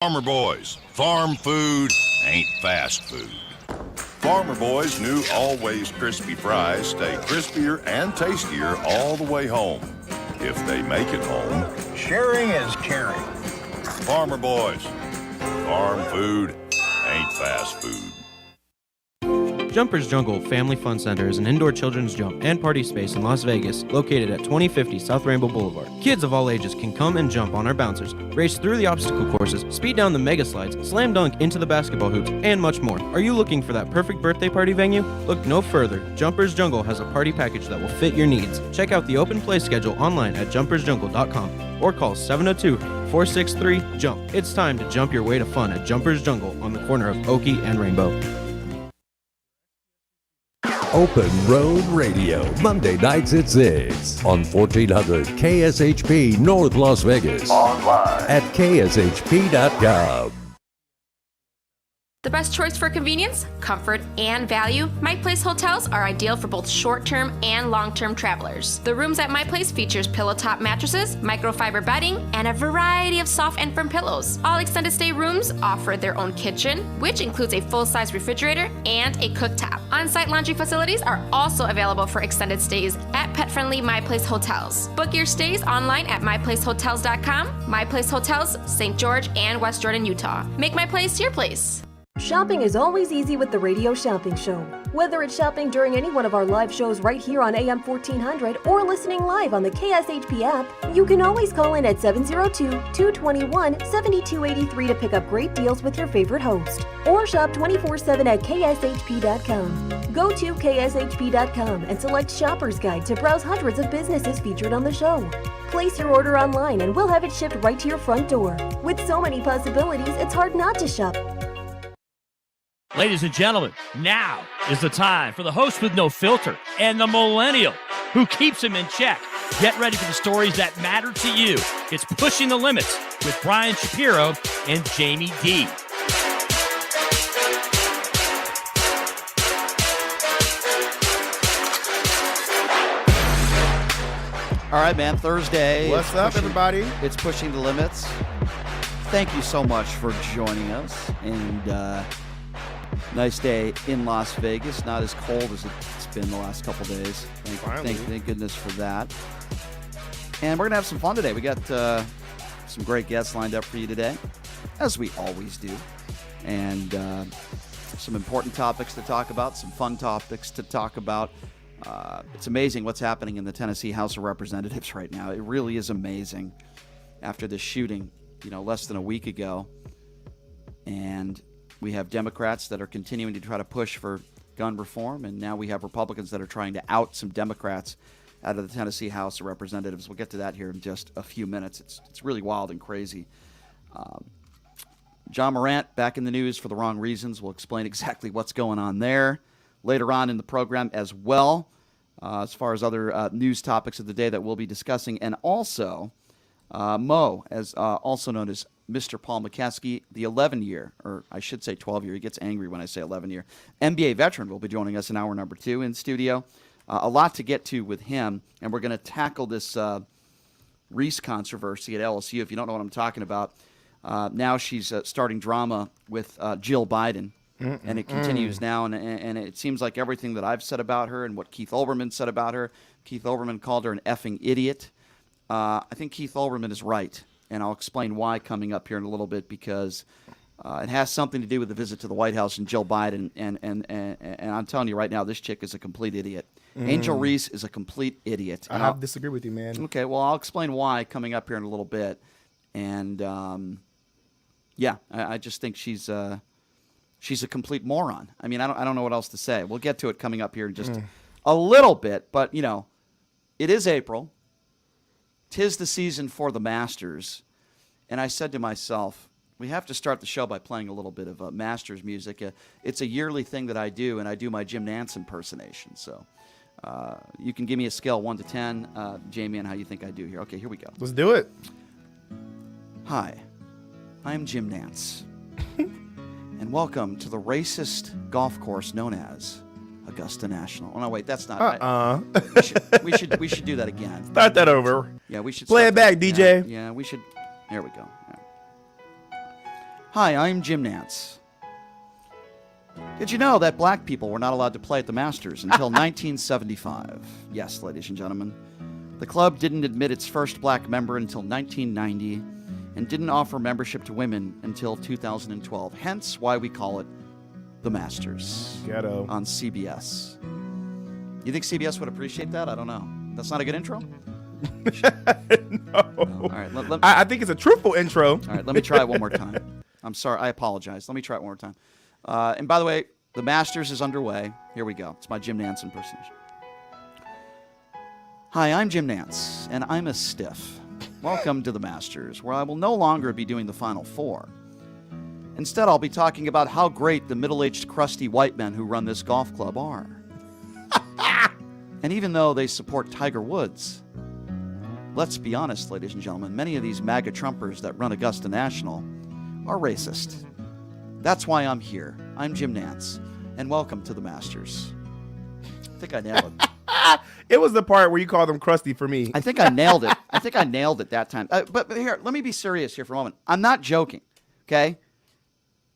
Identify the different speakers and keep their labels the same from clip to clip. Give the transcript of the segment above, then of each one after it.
Speaker 1: Farmer Boys, farm food ain't fast food. Farmer Boys' new always crispy fries stay crispier and tastier all the way home. If they make it home.
Speaker 2: Sharing is caring.
Speaker 1: Farmer Boys, farm food ain't fast food.
Speaker 3: Jumpers Jungle Family Fun Center is an indoor children's jump and party space in Las Vegas located at 2050 South Rainbow Boulevard. Kids of all ages can come and jump on our bouncers, race through the obstacle courses, speed down the mega slides, slam dunk into the basketball hoops, and much more. Are you looking for that perfect birthday party venue? Look no further. Jumpers Jungle has a party package that will fit your needs. Check out the open play schedule online at jumpersjungle.com or call 702-463-JUMP. It's time to jump your way to fun at Jumpers Jungle on the corner of Oakey and Rainbow.
Speaker 4: Open Road Radio, Monday nights at 6 on 1400 KSHP North Las Vegas.
Speaker 2: Online
Speaker 4: at kshp.com.
Speaker 5: The best choice for convenience, comfort, and value, My Place hotels are ideal for both short-term and long-term travelers. The rooms at My Place features pillow-top mattresses, microfiber bedding, and a variety of soft and firm pillows. All extended stay rooms offer their own kitchen, which includes a full-size refrigerator and a cooktop. On-site laundry facilities are also available for extended stays at pet-friendly My Place hotels. Book your stays online at myplacehotels.com. My Place Hotels, St. George and West Jordan, Utah. Make My Place your place.
Speaker 6: Shopping is always easy with the Radio Shopping Show. Whether it's shopping during any one of our live shows right here on AM 1400 or listening live on the KSHP app, you can always call in at 702-221-7283 to pick up great deals with your favorite host. Or shop 24/7 at kshp.com. Go to kshp.com and select Shopper's Guide to browse hundreds of businesses featured on the show. Place your order online and we'll have it shipped right to your front door. With so many possibilities, it's hard not to shop.
Speaker 7: Ladies and gentlemen, now is the time for the host with no filter and the millennial who keeps him in check. Get ready for the stories that matter to you. It's Pushing the Limits with Brian Shapiro and Jamie D.
Speaker 8: All right, man, Thursday.
Speaker 9: What's up, everybody?
Speaker 8: It's Pushing the Limits. Thank you so much for joining us. And nice day in Las Vegas. Not as cold as it's been the last couple days. Thank goodness for that. And we're going to have some fun today. We got some great guests lined up for you today, as we always do. And some important topics to talk about, some fun topics to talk about. It's amazing what's happening in the Tennessee House of Representatives right now. It really is amazing after the shooting, less than a week ago. And we have Democrats that are continuing to try to push for gun reform, and now we have Republicans that are trying to out some Democrats out of the Tennessee House of Representatives. We'll get to that here in just a few minutes. It's really wild and crazy. John Morant back in the news for the wrong reasons. We'll explain exactly what's going on there later on in the program as well, as far as other news topics of the day that we'll be discussing. And also, Mo, as also known as Mr. Paul McCaskey, the 11-year, or I should say 12-year, he gets angry when I say 11-year, NBA veteran will be joining us in hour number 2 in studio. A lot to get to with him, and we're going to tackle this Reese controversy at LSU. If you don't know what I'm talking about, now she's starting drama with Jill Biden, and it continues now, and it seems like everything that I've said about her and what Keith Olbermann said about her, Keith Olbermann called her an effing idiot. I think Keith Olbermann is right. And I'll explain why coming up here in a little bit, because it has something to do with the visit to the White House and Jill Biden. And I'm telling you right now, this chick is a complete idiot. Angel Reese is a complete idiet.
Speaker 9: I have to disagree with you, man.
Speaker 8: Okay, well, I'll explain why coming up here in a little bit. And, I just think she's a complete moron. I mean, I don't know what else to say. We'll get to it coming up here in just a little bit. But, it is April. 'Tis the season for the Masters, and I said to myself, we have to start the show by playing a little bit of Masters music. It's a yearly thing that I do, and I do my Jim Nantz impersonation. So you can give me a scale 1 to 10, Jamie, on how you think I do here. Okay, here we go.
Speaker 9: Let's do it.
Speaker 8: Hi, I'm Jim Nantz, and welcome to the racist golf course known as Augusta National. Oh no, wait, that's not. We should do that again.
Speaker 9: Start that over.
Speaker 8: Yeah, we should
Speaker 9: play it back, DJ.
Speaker 8: Yeah, we should. There we go. Hi, I'm Jim Nance. Did you know that black people were not allowed to play at the Masters until 1975? Yes, ladies and gentlemen. The club didn't admit its first black member until 1990 and didn't offer membership to women until 2012. Hence why we call it the Masters.
Speaker 9: Ghetto.
Speaker 8: On CBS. You think CBS would appreciate that? I don't know. That's not a good intro?
Speaker 9: No.
Speaker 8: All right.
Speaker 9: I think it's a truthful intro.
Speaker 8: All right, let me try it one more time. I'm sorry. I apologize. Let me try it one more time. And by the way, the Masters is underway. Here we go. It's my Jim Nance impersonation. Hi, I'm Jim Nance, and I'm a stiff. Welcome to the Masters, where I will no longer be doing the Final Four. Instead, I'll be talking about how great the middle-aged, crusty white men who run this golf club are. And even though they support Tiger Woods, let's be honest, ladies and gentlemen, many of these MAGA Trumpers that run Augusta National are racist. That's why I'm here. I'm Jim Nance, and welcome to the Masters. I think I nailed it.
Speaker 9: It was the part where you called them crusty for me.
Speaker 8: I think I nailed it. I think I nailed it that time. But here, let me be serious here for a moment. I'm not joking, okay?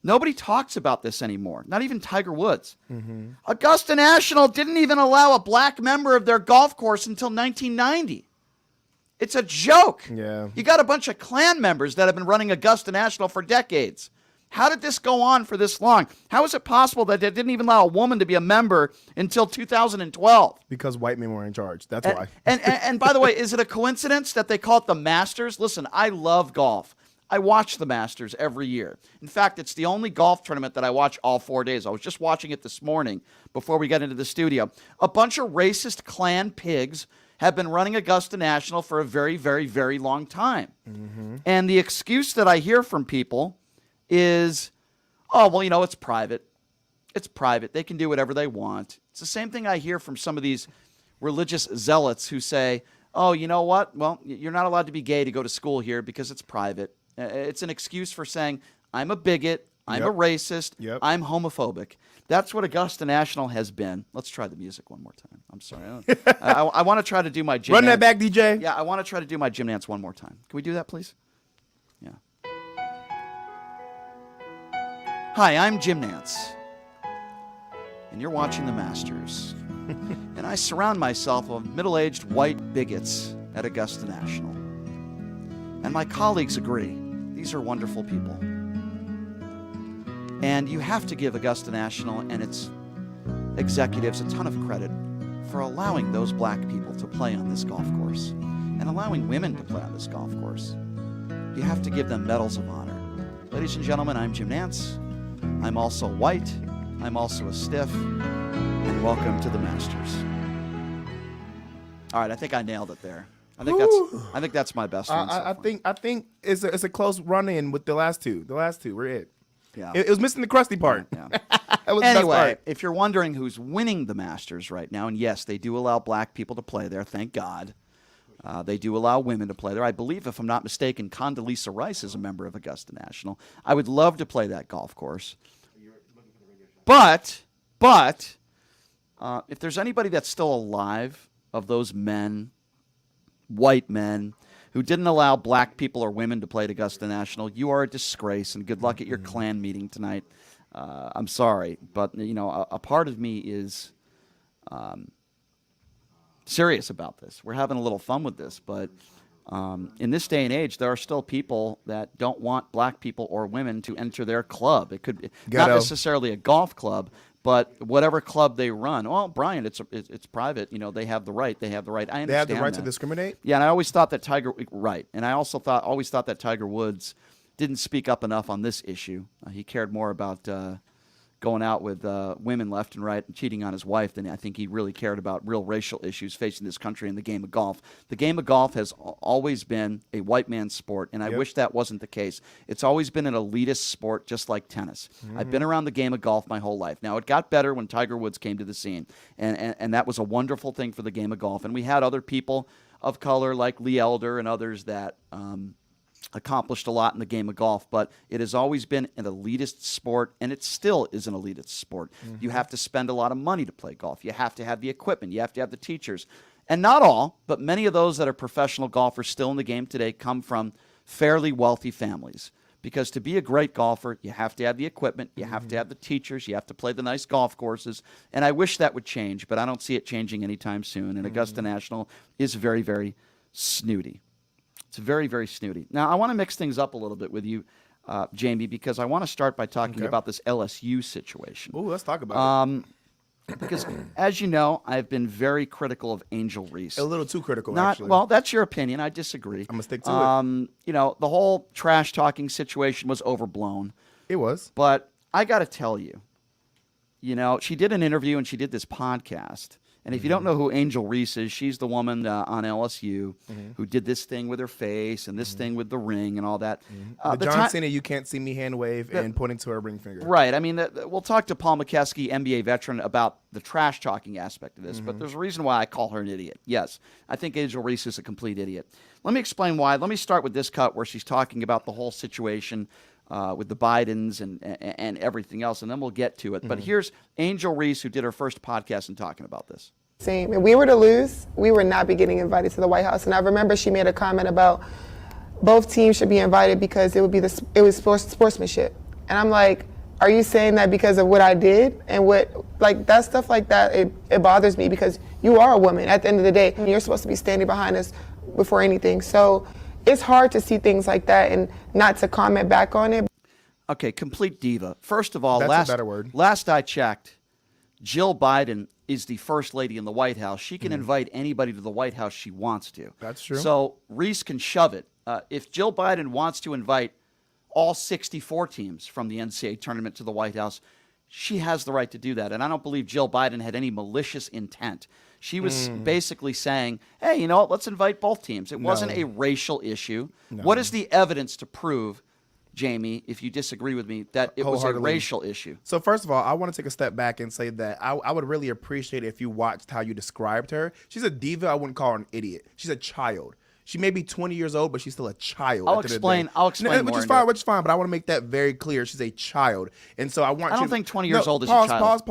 Speaker 8: Nobody talks about this anymore, not even Tiger Woods. Mm-hmm. Augusta National didn't even allow a black member of their golf course until 1990. It's a joke.
Speaker 9: Yeah.
Speaker 8: You got a bunch of Klan members that have been running Augusta National for decades. How did this go on for this long? How is it possible that they didn't even allow a woman to be a member until 2012?
Speaker 9: Because white men were in charge. That's why.
Speaker 8: And by the way, is it a coincidence that they call it the Masters? Listen, I love golf. I watch the Masters every year. In fact, it's the only golf tournament that I watch all 4 days. I was just watching it this morning before we got into the studio. A bunch of racist Klan pigs have been running Augusta National for a very, very, very long time. Mm-hmm. And the excuse that I hear from people is, oh, well, you know, it's private. It's private. They can do whatever they want. It's the same thing I hear from some of these religious zealots who say, oh, you know what? Well, you're not allowed to be gay to go to school here because it's private. It's an excuse for saying, I'm a bigot, I'm a racist, I'm homophobic. That's what Augusta National has been. Let's try the music one more time. I'm sorry. I want to try to do my Jim
Speaker 9: Run
Speaker 8: Nance.
Speaker 9: that back, DJ.
Speaker 8: Yeah, I want to try to do my Jim Nance one more time. Can we do that, please? Yeah. Hi, I'm Jim Nance, and you're watching the Masters. And I surround myself with middle-aged white bigots at Augusta National. And my colleagues agree. These are wonderful people. And you have to give Augusta National and its executives a ton of credit for allowing those black people to play on this golf course and allowing women to play on this golf course. You have to give them medals of honor. Ladies and gentlemen, I'm Jim Nance. I'm also white. I'm also a stiff. And welcome to the Masters. All right, I think I nailed it there. I think that's my best one.
Speaker 9: I think it's a close run-in with the last two. The last two were it.
Speaker 8: Yeah.
Speaker 9: It was missing the crusty part.
Speaker 8: Yeah.
Speaker 9: That was the best
Speaker 8: Anyway,
Speaker 9: part.
Speaker 8: if you're wondering who's winning the Masters right now, and yes, they do allow black people to play there, thank God. They do allow women to play there. I believe, if I'm not mistaken, Condoleezza Rice is a member of Augusta National. I would love to play that golf course. But if there's anybody that's still alive of those men, white men, who didn't allow black people or women to play at Augusta National, you are a disgrace, and good luck at your Klan meeting tonight. I'm sorry, but you know, a part of me is serious about this. We're having a little fun with this, but in this day and age, there are still people that don't want black people or women to enter their club. It could be not necessarily a golf club, but whatever club they run. Well, Brian, it's private. You know, they have the right. They have the right. I understand
Speaker 9: They have the right
Speaker 8: that.
Speaker 9: to discriminate?
Speaker 8: Yeah, and I always thought that and I also always thought that Tiger Woods didn't speak up enough on this issue. He cared more about going out with women left and right and cheating on his wife than I think he really cared about real racial issues facing this country in the game of golf. The game of golf has always been a white man's sport, and I wish that wasn't the case. It's always been an elitist sport, just like tennis. Mm-hmm. I've been around the game of golf my whole life. Now, it got better when Tiger Woods came to the scene, and that was a wonderful thing for the game of golf. And we had other people of color like Lee Elder and others that accomplished a lot in the game of golf, but it has always been an elitist sport, and it still is an elitist sport. Mm-hmm. You have to spend a lot of money to play golf. You have to have the equipment. You have to have the teachers. And not all, but many of those that are professional golfers still in the game today come from fairly wealthy families. Because to be a great golfer, you have to have the equipment, you have to have the teachers, you have to play the nice golf courses. And I wish that would change, but I don't see it changing anytime soon. And Augusta National is very, very snooty. It's very, very snooty. Now, I want to mix things up a little bit with you, Jamie, because I want to start by talking about this LSU situation.
Speaker 9: Ooh, let's talk about it.
Speaker 8: Because, as you know, I've been very critical of Angel Reese.
Speaker 9: A little too critical, actually.
Speaker 8: Well, that's your opinion. I disagree.
Speaker 9: I'm going to stick to it.
Speaker 8: You know, the whole trash talking situation was overblown.
Speaker 9: It was.
Speaker 8: But I got to tell you, you know, she did an interview and she did this podcast. And if you don't know who Angel Reese is, she's the woman on LSU who did this thing with her face and this thing with the ring and all that.
Speaker 9: The John Cena, you can't see me hand wave and pointing to her ring finger.
Speaker 8: Right. I mean, we'll talk to Paul McKeskey, NBA veteran, about the trash talking aspect of this. But there's a reason why I call her an idiot. Yes, I think Angel Reese is a complete idiot. Let me explain why. Let me start with this cut where she's talking about the whole situation with the Bidens and everything else, and then we'll get to it. But here's Angel Reese, who did her first podcast and talking about this.
Speaker 10: Same. If we were to lose, we would not be getting invited to the White House. And I remember she made a comment about both teams should be invited because it was sportsmanship. And I'm like, are you saying that because of what I did and what, like, that stuff like that? It bothers me because you are a woman at the end of the day. You're supposed to be standing behind us before anything. So it's hard to see things like that and not to comment back on it.
Speaker 8: Okay, complete diva. First of all,
Speaker 9: That's a better word.
Speaker 8: Last I checked, Jill Biden is the first lady in the White House. She can invite anybody to the White House she wants to.
Speaker 9: That's true.
Speaker 8: So Reese can shove it. If Jill Biden wants to invite all 64 teams from the NCAA tournament to the White House, she has the right to do that. And I don't believe Jill Biden had any malicious intent. She was basically saying, hey, you know what, let's invite both teams. It wasn't a racial issue. No. What is the evidence to prove, Jamie, if you disagree with me, that it was a racial issue?
Speaker 9: So first of all, I want to take a step back and say that I would really appreciate it if you watched how you described her. She's a diva. I wouldn't call her an idiot. She's a child. She may be 20 years old, but she's still a child.
Speaker 8: I'll explain
Speaker 9: which is fine, but I want to make that very clear. She's a child. And so I don't
Speaker 8: think 20 years old is a child.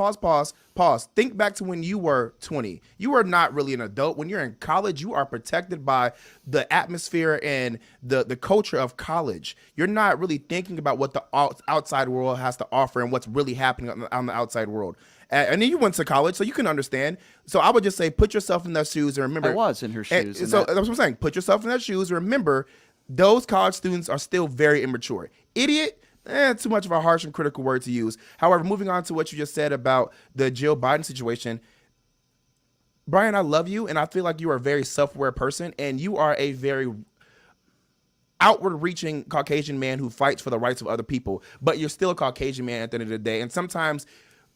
Speaker 9: Pause. Think back to when you were 20. You were not really an adult. When you're in college, you are protected by the atmosphere and the culture of college. You're not really thinking about what the outside world has to offer and what's really happening on the outside world. And then you went to college, so you can understand. So I would just say, put yourself in their shoes and remember.
Speaker 8: I was in her shoes.
Speaker 9: So that's what I'm saying. Put yourself in their shoes and remember, those college students are still very immature. Idiot, too much of a harsh and critical word to use. However, moving on to what you just said about the Jill Biden situation, Brian, I love you, and I feel like you are a very self-aware person, and you are a very outward-reaching Caucasian man who fights for the rights of other people, but you're still a Caucasian man at the end of the day, and sometimes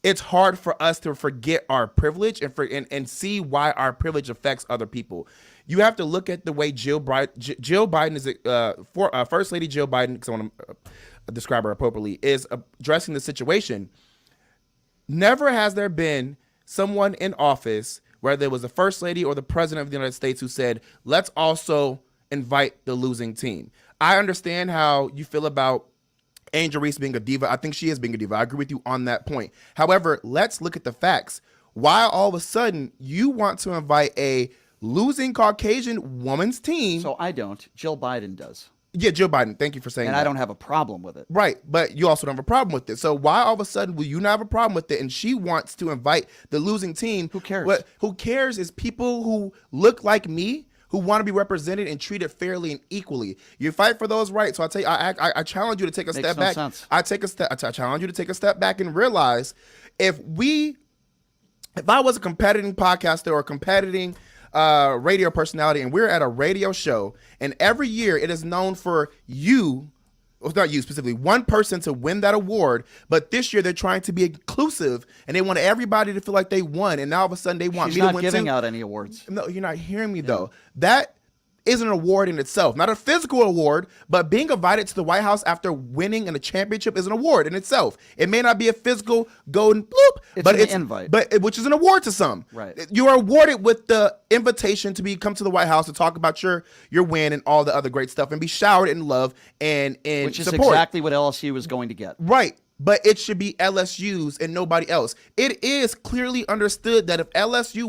Speaker 9: it's hard for us to forget our privilege and see why our privilege affects other people. You have to look at the way Jill Biden is, First Lady Jill Biden, because I want to describe her appropriately, is addressing the situation. Never has there been someone in office, whether it was the First Lady or the President of the United States, who said, let's also invite the losing team. I understand how you feel about Angel Reese being a diva. I think she is being a diva. I agree with you on that point. However, let's look at the facts. Why all of a sudden you want to invite a losing Caucasian woman's team?
Speaker 8: So I don't. Jill Biden does.
Speaker 9: Yeah, Jill Biden. Thank you for saying that.
Speaker 8: And I don't have a problem with it.
Speaker 9: Right, but you also don't have a problem with it. So why all of a sudden will you not have a problem with it? And she wants to invite the losing team.
Speaker 8: Who cares?
Speaker 9: Who cares is people who look like me, who want to be represented and treated fairly and equally. You fight for those rights. So I tell you, I challenge you to take a step back.
Speaker 8: Sense.
Speaker 9: I challenge you to take a step back and realize if I was a competing podcaster or a competing radio personality, and we're at a radio show, and every year it is known for not you specifically, one person to win that award, but this year they're trying to be inclusive and they want everybody to feel like they won, and now all of a sudden they want me to win too.
Speaker 8: She's not giving out any awards.
Speaker 9: No, you're not hearing me though. That is an award in itself, not a physical award, but being invited to the White House after winning in a championship is an award in itself. It may not be a physical golden bloop, but it's an invite, which is an award to some.
Speaker 8: Right.
Speaker 9: You are awarded with the invitation to come to the White House to talk about your win and all the other great stuff and be showered in love and in
Speaker 8: which is
Speaker 9: support.
Speaker 8: Exactly what LSU is going to get.
Speaker 9: Right. but it should be LSU's and nobody else. It is clearly understood that if LSU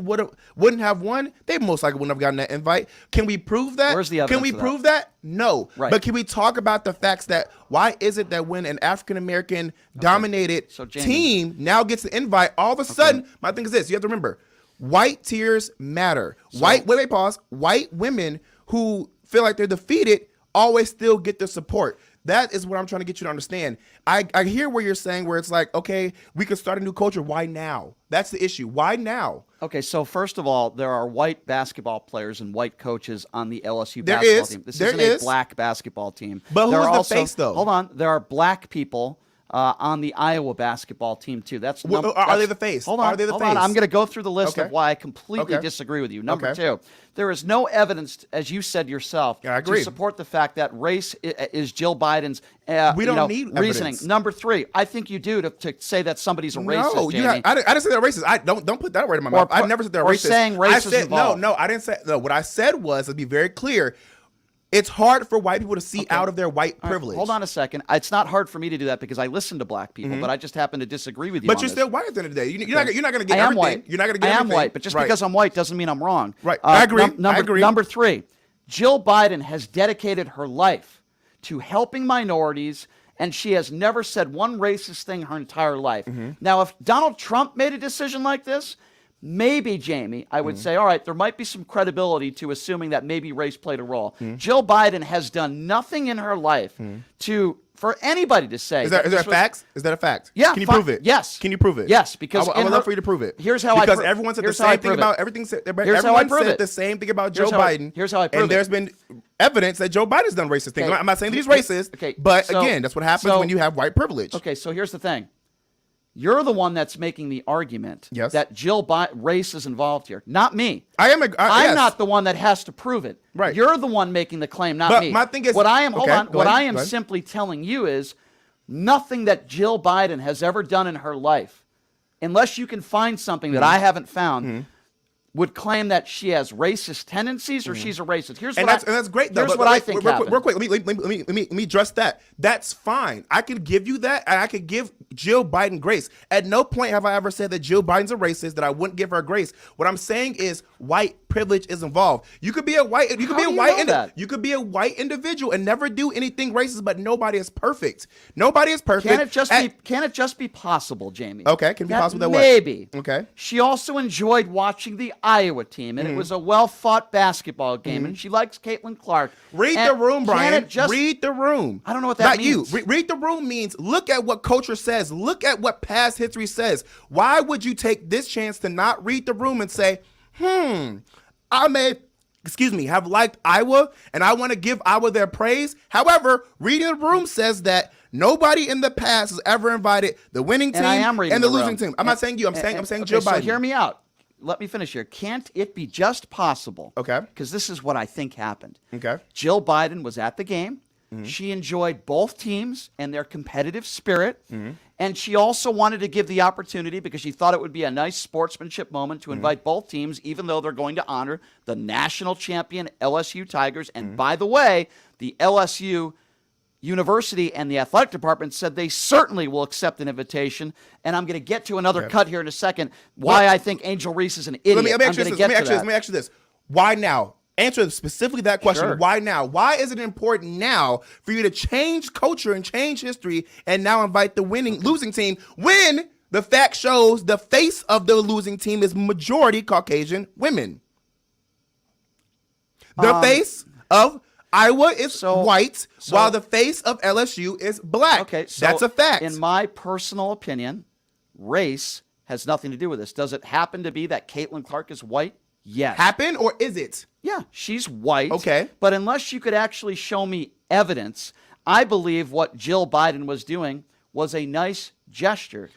Speaker 9: wouldn't have won, they most likely wouldn't have gotten that invite. Can we prove that?
Speaker 8: Where's the evidence
Speaker 9: Can we
Speaker 8: of
Speaker 9: prove that? No.
Speaker 8: Right.
Speaker 9: But can we talk about the facts that why is it that when an African-American dominated team now gets the invite, all of a sudden, my thing is this, you have to remember, white tears matter. Wait, pause. White women who feel like they're defeated always still get the support. That is what I'm trying to get you to understand. I hear where you're saying where it's like, okay, we could start a new culture. Why now? That's the issue. Why now?
Speaker 8: Okay, so first of all, there are white basketball players and white coaches on the LSU
Speaker 9: There
Speaker 8: basketball
Speaker 9: is.
Speaker 8: team. This
Speaker 9: There
Speaker 8: isn't
Speaker 9: is.
Speaker 8: a black basketball team.
Speaker 9: But
Speaker 8: There
Speaker 9: who's
Speaker 8: are
Speaker 9: the
Speaker 8: also,
Speaker 9: face, though?
Speaker 8: Hold on. There are black people on the Iowa basketball team, too.
Speaker 9: Are they the face?
Speaker 8: Hold on.
Speaker 9: Are they the
Speaker 8: hold
Speaker 9: face?
Speaker 8: on. I'm going to go through the list
Speaker 9: Okay.
Speaker 8: of why I completely
Speaker 9: Okay.
Speaker 8: disagree with you. Number
Speaker 9: Okay.
Speaker 8: two, there is no evidence, as you said yourself,
Speaker 9: Yeah, I agree.
Speaker 8: to support the fact that race is Jill Biden's
Speaker 9: We don't need
Speaker 8: reasoning.
Speaker 9: evidence.
Speaker 8: Number three, I think you do to say that somebody's a racist,
Speaker 9: No,
Speaker 8: Jamie.
Speaker 9: I didn't say they're racist. I don't put that word in my mouth. I never said they're
Speaker 8: or
Speaker 9: racist.
Speaker 8: saying race
Speaker 9: I
Speaker 8: is
Speaker 9: said
Speaker 8: involved.
Speaker 9: no. I didn't say no. What I said was, to be very clear, it's hard for white people to see out of their white
Speaker 8: All right,
Speaker 9: privilege.
Speaker 8: hold on a second. It's not hard for me to do that because I listen to black people, but I just happen to disagree with you.
Speaker 9: But
Speaker 8: on
Speaker 9: you're
Speaker 8: this.
Speaker 9: still white at the end of the day. You're not going to get
Speaker 8: I am
Speaker 9: everything.
Speaker 8: white.
Speaker 9: You're not going to get
Speaker 8: I am
Speaker 9: everything.
Speaker 8: white, but just
Speaker 9: Right.
Speaker 8: because I'm white doesn't mean I'm wrong.
Speaker 9: Right. I agree. I agree.
Speaker 8: Number three, Jill Biden has dedicated her life to helping minorities, and she has never said one racist thing her entire life. Now, if Donald Trump made a decision like this, maybe, Jamie, I would say, all right, there might be some credibility to assuming that maybe race played a role. Jill Biden has done nothing in her life for anybody to say.
Speaker 9: Is that
Speaker 8: this was-
Speaker 9: facts? Is that a fact?
Speaker 8: Yeah.
Speaker 9: Can you prove it?
Speaker 8: Yes.
Speaker 9: Can you prove it?
Speaker 8: Yes, because
Speaker 9: I would love for you to prove it.
Speaker 8: Here's how I
Speaker 9: because
Speaker 8: prove-
Speaker 9: everyone said the
Speaker 8: here's how I
Speaker 9: same thing
Speaker 8: prove it.
Speaker 9: about everything.
Speaker 8: Here's how I
Speaker 9: Everyone
Speaker 8: prove
Speaker 9: said
Speaker 8: it.
Speaker 9: the same thing about
Speaker 8: Here's
Speaker 9: Joe
Speaker 8: how I-
Speaker 9: Biden.
Speaker 8: here's how I prove
Speaker 9: And
Speaker 8: it.
Speaker 9: there's been evidence that Joe Biden's done racist things.
Speaker 8: Okay.
Speaker 9: I'm not saying that he's racist.
Speaker 8: Okay,
Speaker 9: But
Speaker 8: so-
Speaker 9: again, that's what happens
Speaker 8: so-
Speaker 9: when you have white privilege.
Speaker 8: Okay, so here's the thing. You're the one that's making the argument
Speaker 9: Yes.
Speaker 8: that race is involved here, not me.
Speaker 9: I'm
Speaker 8: I'm not the one that has to prove it.
Speaker 9: Right.
Speaker 8: You're the one making the claim, not
Speaker 9: But
Speaker 8: me.
Speaker 9: my thing is-
Speaker 8: what I am. Hold
Speaker 9: okay,
Speaker 8: on.
Speaker 9: go
Speaker 8: What
Speaker 9: ahead,
Speaker 8: I am
Speaker 9: go ahead.
Speaker 8: simply telling you is nothing that Jill Biden has ever done in her life, unless you can find something that I haven't found, would claim that she has racist tendencies or she's a racist. Here's
Speaker 9: And
Speaker 8: what
Speaker 9: that's great. Though.
Speaker 8: Here's
Speaker 9: But
Speaker 8: what I
Speaker 9: wait,
Speaker 8: think
Speaker 9: real
Speaker 8: happened.
Speaker 9: quick, let me address that. That's fine. I could give you that, and I could give Jill Biden grace. At no point have I ever said that Jill Biden's a racist, that I wouldn't give her grace. What I'm saying is white privilege is involved. You could be a white, you could
Speaker 8: How
Speaker 9: be a
Speaker 8: do you
Speaker 9: white,
Speaker 8: know that?
Speaker 9: you could be a white individual and never do anything racist. But nobody is perfect. Nobody is perfect.
Speaker 8: Can it just be possible, Jamie?
Speaker 9: Okay, can it be possible that what?
Speaker 8: maybe.
Speaker 9: Okay.
Speaker 8: She also enjoyed watching the Iowa team, and it was a well-fought basketball game, and she likes Caitlin Clark.
Speaker 9: Read
Speaker 8: And
Speaker 9: the room, Brian.
Speaker 8: can it just-
Speaker 9: Read the room.
Speaker 8: I don't know what that
Speaker 9: Not
Speaker 8: means.
Speaker 9: you. Read the room means look at what culture says. Look at what past history says. Why would you take this chance to not read the room and say, I may, have liked Iowa and I want to give Iowa their praise. However, reading the room says that nobody in the past has ever invited the winning team
Speaker 8: And I am reading
Speaker 9: and the
Speaker 8: the
Speaker 9: losing
Speaker 8: room.
Speaker 9: team. I'm not saying you. I'm saying
Speaker 8: Okay,
Speaker 9: Joe Biden.
Speaker 8: So hear me out. Let me finish here. Can't it be just possible?
Speaker 9: Okay.
Speaker 8: Because this is what I think happened.
Speaker 9: Okay.
Speaker 8: Jill Biden was at the game. She enjoyed both teams and their competitive spirit. And she also wanted to give the opportunity because she thought it would be a nice sportsmanship moment to invite both teams, even though they're going to honor the national champion LSU Tigers. And by the way, the LSU University and the athletic department said they certainly will accept an invitation. And I'm going to get to another cut here in a second. Why I think Angel Reese is an idiot.
Speaker 9: Let me ask you
Speaker 8: I'm
Speaker 9: this.
Speaker 8: going to get to that.
Speaker 9: Let me ask you this. Why now? Answer specifically that question.
Speaker 8: Sure.
Speaker 9: Why now? Why is it important now for you to change culture and change history and now invite the losing team when the fact shows the face of the losing team is majority Caucasian women? The face of Iowa is white, while the face of LSU is black.
Speaker 8: Okay, so
Speaker 9: that's a fact.
Speaker 8: In my personal opinion, race has nothing to do with this. Does it happen to be that Caitlin Clark is white? Yes.
Speaker 9: Happen or is it?
Speaker 8: Yeah, she's white.
Speaker 9: Okay.
Speaker 8: But unless you could actually show me evidence, I believe what Jill Biden was doing was a nice gesture.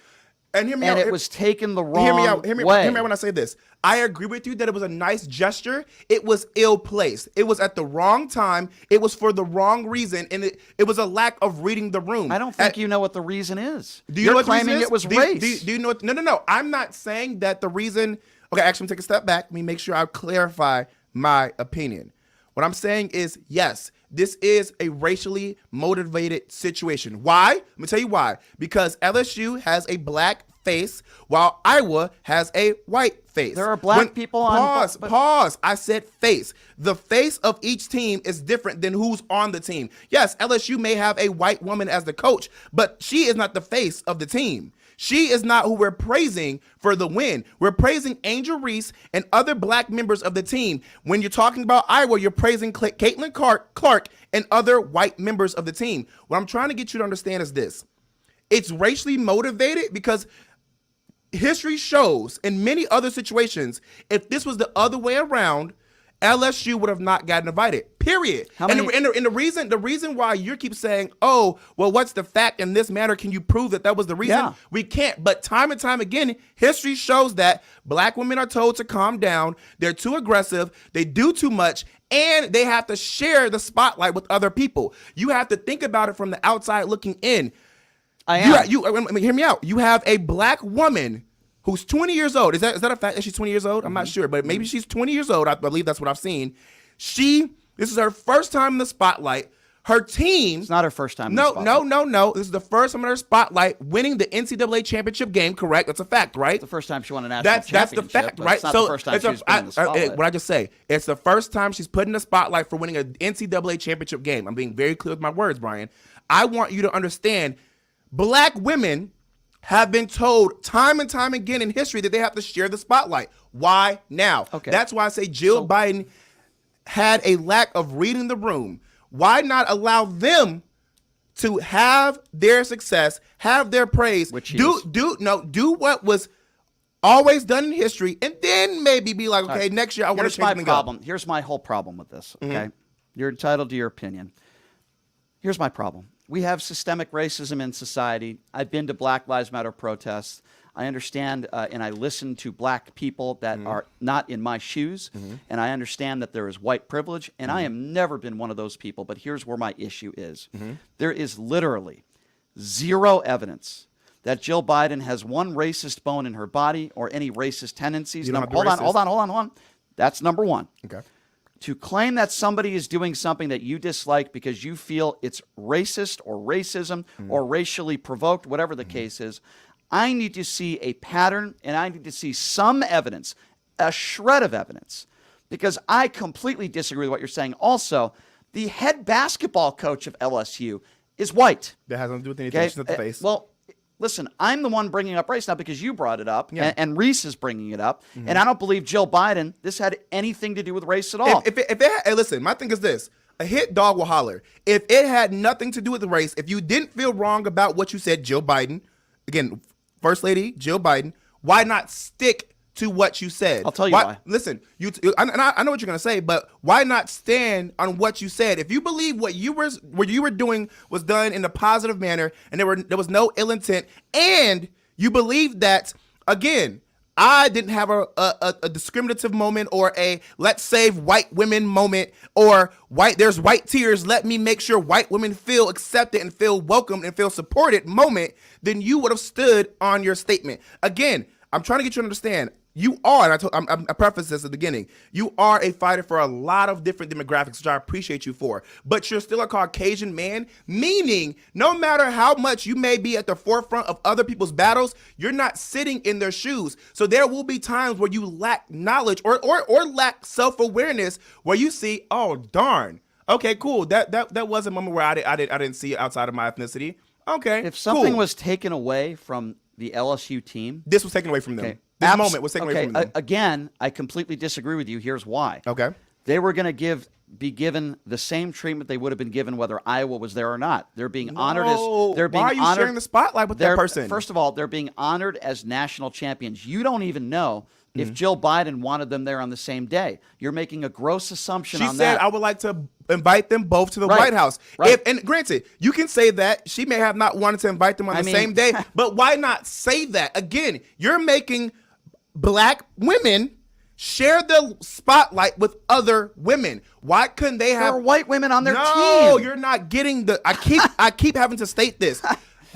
Speaker 9: And hear me
Speaker 8: and
Speaker 9: out.
Speaker 8: it was taken the wrong
Speaker 9: Hear me out. Hear me
Speaker 8: way.
Speaker 9: out when I say this. I agree with you that it was a nice gesture. It was ill-placed. It was at the wrong time. It was for the wrong reason, and it was a lack of reading the room.
Speaker 8: I don't think you know what the reason is.
Speaker 9: Do you
Speaker 8: You're
Speaker 9: know what the reason
Speaker 8: claiming
Speaker 9: is?
Speaker 8: it was
Speaker 9: Do you-
Speaker 8: race.
Speaker 9: Do you know what? No. I'm not saying that the reason. Okay, actually, take a step back. Let me make sure I clarify my opinion. What I'm saying is, yes, this is a racially motivated situation. Why? Let me tell you why. Because LSU has a black face while Iowa has a white face.
Speaker 8: There are black people on...
Speaker 9: Pause. I said face. The face of each team is different than who's on the team. Yes, LSU may have a white woman as the coach, but she is not the face of the team. She is not who we're praising for the win. We're praising Angel Reese and other black members of the team. When you're talking about Iowa, you're praising Caitlin Clark and other white members of the team. What I'm trying to get you to understand is this. It's racially motivated because history shows in many other situations, if this was the other way around, LSU would have not gotten invited. Period. And the reason why you keep saying, "Oh, well, what's the fact in this matter? Can you prove that was the reason?"
Speaker 8: Yeah.
Speaker 9: We can't. But time and time again, history shows that black women are told to calm down. They're too aggressive. They do too much, and they have to share the spotlight with other people. You have to think about it from the outside looking in. Hear me out. You have a black woman who's 20 years old. Is that a fact that she's 20 years old? I'm not sure, but maybe she's 20 years old. I believe that's what I've seen. This is her first time in the spotlight. Her team.
Speaker 8: It's not her first time in the spotlight.
Speaker 9: No. This is the first time in her spotlight, winning the NCAA championship game, correct? That's a fact, right?
Speaker 8: It's the first time she won a national championship.
Speaker 9: That's the fact, right?
Speaker 8: It's not the first time she's been in the spotlight.
Speaker 9: What I just say, it's the first time she's put in the spotlight for winning an NCAA championship game. I'm being very clear with my words, Brian. I want you to understand, black women have been told time and time again in history that they have to share the spotlight. Why now?
Speaker 8: Okay.
Speaker 9: That's why I say Jill Biden had a lack of reading the room. Why not allow them to have their success, have their praise, do what was always done in history, and then maybe be like, okay, next year I want to change things up.
Speaker 8: Here's my whole problem with this, okay? You're entitled to your opinion. Here's my problem. We have systemic racism in society. I've been to Black Lives Matter protests. I understand and I listen to black people that are not in my shoes, and I understand that there is white privilege, and I have never been one of those people, but here's where my issue is. There is literally zero evidence that Jill Biden has one racist bone in her body or any racist tendencies. Hold on. That's number one.
Speaker 9: Okay.
Speaker 8: To claim that somebody is doing something that you dislike because you feel it's racist or racism or racially provoked, whatever the case is, I need to see a pattern and I need to see some evidence, a shred of evidence, because I completely disagree with what you're saying. Also, the head basketball coach of LSU is white.
Speaker 9: That has nothing to do with anything. She's not the face.
Speaker 8: Well, listen, I'm the one bringing up race now because you brought it up, and Reese is bringing it up, and I don't believe Jill Biden, this had anything to do with race at all.
Speaker 9: Hey, listen, my thing is this. A hit dog will holler. If it had nothing to do with the race, if you didn't feel wrong about what you said, Jill Biden, again, First Lady Jill Biden, why not stick to what you said?
Speaker 8: I'll tell you why.
Speaker 9: Listen, I know what you're going to say, but why not stand on what you said? If you believe what you were doing was done in a positive manner and there was no ill intent, and you believe that, again, I didn't have a discriminative moment or a let's save white women moment or there's white tears, let me make sure white women feel accepted and feel welcomed and feel supported moment, then you would have stood on your statement. Again, I'm trying to get you to understand. You are, and I prefaced this at the beginning, you are a fighter for a lot of different demographics, which I appreciate you for, but you're still a Caucasian man, meaning no matter how much you may be at the forefront of other people's battles, you're not sitting in their shoes. So there will be times where you lack knowledge or lack self-awareness where you see, oh, darn, okay, cool, that was a moment where I didn't see it outside of my ethnicity. Okay,
Speaker 8: if something was taken away from the LSU team,
Speaker 9: this was taken away from them.
Speaker 8: Okay.
Speaker 9: This moment was taken away from them.
Speaker 8: Again, I completely disagree with you. Here's why.
Speaker 9: Okay.
Speaker 8: They were going to be given the same treatment they would have been given whether Iowa was there or not. They're being honored as
Speaker 9: why are you sharing the spotlight with that person?
Speaker 8: First of all, they're being honored as national champions. You don't even know if Jill Biden wanted them there on the same day. You're making a gross assumption on that.
Speaker 9: She said, I would like to invite them both to the White House.
Speaker 8: Right.
Speaker 9: And granted, you can say that. She may have not wanted to invite them on the same day, but why not say that? Again, you're making black women share the spotlight with other women. Why couldn't they have...
Speaker 8: There are white women on their team.
Speaker 9: No, you're not getting the... I keep having to state this.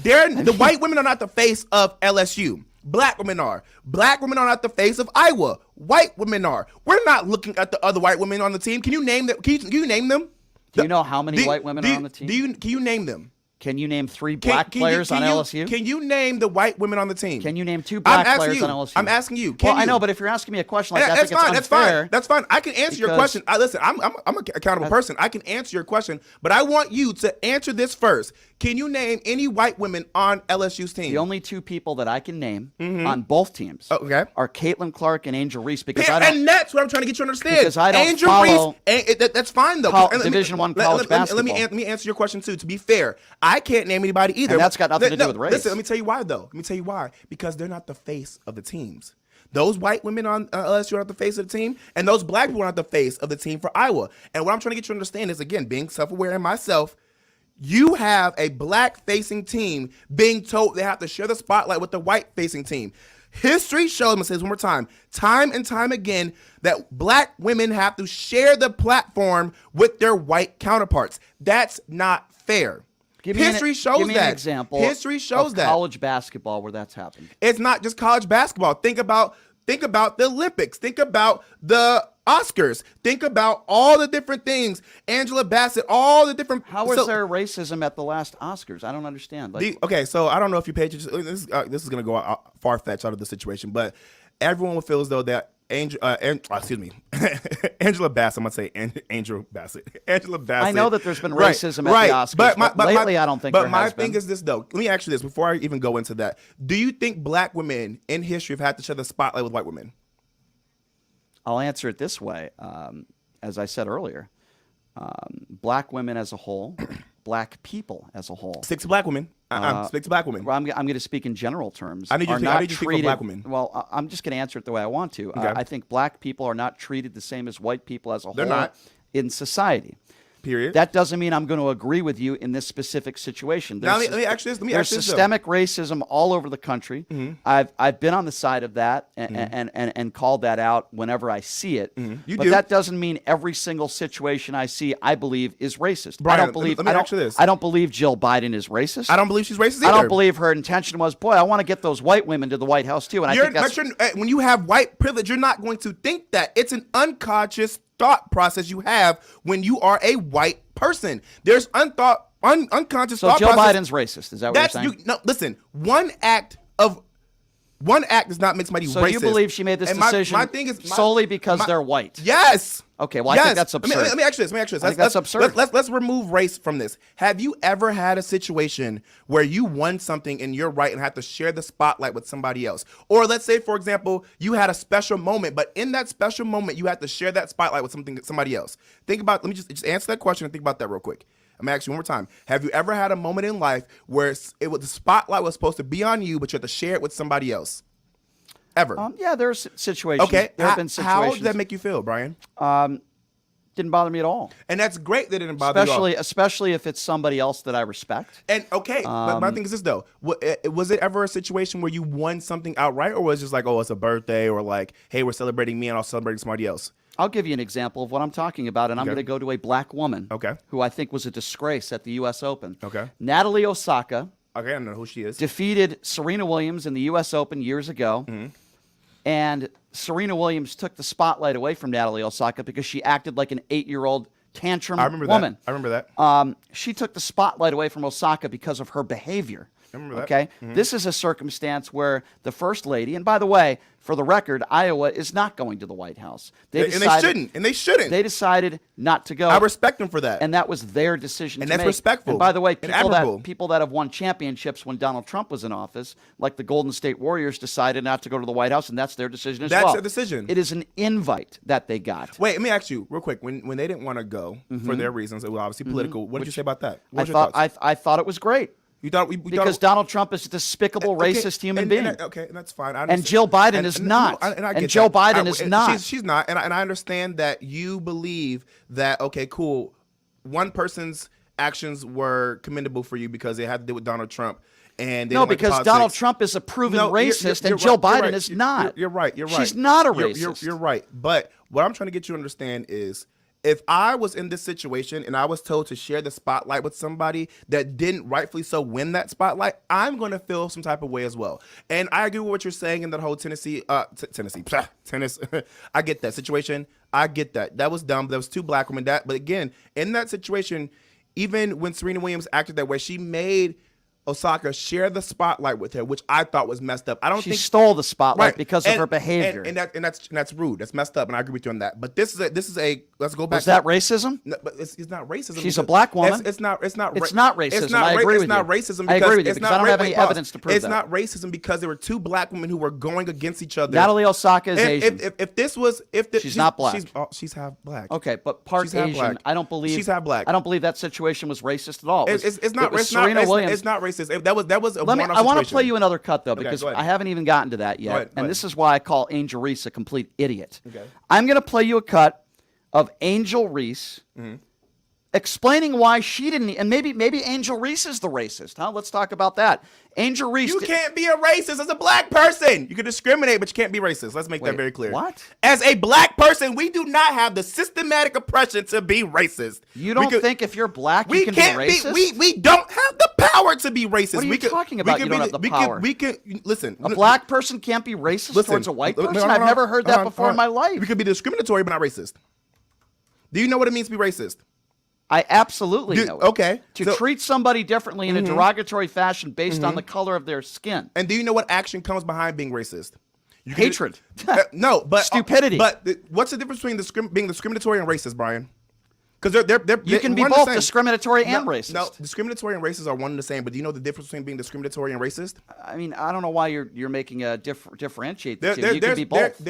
Speaker 9: The white women are not the face of LSU. Black women are. Black women are not the face of Iowa. White women are. We're not looking at the other white women on the team. Can you name them? Can you name them?
Speaker 8: Do you know how many white women are on the team?
Speaker 9: Can you name them?
Speaker 8: Can you name 3 black players on LSU?
Speaker 9: Can you name the white women on the team?
Speaker 8: Can you name 2 black players on LSU?
Speaker 9: I'm asking you.
Speaker 8: I know, but if you're asking me a question like that, I think it's unfair.
Speaker 9: That's fine. I can answer your question. Listen, I'm an accountable person. I can answer your question, but I want you to answer this first. Can you name any white women on LSU's team?
Speaker 8: The only 2 people that I can name on both teams are Caitlin Clark and Angel Reese, because
Speaker 9: and that's what I'm trying to get you to understand.
Speaker 8: Because I don't
Speaker 9: Angel
Speaker 8: follow
Speaker 9: Reese, that's fine though.
Speaker 8: Division I college basketball.
Speaker 9: Let me answer your question too. To be fair, I can't name anybody either.
Speaker 8: And that's got nothing to do with race.
Speaker 9: Listen, let me tell you why though. Let me tell you why. Because they're not the face of the teams. Those white women on LSU are not the face of the team, and those black people are not the face of the team for Iowa. And what I'm trying to get you to understand is, again, being self-aware in myself, you have a black-facing team being told they have to share the spotlight with the white-facing team. History shows, I'm going to say this one more time and time again, that black women have to share the platform with their white counterparts. That's not fair. History shows
Speaker 8: give me
Speaker 9: that.
Speaker 8: An example.
Speaker 9: History shows
Speaker 8: of
Speaker 9: that.
Speaker 8: College basketball where that's happened.
Speaker 9: It's not just college basketball. Think about the Olympics. Think about the Oscars. Think about all the different things. Angela Bassett, all the different.
Speaker 8: How was there racism at the last Oscars? I don't understand.
Speaker 9: Okay, so I don't know if you paid attention. This is going to go far-fetched out of the situation, but everyone would feel as though that Angela Bassett. I'm gonna say Angela Bassett. Angela Bassett.
Speaker 8: I know that there's been racism at the Oscars, but lately I don't think there has been. But my thing
Speaker 9: is this, though. Let me ask you this before I even go into that. Do you think black women in history have had to share the spotlight with white women?
Speaker 8: I'll answer it this way. As I said earlier, black women as a whole, black people as a whole.
Speaker 9: Stick to black women. Stick to black women.
Speaker 8: Well, I'm going to speak in general terms.
Speaker 9: I need you to speak for black women.
Speaker 8: Well, I'm just going to answer it the way I want to.
Speaker 9: Okay.
Speaker 8: I think black people are not treated the same as white people as a whole.
Speaker 9: They're not.
Speaker 8: In society.
Speaker 9: Period.
Speaker 8: That doesn't mean I'm going to agree with you in this specific situation.
Speaker 9: Now, let me ask you this.
Speaker 8: There's systemic racism all over the country.
Speaker 9: Mm-hmm.
Speaker 8: I've been on the side of that and called that out whenever I see it.
Speaker 9: Mm-hmm.
Speaker 8: But that doesn't mean every single situation I see I believe is racist.
Speaker 9: Brian,
Speaker 8: I don't believe.
Speaker 9: let me ask you this.
Speaker 8: I don't believe Jill Biden is racist.
Speaker 9: I don't believe she's racist either.
Speaker 8: I don't believe her intention was, boy, I want to get those white women to the White House too. And I think that's
Speaker 9: when you have white privilege, you're not going to think that. It's an unconscious thought process you have when you are a white person. There's unconscious
Speaker 8: so
Speaker 9: thought
Speaker 8: Joe
Speaker 9: process.
Speaker 8: Biden's racist. Is that what you're saying?
Speaker 9: No, listen. One act does not make somebody racist.
Speaker 8: So you believe she made this decision
Speaker 9: my thing is
Speaker 8: solely because they're white?
Speaker 9: Yes.
Speaker 8: Okay. Well, I think that's absurd.
Speaker 9: Let me ask you this.
Speaker 8: I think that's absurd.
Speaker 9: Let's remove race from this. Have you ever had a situation where you won something and you're right and have to share the spotlight with somebody else? Or let's say, for example, you had a special moment, but in that special moment, you had to share that spotlight with somebody else. Think about. Let me just answer that question and think about that real quick. I'm asking you one more time. Have you ever had a moment in life where the spotlight was supposed to be on you, but you had to share it with somebody else? Ever?
Speaker 8: Yeah, there's situations.
Speaker 9: Okay.
Speaker 8: There have been situations.
Speaker 9: How did that make you feel, Brian?
Speaker 8: Didn't bother me at all.
Speaker 9: And that's great that it didn't bother you at all.
Speaker 8: Especially if it's somebody else that I respect.
Speaker 9: And but my thing is this though. Was it ever a situation where you won something outright, or was it just like, oh, it's a birthday, or like, hey, we're celebrating me and I'll celebrate somebody else?
Speaker 8: I'll give you an example of what I'm talking about, and I'm going to go to a black woman who I think was a disgrace at the U.S. Open.
Speaker 9: Okay.
Speaker 8: Natalie Osaka.
Speaker 9: Okay, I don't know who she is.
Speaker 8: Defeated Serena Williams in the U.S. Open years ago.
Speaker 9: Mm-hmm.
Speaker 8: And Serena Williams took the spotlight away from Natalie Osaka because she acted like an 8-year-old tantrum woman.
Speaker 9: I remember that.
Speaker 8: She took the spotlight away from Osaka because of her behavior.
Speaker 9: I remember that.
Speaker 8: Okay? Mm-hmm. This is a circumstance where the First Lady, and by the way, for the record, Iowa is not going to the White House.
Speaker 9: They shouldn't.
Speaker 8: They decided not to go.
Speaker 9: I respect them for that.
Speaker 8: And that was their decision to
Speaker 9: make. And that's respectful.
Speaker 8: And by the way, people that have won championships when Donald Trump was in office, like the Golden State Warriors, decided not to go to the White House, and that's their decision as well.
Speaker 9: That's their decision.
Speaker 8: It is an invite that they got.
Speaker 9: Wait, let me ask you real quick. When they didn't want to go for their reasons, it was obviously political. What did you say about that?
Speaker 8: I thought it was great.
Speaker 9: You thought
Speaker 8: because Donald Trump is a despicable, racist human being.
Speaker 9: Okay, that's fine.
Speaker 8: And Jill Biden is not. And Joe Biden is not.
Speaker 9: She's not. And I understand that you believe that, okay, cool, one person's actions were commendable for you because they had to do with Donald Trump. And
Speaker 8: no, because Donald Trump is a proven racist, and Jill Biden is not.
Speaker 9: You're right.
Speaker 8: She's not a racist.
Speaker 9: You're right. But what I'm trying to get you to understand is if I was in this situation and I was told to share the spotlight with somebody that didn't rightfully so win that spotlight, I'm going to feel some type of way as well. And I agree with what you're saying in that whole tennis. I get that situation. I get that. That was dumb. There was 2 black women. But again, in that situation, even when Serena Williams acted that way, she made Osaka share the spotlight with her, which I thought was messed up. I don't think
Speaker 8: she stole the spotlight because of her behavior,
Speaker 9: and that's rude. That's messed up, and I agree with you on that. But this is a let's go back.
Speaker 8: Was that racism?
Speaker 9: No, but it's not racism.
Speaker 8: She's a black woman.
Speaker 9: It's not racism.
Speaker 8: It's not racism. I agree with you.
Speaker 9: It's not racism.
Speaker 8: I agree with you
Speaker 9: it's
Speaker 8: because
Speaker 9: not
Speaker 8: I don't have any evidence to prove
Speaker 9: it's
Speaker 8: that.
Speaker 9: It's not racism because there were 2 black women who were going against each other.
Speaker 8: Natalie Osaka is Asian.
Speaker 9: She's
Speaker 8: not black.
Speaker 9: She's half black.
Speaker 8: Okay, but part Asian.
Speaker 9: Black.
Speaker 8: I don't believe
Speaker 9: she's half black.
Speaker 8: I don't believe that situation was racist at all.
Speaker 9: It's not racist.
Speaker 8: Serena Williams.
Speaker 9: It's not racist. That was a
Speaker 8: I want to play you another cut, though,
Speaker 9: Okay,
Speaker 8: because
Speaker 9: go ahead.
Speaker 8: I haven't even gotten to that yet.
Speaker 9: Go ahead.
Speaker 8: This is why I call Angel Reese a complete idiot.
Speaker 9: Okay.
Speaker 8: I'm going to play you a cut of Angel Reese explaining why she didn't, and maybe Angel Reese is the racist, huh? Let's talk about that. Angel Reese.
Speaker 9: You can't be a racist as a black person. You can discriminate, but you can't be racist. Let's make that very clear.
Speaker 8: What?
Speaker 9: As a black person, we do not have the systematic oppression to be racist.
Speaker 8: You don't think if you're black you can be racist?
Speaker 9: We don't have the power to be racist.
Speaker 8: What are you talking about? You don't have the power.
Speaker 9: Listen.
Speaker 8: A black person can't be racist towards a white person? I've never heard that before in my life.
Speaker 9: We could be discriminatory, but not racist. Do you know what it means to be racist?
Speaker 8: I absolutely know it.
Speaker 9: Okay.
Speaker 8: To treat somebody differently in a derogatory fashion based on the color of their skin.
Speaker 9: And do you know what action comes behind being racist?
Speaker 8: Hatred.
Speaker 9: No, but
Speaker 8: stupidity.
Speaker 9: But what's the difference between being discriminatory and racist, Brian? Because
Speaker 8: you can be both discriminatory and racist.
Speaker 9: No, discriminatory and racist are one and the same. But do you know the difference between being discriminatory and racist?
Speaker 8: I mean, I don't know why you're making a differentiate the two. You can be both.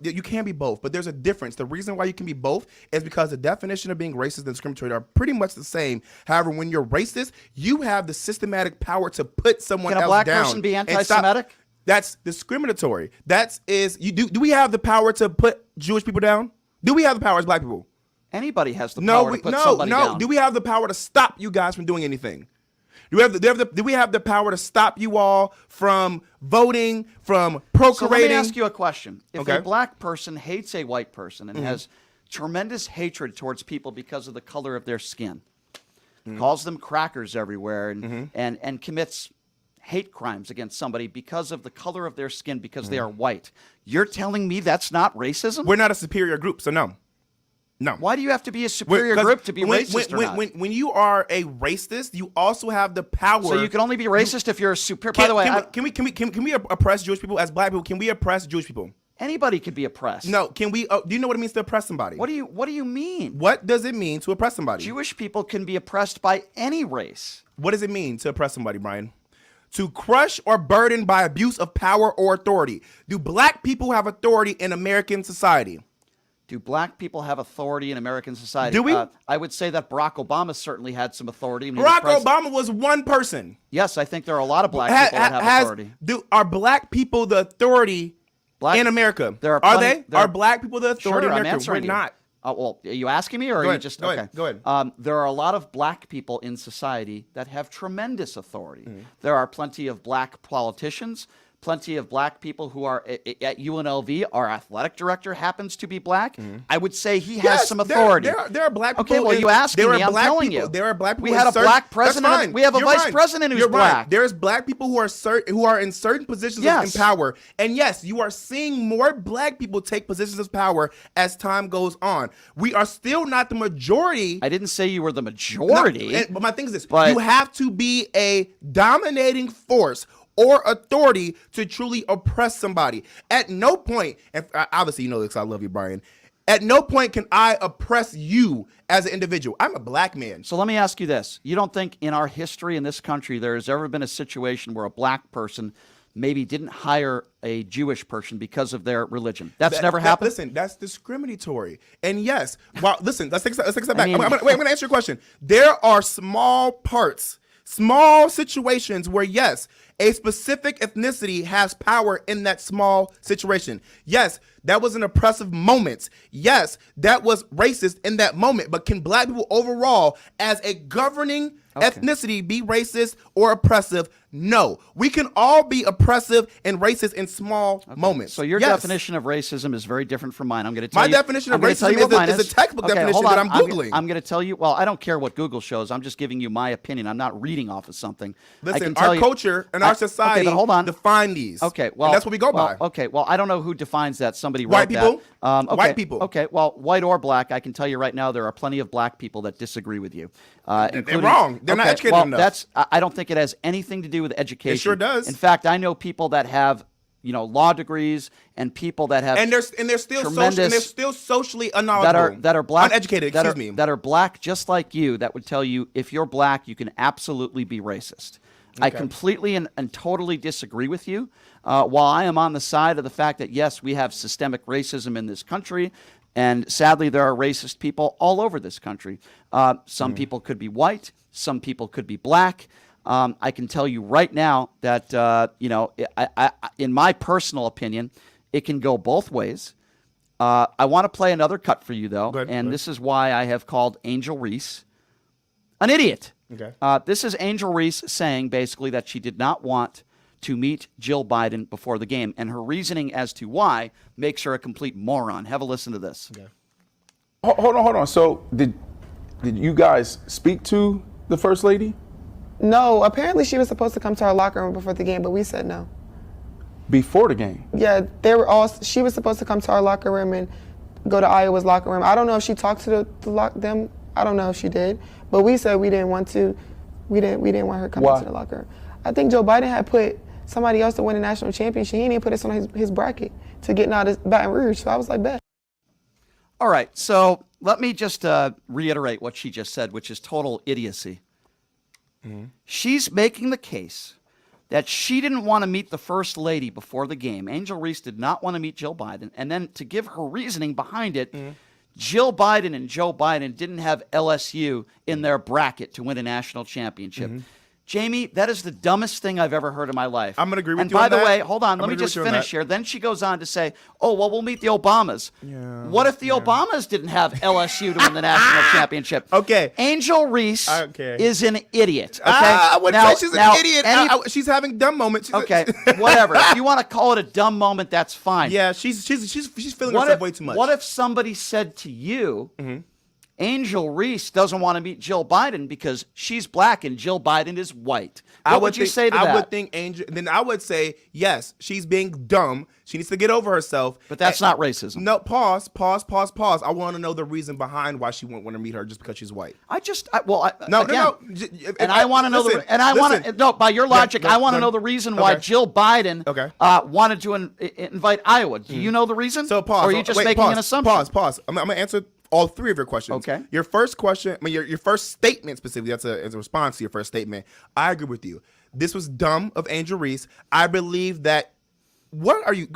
Speaker 9: You can be both, but there's a difference. The reason why you can be both is because the definition of being racist and discriminatory are pretty much the same. However, when you're racist, you have the systematic power to put someone else down.
Speaker 8: Can a black person be anti-Semitic?
Speaker 9: That's discriminatory. Do we have the power to put Jewish people down? Do we have the power as black people?
Speaker 8: Anybody has the power to put somebody down.
Speaker 9: Do we have the power to stop you guys from doing anything? Do we have the power to stop you all from voting, from procreating?
Speaker 8: So let me ask you a question. If a black person hates a white person and has tremendous hatred towards people because of the color of their skin, calls them crackers everywhere, and commits hate crimes against somebody because of the color of their skin, because they are white, you're telling me that's not racism?
Speaker 9: We're not a superior group, so no. No.
Speaker 8: Why do you have to be a superior group to be racist or not?
Speaker 9: When you are a racist, you also have the power.
Speaker 8: So you can only be racist if you're a superior. By the way,
Speaker 9: can we oppress Jewish people as black people? Can we oppress Jewish people?
Speaker 8: Anybody can be oppressed.
Speaker 9: No. Can we? Do you know what it means to oppress somebody?
Speaker 8: What do you mean?
Speaker 9: What does it mean to oppress somebody?
Speaker 8: Jewish people can be oppressed by any race.
Speaker 9: What does it mean to oppress somebody, Brian? To crush or burden by abuse of power or authority. Do black people have authority in American society?
Speaker 8: Do black people have authority in American society?
Speaker 9: Do we?
Speaker 8: I would say that Barack Obama certainly had some authority.
Speaker 9: Barack Obama was one person.
Speaker 8: Yes, I think there are a lot of black people that have authority.
Speaker 9: Are black people the authority in America? Are black people the authority in America? We're not.
Speaker 8: Well, are you asking me, or are you just okay?
Speaker 9: Go ahead.
Speaker 8: There are a lot of black people in society that have tremendous authority. There are plenty of black politicians. Plenty of black people who are at UNLV. Our athletic director happens to be black. I would say he has some authority.
Speaker 9: There are black people.
Speaker 8: Okay, well, you asked me. I'm telling you.
Speaker 9: There are black people.
Speaker 8: We had a black president. We have a vice president who's black.
Speaker 9: There's black people who are in certain positions of power. And yes, you are seeing more black people take positions of power as time goes on. We are still not the majority.
Speaker 8: I didn't say you were the majority.
Speaker 9: But my thing is this: you have to be a dominating force or authority to truly oppress somebody. At no point, and obviously you know this because I love you, Brian, at no point can I oppress you as an individual. I'm a black man.
Speaker 8: So let me ask you this. You don't think in our history in this country there has ever been a situation where a black person maybe didn't hire a Jewish person because of their religion? That's never happened?
Speaker 9: Listen, that's discriminatory. And yes, well, listen, let's take a step back. I'm going to answer your question. There are small parts, small situations where, yes, a specific ethnicity has power in that small situation. Yes, that was an oppressive moment. Yes, that was racist in that moment. But can black people overall, as a governing ethnicity, be racist or oppressive? No. We can all be oppressive and racist in small moments.
Speaker 8: So your definition of racism is very different from mine. I'm going to tell
Speaker 9: My
Speaker 8: you.
Speaker 9: definition of racism is a textbook definition that I'm Googling.
Speaker 8: I'm going to tell you. Well, I don't care what Google shows. I'm just giving you my opinion. I'm not reading off of something.
Speaker 9: Listen, our culture and our society define these.
Speaker 8: Okay, well,
Speaker 9: and that's what we go by.
Speaker 8: Okay, well, I don't know who defines that. Somebody wrote
Speaker 9: White people.
Speaker 8: Okay,
Speaker 9: White people.
Speaker 8: Okay, well, white or black, I can tell you right now, there are plenty of black people that disagree with you.
Speaker 9: They're wrong. They're not educated enough.
Speaker 8: I don't think it has anything to do with education.
Speaker 9: It sure does.
Speaker 8: In fact, I know people that have law degrees and people that have
Speaker 9: they're still socially unknowledgeable.
Speaker 8: that are black,
Speaker 9: uneducated.
Speaker 8: That are black, just like you. That would tell you if you're black, you can absolutely be racist. Okay. I completely and totally disagree with you. While I am on the side of the fact that yes, we have systemic racism in this country, and sadly there are racist people all over this country. Some people could be white, some people could be black. I can tell you right now that, in my personal opinion, it can go both ways. I want to play another cut for you, though, this is why I have called Angel Reese an idiot.
Speaker 9: Okay.
Speaker 8: This is Angel Reese saying, basically, that she did not want to meet Jill Biden before the game, and her reasoning as to why makes her a complete moron. Have a listen to this.
Speaker 9: Okay.
Speaker 11: Hold on. So did you guys speak to the First Lady?
Speaker 10: No, apparently she was supposed to come to our locker room before the game, but we said no.
Speaker 11: Before the game?
Speaker 10: Yeah, she was supposed to come to our locker room and go to Iowa's locker room. I don't know if she talked to them. I don't know if she did, but we said we didn't want to. We didn't want her coming to the locker room. I think Joe Biden had put somebody else to win a national championship. He didn't put us on his bracket to get out of Baton Rouge. So I was like, bet.
Speaker 8: All right, so let me just reiterate what she just said, which is total idiocy. Mm-hmm. She's making the case that she didn't want to meet the First Lady before the game. Angel Reese did not want to meet Jill Biden. And then to give her reasoning behind it, Jill Biden and Joe Biden didn't have LSU in their bracket to win a national championship. Jamie, that is the dumbest thing I've ever heard in my life.
Speaker 9: I'm going to agree with
Speaker 8: and
Speaker 9: you on that.
Speaker 8: And by the way, hold on, let me just finish here. Then she goes on to say, oh, well, we'll meet the Obamas. Yeah, what if the Obamas didn't have LSU to win the national championship?
Speaker 9: Okay.
Speaker 8: Angel Reese is an idiot. Okay?
Speaker 9: I wouldn't say she's an idiot. She's having dumb moments.
Speaker 8: Whatever. If you want to call it a dumb moment, that's fine.
Speaker 9: Yeah, she's feeling herself way too much.
Speaker 8: What if somebody said to you, Angel Reese doesn't want to meet Jill Biden because she's black and Jill Biden is white? What would you say to that?
Speaker 9: I would think then I would say, yes, she's being dumb. She needs to get over herself.
Speaker 8: But that's not racism.
Speaker 9: No, pause. I want to know the reason behind why she wouldn't want to meet her just because she's white.
Speaker 8: I want to know by your logic, I want to know the reason why Jill Biden wanted to invite Iowa. Do you know the reason?
Speaker 9: So pause.
Speaker 8: Or are you just making an assumption?
Speaker 9: Pause. I'm going to answer all three of your questions.
Speaker 8: Okay.
Speaker 9: Your first question, your first statement specifically, that's a response to your first statement. I agree with you. This was dumb of Angel Reese. I believe that. What are you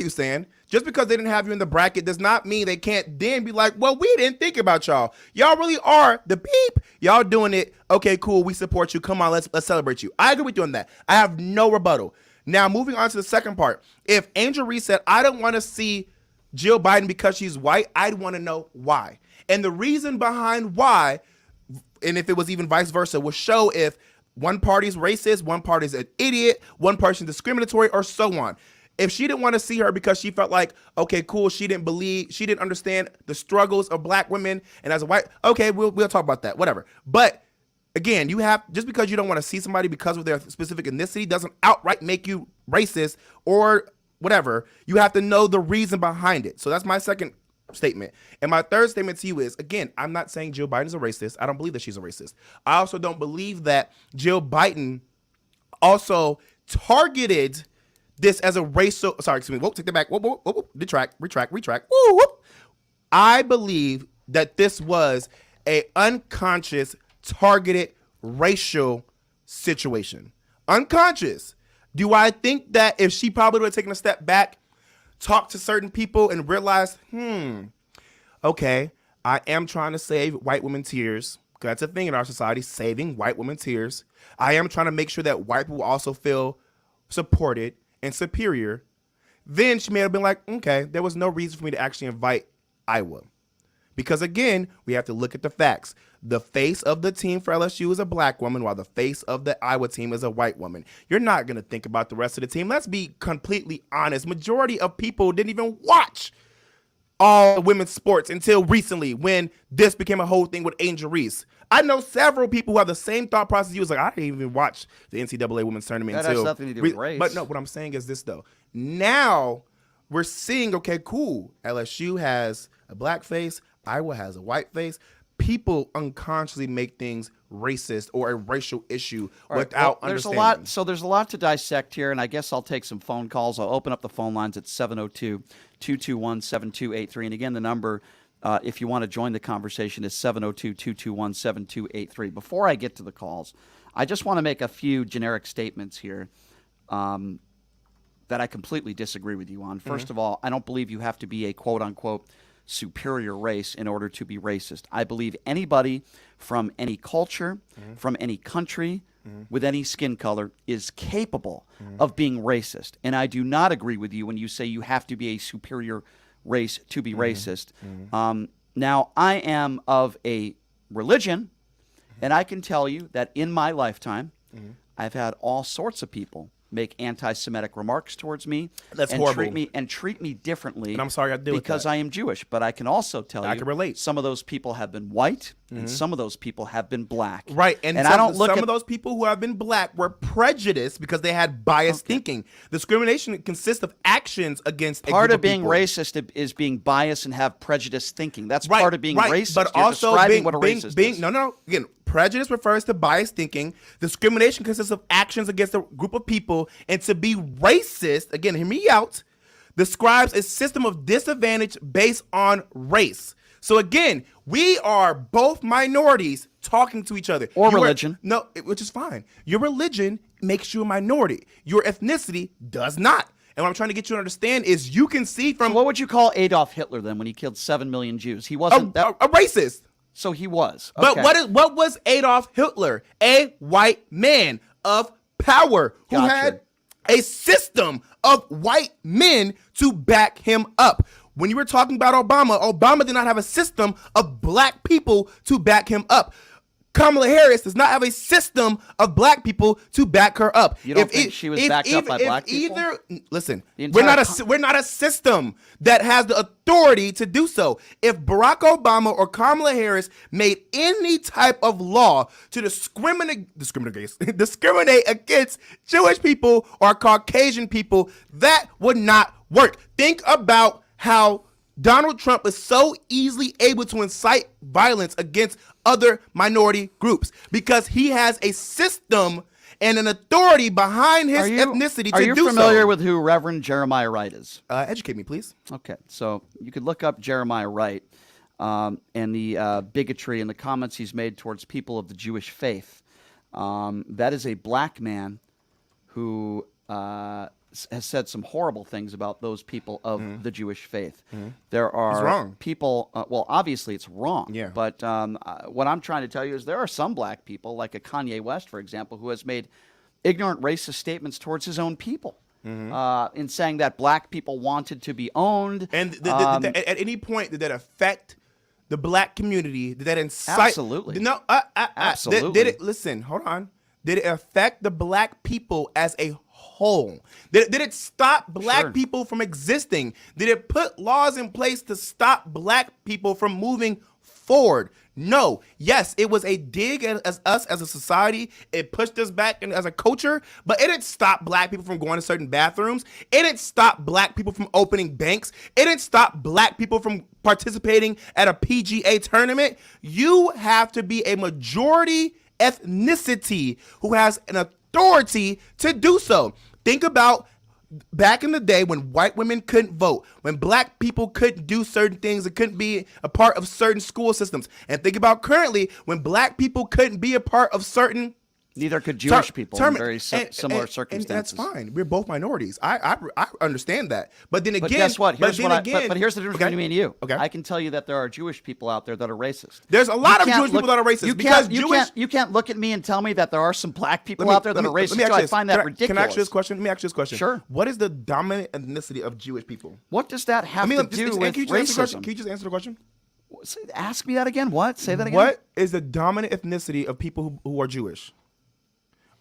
Speaker 9: saying? Just because they didn't have you in the bracket does not mean they can't then be like, well, we didn't think about y'all. Y'all really are the beep. Y'all doing it. Okay, cool. We support you. Come on, let's celebrate you. I agree with you on that. I have no rebuttal. Now, moving on to the second part. If Angel Reese said, I don't want to see Jill Biden because she's white, I'd want to know why. And the reason behind why, and if it was even vice versa, would show if one party's racist, one party's an idiot, one person's discriminatory, or so on. If she didn't want to see her because she felt like, okay, cool, she didn't understand the struggles of black women, and as a white, okay, we'll talk about that, whatever. But again, just because you don't want to see somebody because of their specific ethnicity doesn't outright make you racist or whatever. You have to know the reason behind it. So that's my second statement. And my third statement to you is, again, I'm not saying Jill Biden is a racist. I don't believe that she's a racist. I also don't believe that Jill Biden also targeted this as a racial, take that back. Retract. Woo, whoop. I believe that this was a unconscious, targeted racial situation. Unconscious. Do I think that if she probably would have taken a step back, talked to certain people and realized, okay, I am trying to save white women's tears. That's a thing in our society, saving white women's tears. I am trying to make sure that white people also feel supported, and superior, then she may have been like, okay, there was no reason for me to actually invite Iowa. Because again, we have to look at the facts. The face of the team for LSU is a black woman, while the face of the Iowa team is a white woman. You're not going to think about the rest of the team. Let's be completely honest. Majority of people didn't even watch all women's sports until recently when this became a whole thing with Angel Reese. I know several people who have the same thought process. You was like, I didn't even watch the NCAA women's tournament
Speaker 8: That
Speaker 9: until
Speaker 8: has nothing to do with race.
Speaker 9: But no, what I'm saying is this though. Now we're seeing, okay, cool. LSU has a black face. Iowa has a white face. People unconsciously make things racist or a racial issue without understanding.
Speaker 8: There's a lot to dissect here, and I guess I'll take some phone calls. I'll open up the phone lines at 702-221-7283. And again, the number, if you want to join the conversation, is 702-221-7283. Before I get to the calls, I just want to make a few generic statements here that I completely disagree with you on. First of all, I don't believe you have to be a quote-unquote superior race in order to be racist. I believe anybody from any culture, from any country, with any skin color is capable of being racist. And I do not agree with you when you say you have to be a superior race to be racist. Now, I am of a religion, and I can tell you that in my lifetime, I've had all sorts of people make anti-Semitic remarks towards me.
Speaker 9: That's
Speaker 8: and
Speaker 9: horrible.
Speaker 8: Treat me differently.
Speaker 9: And I'm sorry I deal with
Speaker 8: because
Speaker 9: that.
Speaker 8: I am Jewish. But I can also tell you,
Speaker 9: I can relate.
Speaker 8: some of those people have been white, and some of those people have been black.
Speaker 9: Right, and
Speaker 8: I don't look
Speaker 9: some
Speaker 8: at
Speaker 9: of those people who have been black were prejudiced because they had biased thinking. Discrimination consists of actions against
Speaker 8: part
Speaker 9: a
Speaker 8: of
Speaker 9: group
Speaker 8: being
Speaker 9: people.
Speaker 8: racist is being biased and have prejudiced thinking. That's
Speaker 9: Right,
Speaker 8: part of being
Speaker 9: right,
Speaker 8: racist.
Speaker 9: But
Speaker 8: You're
Speaker 9: also
Speaker 8: describing what a racist is.
Speaker 9: No. Again, prejudice refers to biased thinking. Discrimination consists of actions against a group of people. And to be racist, again, hear me out, describes a system of disadvantage based on race. So again, we are both minorities talking to each other.
Speaker 8: Or religion.
Speaker 9: Which is fine. Your religion makes you a minority. Your ethnicity does not. And what I'm trying to get you to understand is you can see from...
Speaker 8: So what would you call Adolf Hitler then when he killed 7 million Jews? He wasn't
Speaker 9: a racist.
Speaker 8: So he was.
Speaker 9: But
Speaker 8: Okay.
Speaker 9: what was Adolf Hitler? A white man of power who
Speaker 8: Gotcha.
Speaker 9: had a system of white men to back him up. When you were talking about Obama did not have a system of black people to back him up. Kamala Harris does not have a system of black people to back her up.
Speaker 8: You don't think she was backed up by black people?
Speaker 9: Listen,
Speaker 8: The
Speaker 9: we're
Speaker 8: entire
Speaker 9: not a system that has the authority to do so. If Barack Obama or Kamala Harris made any type of law to discriminate against Jewish people or Caucasian people, that would not work. Think about how Donald Trump is so easily able to incite violence against other minority groups because he has a system and an authority behind his ethnicity to do so.
Speaker 8: Are you familiar with who Reverend Jeremiah Wright is?
Speaker 9: Educate me, please.
Speaker 8: Okay, so you could look up Jeremiah Wright and the bigotry and the comments he's made towards people of the Jewish faith. That is a black man who has said some horrible things about those people of the Jewish faith. There are
Speaker 9: He's wrong.
Speaker 8: people, well, obviously it's wrong.
Speaker 9: Yeah.
Speaker 8: But what I'm trying to tell you is there are some black people, like a Kanye West, for example, who has made ignorant racist statements towards his own people. In saying that black people wanted to be owned.
Speaker 9: And at any point, did that affect the black community? Did that incite?
Speaker 8: Absolutely.
Speaker 9: No,
Speaker 8: Absolutely.
Speaker 9: Did it, listen, hold on. Did it affect the black people as a whole? Did it stop black people from existing? Did it put laws in place to stop black people from moving forward? No. Yes, it was a dig at us as a society. It pushed us back as a culture, but it didn't stop black people from going to certain bathrooms. It didn't stop black people from opening banks. It didn't stop black people from participating at a PGA tournament. You have to be a majority ethnicity who has an authority to do so. Think about back in the day when white women couldn't vote, when black people couldn't do certain things and couldn't be a part of certain school systems. And think about currently when black people couldn't be a part of certain
Speaker 8: Neither could Jewish people in very similar circumstances.
Speaker 9: And that's fine. We're both minorities. I understand that. But then again,
Speaker 8: guess what? Here's
Speaker 9: but
Speaker 8: here's the difference between me and you.
Speaker 9: Okay.
Speaker 8: I can tell you that there are Jewish people out there that are racist.
Speaker 9: There's a lot of Jewish people that are racist.
Speaker 8: You can't look at me and tell me that there are some black people out there that are racist. I find that ridiculous.
Speaker 9: Can I ask you this question? Let me ask you this question.
Speaker 8: Sure.
Speaker 9: What is the dominant ethnicity of Jewish people?
Speaker 8: What does that have to do with racism?
Speaker 9: Can you just answer the question?
Speaker 8: Ask me that again. What? Say that again.
Speaker 9: What is the dominant ethnicity of people who are Jewish?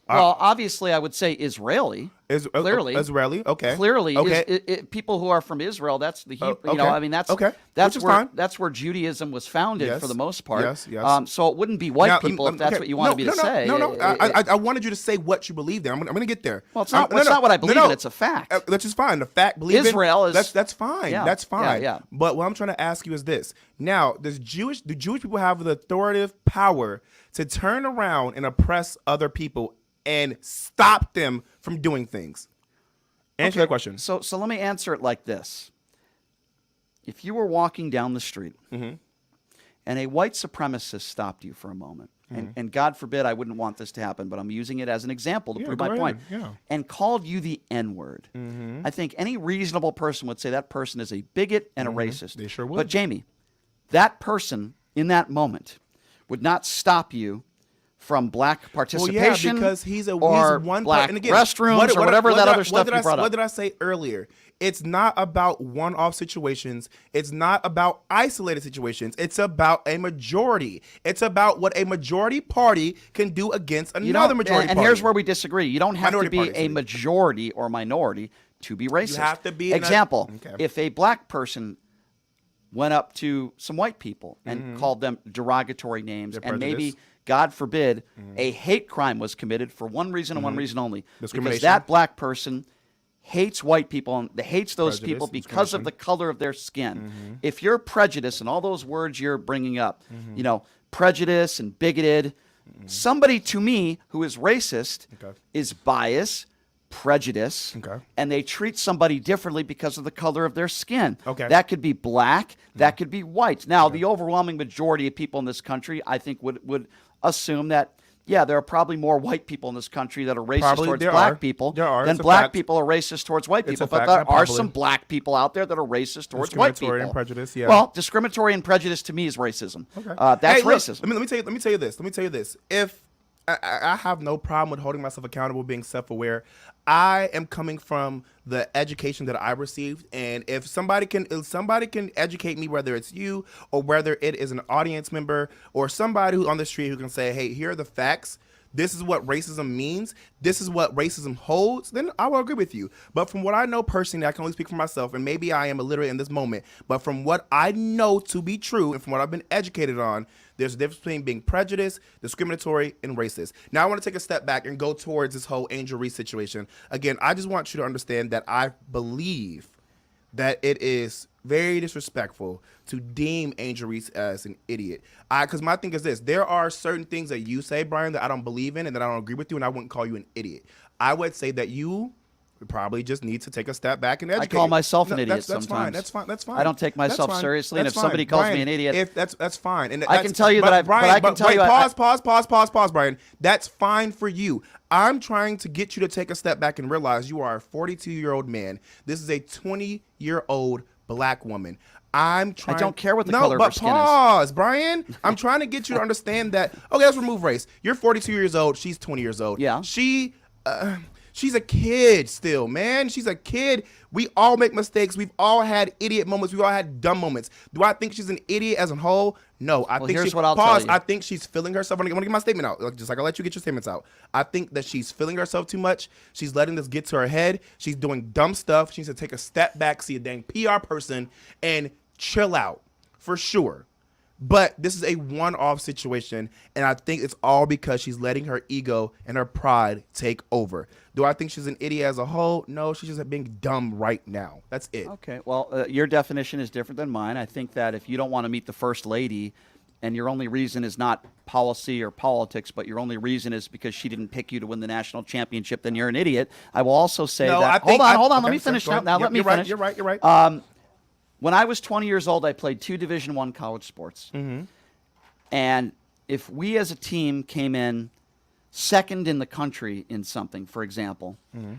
Speaker 8: Well, obviously, I would say Israeli. Clearly,
Speaker 9: Israeli. Okay.
Speaker 8: Clearly,
Speaker 9: okay.
Speaker 8: People who are from Israel. That's the Hebrew.
Speaker 9: Okay.
Speaker 8: I mean, that's
Speaker 9: okay.
Speaker 8: That's where Judaism was founded for the most part.
Speaker 9: Yes.
Speaker 8: So it wouldn't be white people if that's what you wanted me to say.
Speaker 9: No. I wanted you to say what you believe there. I'm going to get there.
Speaker 8: Well, it's not what I believe in. It's a fact.
Speaker 9: That's just fine. The fact believe
Speaker 8: Israel is.
Speaker 9: That's fine.
Speaker 8: Yeah,
Speaker 9: that's fine.
Speaker 8: Yeah.
Speaker 9: But what I'm trying to ask you is this: now, do Jewish people have the authoritative power to turn around and oppress other people and stop them from doing things? Answer that question.
Speaker 8: So let me answer it like this. If you were walking down the street and a white supremacist stopped you for a moment, and God forbid I wouldn't want this to happen, but I'm using it as an example to prove my point, and called you the N-word, I think any reasonable person would say that person is a bigot and a racist.
Speaker 9: They sure would.
Speaker 8: But Jamie, that person in that moment would not stop you from black participation,
Speaker 9: well, because he's one
Speaker 8: black
Speaker 9: and again,
Speaker 8: restrooms or whatever that other stuff you brought up.
Speaker 9: What did I say earlier? It's not about one-off situations. It's not about isolated situations. It's about a majority. It's about what a majority party can do against another majority party.
Speaker 8: And here's where we disagree. You don't have to be a majority or minority to be racist.
Speaker 9: You have to be.
Speaker 8: Example, if a black person went up to some white people and called them derogatory names, and maybe, God forbid, a hate crime was committed for one reason and one reason only. Because that black person hates white people and hates those people because of the color of their skin. If you're prejudiced and all those words you're bringing up, prejudice and bigoted, somebody to me who is racist is biased, prejudice, and they treat somebody differently because of the color of their skin. That could be black, that could be white. Now, the overwhelming majority of people in this country, I think, would assume that, there are probably more white people in this country that are racist towards black people than black people are racist towards white people. But there are some black people out there that are racist towards white people.
Speaker 9: Discriminatory and prejudice,
Speaker 8: Well, discriminatory and prejudice to me is racism. That's racism.
Speaker 9: Let me tell you this. If I have no problem with holding myself accountable, being self-aware. I am coming from the education that I received, and if somebody can educate me, whether it's you or whether it is an audience member or somebody who on the street who can say, hey, here are the facts. This is what racism means. This is what racism holds. Then I will agree with you. But from what I know personally, I can only speak for myself, and maybe I am illiterate in this moment. But from what I know to be true and from what I've been educated on, there's a difference between being prejudiced, discriminatory, and racist. Now I want to take a step back and go towards this whole Angel Reese situation. Again, I just want you to understand that I believe that it is very disrespectful to deem Angel Reese as an idiot. Because my thing is this: there are certain things that you say, Brian, that I don't believe in and that I don't agree with you, and I wouldn't call you an idiot. I would say that you probably just need to take a step back and educate.
Speaker 8: I call myself an idiot
Speaker 9: that's
Speaker 8: sometimes.
Speaker 9: That's fine.
Speaker 8: I don't take myself seriously, and if somebody calls me an idiot,
Speaker 9: that's fine. And
Speaker 8: I can tell you that
Speaker 9: pause, Brian. That's fine for you. I'm trying to get you to take a step back and realize you are a 42-year-old man. This is a 20-year-old black woman. I
Speaker 8: don't care what the color of her skin is.
Speaker 9: Pause, Brian. I'm trying to get you to understand that. Okay, let's remove race. You're 42 years old. She's 20 years old.
Speaker 8: Yeah.
Speaker 9: She's a kid still, man. She's a kid. We all make mistakes. We've all had idiot moments. We've all had dumb moments. Do I think she's an idiot as a whole? No.
Speaker 8: Here's what I'll tell you.
Speaker 9: I think she's feeling herself. I want to get my statement out. Just like I'll let you get your statements out. I think that she's feeling herself too much. She's letting this get to her head. She's doing dumb stuff. She needs to take a step back, see a dang PR person, and chill out for sure. But this is a one-off situation, and I think it's all because she's letting her ego and her pride take over. Do I think she's an idiot as a whole? No, she's just being dumb right now. That's it.
Speaker 8: Okay, well, your definition is different than mine. I think that if you don't want to meet the first lady and your only reason is not policy or politics, but your only reason is because she didn't pick you to win the national championship, then you're an idiot. I will also say that. Hold on. Let me finish now. Let me finish.
Speaker 9: You're right.
Speaker 8: When I was 20 years old, I played 2 Division I college sports. And if we as a team came in second in the country in something, for example,
Speaker 9: Mm-hmm.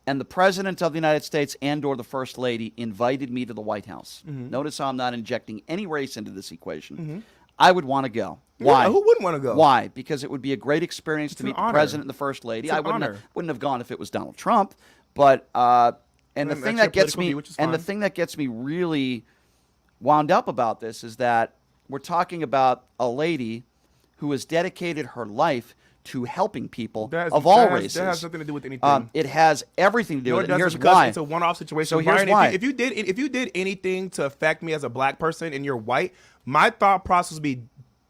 Speaker 8: and the President of the United States and or the First Lady invited me to the White House,
Speaker 9: Mm-hmm.
Speaker 8: notice how I'm not injecting any race into this equation, I would want to go. Why?
Speaker 9: Yeah, who wouldn't want to go?
Speaker 8: Why? Because it would be a great experience to
Speaker 9: an
Speaker 8: meet the
Speaker 9: honor.
Speaker 8: President and the First Lady.
Speaker 9: It's an
Speaker 8: I wouldn't
Speaker 9: honor.
Speaker 8: have gone if it was Donald Trump, but and the
Speaker 9: That's
Speaker 8: thing
Speaker 9: your
Speaker 8: that gets
Speaker 9: political
Speaker 8: me
Speaker 9: view, which is
Speaker 8: and the
Speaker 9: fine.
Speaker 8: thing that gets me really wound up about this is that we're talking about a lady who has dedicated her life to helping people of all races.
Speaker 9: That has nothing to do with anything.
Speaker 8: It has everything to do
Speaker 9: No,
Speaker 8: with
Speaker 9: it
Speaker 8: it. And
Speaker 9: doesn't,
Speaker 8: here's
Speaker 9: because
Speaker 8: why.
Speaker 9: it's a one-off situation.
Speaker 8: So here's
Speaker 9: Brian,
Speaker 8: why.
Speaker 9: If you did anything to affect me as a black person and you're white, my thought process would be,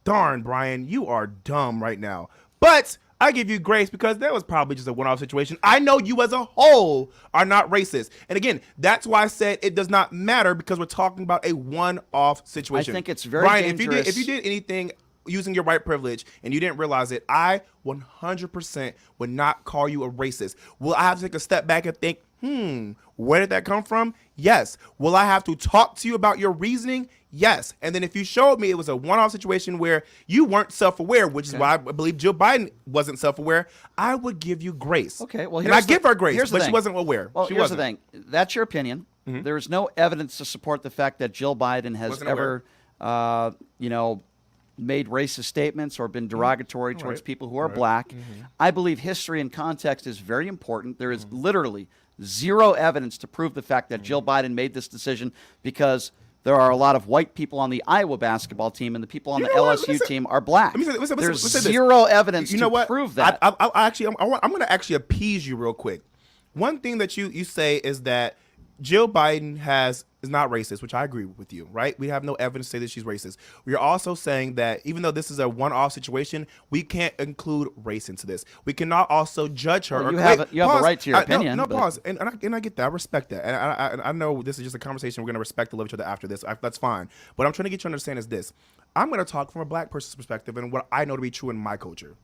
Speaker 9: darn, Brian, you are dumb right now. But I give you grace because that was probably just a one-off situation. I know you as a whole are not racist. And again, that's why I said it does not matter because we're talking about a one-off situation.
Speaker 8: I think it's very
Speaker 9: Brian,
Speaker 8: dangerous.
Speaker 9: if you did anything using your white privilege and you didn't realize it, I 100% would not call you a racist. Will I have to take a step back and think, where did that come from? Yes. Will I have to talk to you about your reasoning? Yes. And then if you showed me it was a one-off situation where you weren't self-aware, which is why I believe Jill Biden wasn't self-aware, I would give you grace.
Speaker 8: Okay, well,
Speaker 9: and I give her grace,
Speaker 8: here's the
Speaker 9: but she
Speaker 8: thing.
Speaker 9: wasn't aware.
Speaker 8: Well,
Speaker 9: she
Speaker 8: here's
Speaker 9: wasn't.
Speaker 8: the thing. That's your opinion. There is no evidence to support the fact that Jill Biden has
Speaker 9: Wasn't
Speaker 8: ever, made racist statements or been derogatory towards people who are black. I believe history and context is very important. There is literally zero evidence to prove the fact that Jill Biden made this decision because there are a lot of white people on the Iowa basketball team and the people on the LSU team are black. There's zero evidence to prove that.
Speaker 9: I'm going to actually appease you real quick. One thing that you say is that Jill Biden is not racist, which I agree with you, right? We have no evidence to say that she's racist. We are also saying that even though this is a one-off situation, we can't include race into this. We cannot also judge her.
Speaker 8: Well, you have a right to your opinion.
Speaker 9: No, pause. And I get that. I respect that. And I know this is just a conversation. We're going to respect and love each other after this. That's fine. What I'm trying to get you to understand is this. I'm going to talk from a black person's perspective and what I know to be true in my culture.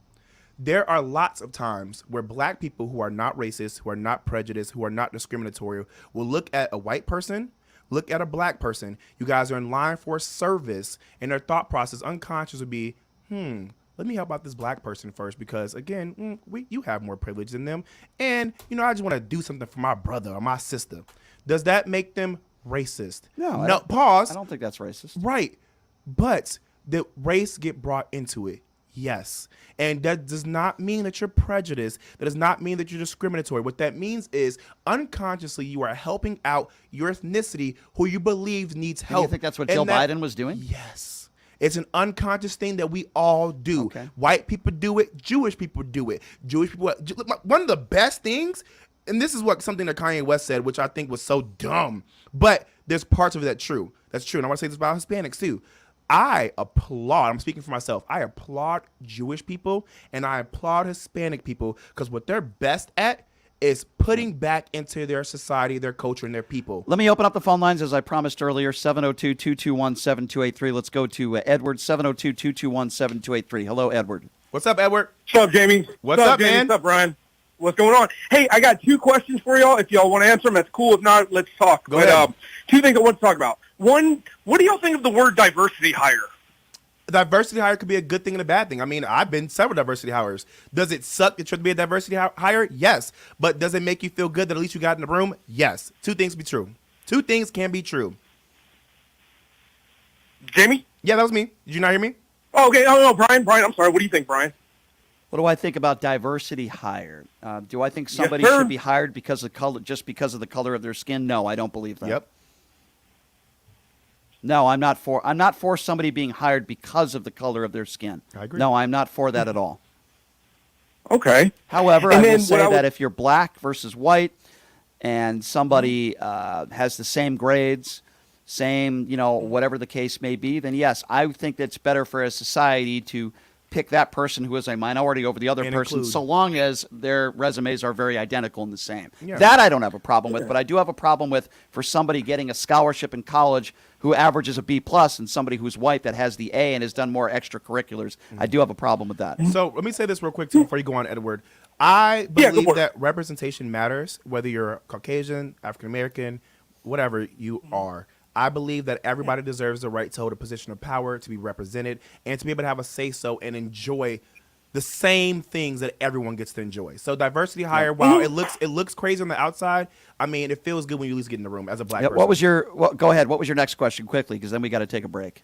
Speaker 9: There are lots of times where black people who are not racist, who are not prejudiced, who are not discriminatory will look at a white person, look at a black person. You guys are in line for service, and their thought process, unconscious, would be, let me help out this black person first because, again, you have more privilege than them. And, I just want to do something for my brother or my sister. Does that make them racist?
Speaker 8: No,
Speaker 9: Pause.
Speaker 8: I don't think that's racist.
Speaker 9: Right. But did race get brought into it? Yes. And that does not mean that you're prejudiced. That does not mean that you're discriminatory. What that means is unconsciously you are helping out your ethnicity who you believe needs help.
Speaker 8: And you think that's what Jill Biden was doing?
Speaker 9: Yes. It's an unconscious thing that we all do.
Speaker 8: Okay.
Speaker 9: White people do it. Jewish people do it. Jewish people. One of the best things, and this is something that Kanye West said, which I think was so dumb, but there's parts of it that's true. That's true. And I want to say this about Hispanics too. I applaud, I'm speaking for myself, I applaud Jewish people and I applaud Hispanic people because what they're best at is putting back into their society, their culture, and their people.
Speaker 8: Let me open up the phone lines as I promised earlier, 702-221-7283. Let's go to Edward, 702-221-7283. Hello, Edward.
Speaker 9: What's up, Edward?
Speaker 12: What's up, Jamie?
Speaker 9: What's up,
Speaker 12: Jamie?
Speaker 9: man?
Speaker 12: What's up, Brian? What's going on? Hey, I got two questions for y'all. If y'all want to answer them, that's cool. If not, let's talk.
Speaker 9: Go ahead.
Speaker 12: Two things I want to talk about. One, what do y'all think of the word diversity hire?
Speaker 9: Diversity hire could be a good thing and a bad thing. I mean, I've been several diversity hires. Does it suck that you're to be a diversity hire? Yes. But does it make you feel good that at least you got in the room? Yes. Two things be true. Two things can be true.
Speaker 12: Jamie?
Speaker 9: Yeah, that was me. Did you not hear me?
Speaker 12: Oh, okay. Oh, no, Brian, I'm sorry. What do you think, Brian?
Speaker 8: What do I think about diversity hire? Do I think somebody
Speaker 12: Yes, sir.
Speaker 8: should be hired because of color, just because of the color of their skin? No, I don't believe that.
Speaker 9: Yep.
Speaker 8: No, I'm not for somebody being hired because of the color of their skin.
Speaker 9: I agree.
Speaker 8: No, I'm not for that at all.
Speaker 12: Okay.
Speaker 8: However,
Speaker 12: And
Speaker 8: I will
Speaker 12: then
Speaker 8: say
Speaker 12: what I
Speaker 8: that
Speaker 12: would-
Speaker 8: if you're black versus white and somebody has the same grades, same, whatever the case may be, then yes, I think that's better for a society to pick that person who is a minority over the other
Speaker 9: And
Speaker 8: person,
Speaker 9: include.
Speaker 8: so long as their resumes are very identical and the same.
Speaker 9: Yeah.
Speaker 8: That I don't have a problem with, but I do have a problem with for somebody getting a scholarship in college who averages a B+ and somebody who's white that has the A and has done more extracurriculars. I do have a problem with that.
Speaker 9: So let me say this real quick too before you go on, Edward. I believe
Speaker 12: for it.
Speaker 9: that representation matters, whether you're Caucasian, African American, whatever you are. I believe that everybody deserves the right to hold a position of power, to be represented, and to be able to have a say-so and enjoy the same things that everyone gets to enjoy. So diversity hire, while it looks crazy on the outside, I mean, it feels good when you at least get in the room as a black person.
Speaker 8: Go ahead. What was your next question quickly? Because then we got to take a break.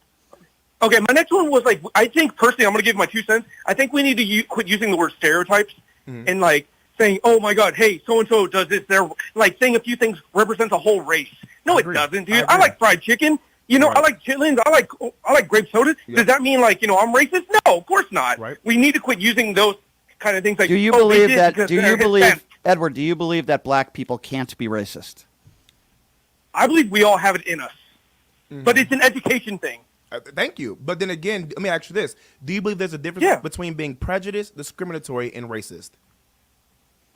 Speaker 12: Okay, my next one was like, I think personally, I'm going to give my 2 cents. I think we need to quit using the word stereotypes and like saying, oh my God, hey, so-and-so does this. They're like saying a few things represents a whole race. No, it doesn't, dude. I like fried chicken. You know, I like chitlins. I like grape soda. Does that mean like, you know, I'm racist? No, of course not.
Speaker 9: Right.
Speaker 12: We need to quit using those kind of things. Like,
Speaker 8: Do you believe, Edward, do you believe that black people can't be racist?
Speaker 12: I believe we all have it in us, but it's an education thing.
Speaker 9: Thank you. But then again, let me ask you this. Do you believe there's a difference between being prejudiced, discriminatory, and racist?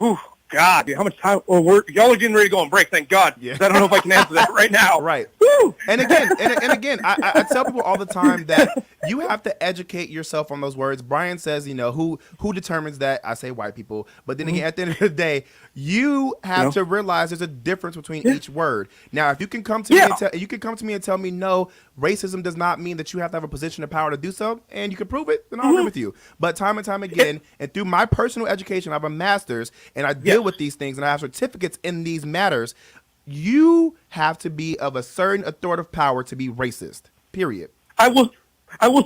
Speaker 12: Ooh, God, dude, how much time? Well, y'all are getting ready to go on break, thank God. Yeah. I don't know if I can answer that right now.
Speaker 9: Right.
Speaker 12: Woo!
Speaker 9: And again, I tell people all the time that you have to educate yourself on those words. Brian says, you know, who determines that? I say white people. But then again, at the end of the day, you have to realize there's a difference between each word. Now, if you can come to me and tell me no, racism does not mean that you have to have a position of power to do so, and you can prove it, then I'll agree with you. But time and time again, and through my personal education, I have a master's, and I deal with these things, and I have certificates in these matters. You have to be of a certain authoritative power to be racist, period.
Speaker 12: I will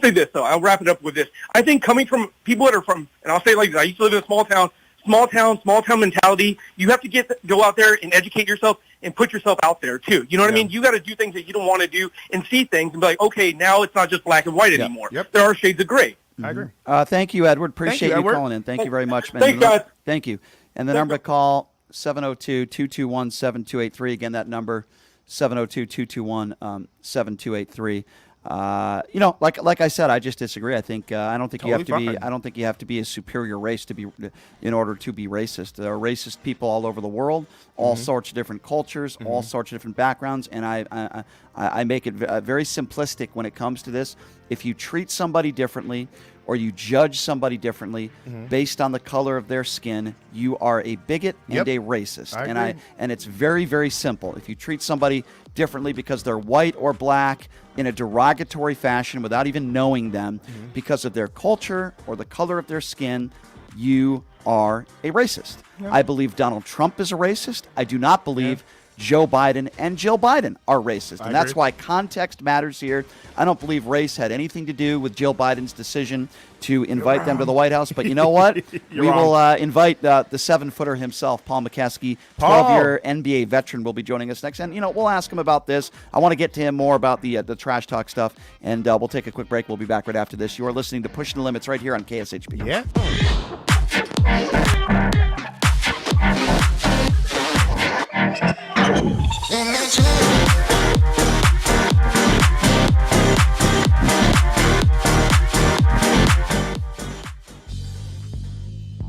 Speaker 12: say this, though. I'll wrap it up with this. I think coming from people that are from, and I'll say it like this, I used to live in a small town mentality. You have to go out there and educate yourself and put yourself out there, too. You know what I mean? You got to do things that you don't want to do and see things and be like, okay, now it's not just black and white anymore. There are shades of gray.
Speaker 9: I agree.
Speaker 8: Thank you, Edward. Appreciate you calling in. Thank you very much, man.
Speaker 12: Thanks, guys.
Speaker 8: Thank you. And the number to call, 702-221-7283. Again, that number, 702-221-7283. You know, like I said, I just disagree. I think I don't think you have to be a superior race to be in order to be racist. There are racist people all over the world, all sorts of different cultures, all sorts of different backgrounds, and I make it very simplistic when it comes to this. If you treat somebody differently or you judge somebody differently based on the color of their skin, you are a bigot and a racist. And it's very, very simple. If you treat somebody differently because they're white or black in a derogatory fashion without even knowing them because of their culture or the color of their skin, you are a racist. I believe Donald Trump is a racist. I do not believe Joe Biden and Jill Biden are racist. And that's why context matters here. I don't believe race had anything to do with Jill Biden's decision to invite them to the White House. But you know what? We will invite the 7-footer himself, Paul McCaskey, 12-year NBA veteran, will be joining us next. And, you know, we'll ask him about this. I want to get to him more about the trash talk stuff. And we'll take a quick break. We'll be back right after this. You are listening to Pushing the Limits right here on KSHP.
Speaker 9: Yeah.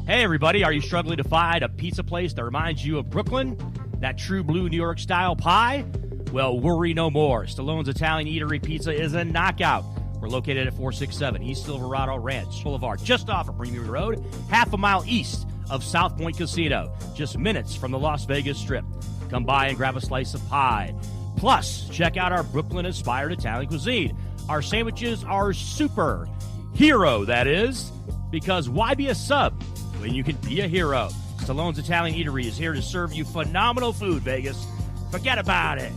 Speaker 7: Hey, everybody, are you struggling to find a pizza place that reminds you of Brooklyn? That true blue New York style pie? Well, worry no more. Stallone's Italian Eatery Pizza is a knockout. We're located at 467 East Silverado Ranch Boulevard, just off of Premier Road, half a mile east of South Point Casino, just minutes from the Las Vegas Strip. Come by and grab a slice of pie. Plus, check out our Brooklyn-inspired Italian cuisine. Our sandwiches are super. Hero, that is. Because why be a sub when you can be a hero? Stallone's Italian Eatery is here to serve you phenomenal food, Vegas. Forget about it.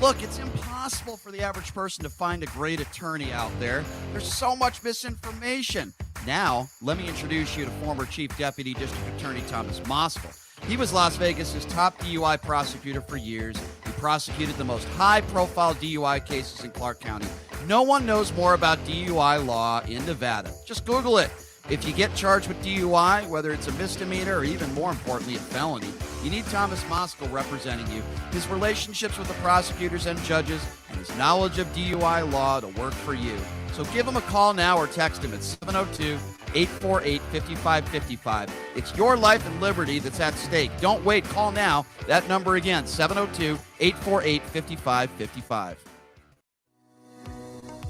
Speaker 8: Look, it's impossible for the average person to find a great attorney out there. There's so much misinformation. Now, let me introduce you to former Chief Deputy District Attorney Thomas Moskal. He was Las Vegas's top DUI prosecutor for years. He prosecuted the most high-profile DUI cases in Clark County. No one knows more about DUI law in Nevada. Just Google it. If you get charged with DUI, whether it's a misdemeanor or even more importantly, a felony, you need Thomas Moskal representing you. His relationships with the prosecutors and judges and his knowledge of DUI law to work for you. So give him a call now or text him at 702-848-5555. It's your life and liberty that's at stake. Don't wait. Call now. That number again, 702-848-5555.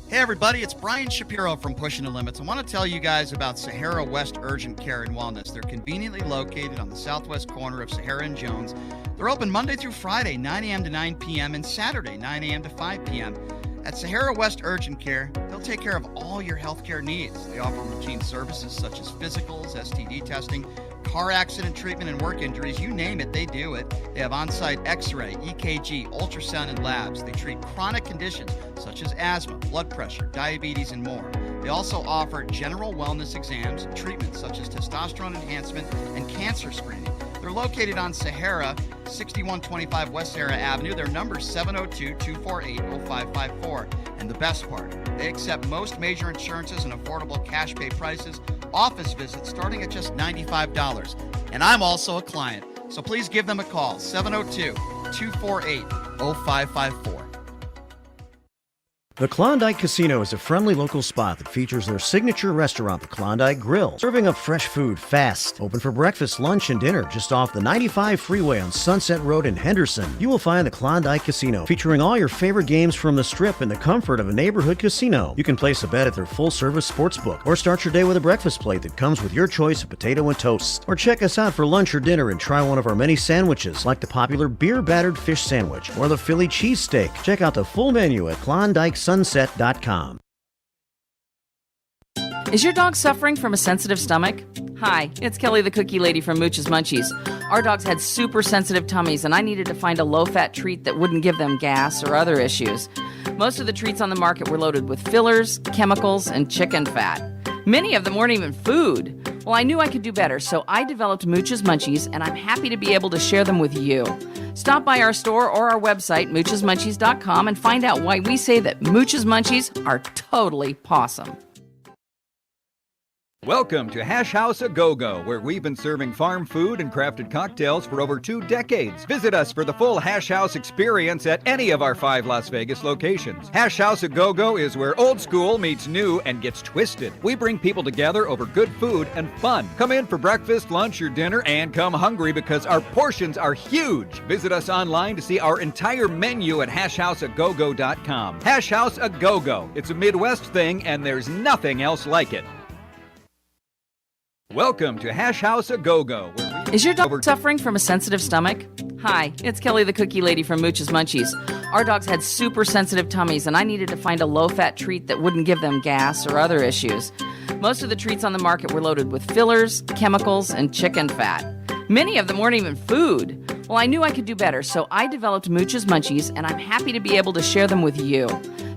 Speaker 13: Hey everybody, it's Brian Shapiro from Pushing the Limits. I want to tell you guys about Sahara West Urgent Care and Wellness. They're conveniently located on the southwest corner of Sahara and Jones. They're open Monday through Friday, 9 a.m. to 9 p.m. and Saturday, 9 a.m. to 5 p.m. At Sahara West Urgent Care, they'll take care of all your healthcare needs. They offer routine services such as physicals, STD testing, car accident treatment, and work injuries. You name it, they do it. They have on-site x-ray, EKG, ultrasound, and labs. They treat chronic conditions such as asthma, blood pressure, diabetes, and more. They also offer general wellness exams, treatments such as testosterone enhancement, and cancer screening. They're located on Sahara, 6125 West Sahara Avenue. Their number is 702-248-0554. And the best part, they accept most major insurances and affordable cash pay prices, office visits starting at just $95. And I'm also a client, so please give them a call, 702-248-0554.
Speaker 14: The Klondike Casino is a friendly local spot that features their signature restaurant, the Klondike Grill, serving up fresh food fast. Open for breakfast, lunch, and dinner just off the 95 freeway on Sunset Road in Henderson. You will find the Klondike Casino featuring all your favorite games from the Strip in the comfort of a neighborhood casino. You can place a bet at their full-service sports book or start your day with a breakfast plate that comes with your choice of potato and toast. Or check us out for lunch or dinner and try one of our many sandwiches like the popular beer-battered fish sandwich or the Philly cheesesteak. Check out the full menu at KlondikeSunset.com.
Speaker 15: Is your dog suffering from a sensitive stomach? Hi, it's Kelly the Cookie Lady from Mooch's Munchies. Our dogs had super sensitive tummies and I needed to find a low-fat treat that wouldn't give them gas or other issues. Most of the treats on the market were loaded with fillers, chemicals, and chicken fat. Many of them weren't even food. Well, I knew I could do better, so I developed Mooch's Munchies, and I'm happy to be able to share them with you. Stop by our store or our website, moochesmunchies.com, and find out why we say that Mooch's Munchies are totally pawsome.
Speaker 16: Welcome to Hash House A Go-Go, where we've been serving farm food and crafted cocktails for over 2 decades. Visit us for the full Hash House experience at any of our 5 Las Vegas locations. Hash House A Go-Go is where old school meets new and gets twisted. We bring people together over good food and fun. Come in for breakfast, lunch, or dinner, and come hungry because our portions are huge. Visit us online to see our entire menu at hashhouseagogo.com. Hash House A Go-Go. It's a Midwest thing, and there's nothing else like it. Welcome to Hash House A Go-Go.
Speaker 15: Is your dog suffering from a sensitive stomach? Hi, it's Kelly the Cookie Lady from Mooch's Munchies. Our dogs had super sensitive tummies and I needed to find a low-fat treat that wouldn't give them gas or other issues. Most of the treats on the market were loaded with fillers, chemicals, and chicken fat. Many of them weren't even food. Well, I knew I could do better, so I developed Mooch's Munchies, and I'm happy to be able to share them with you.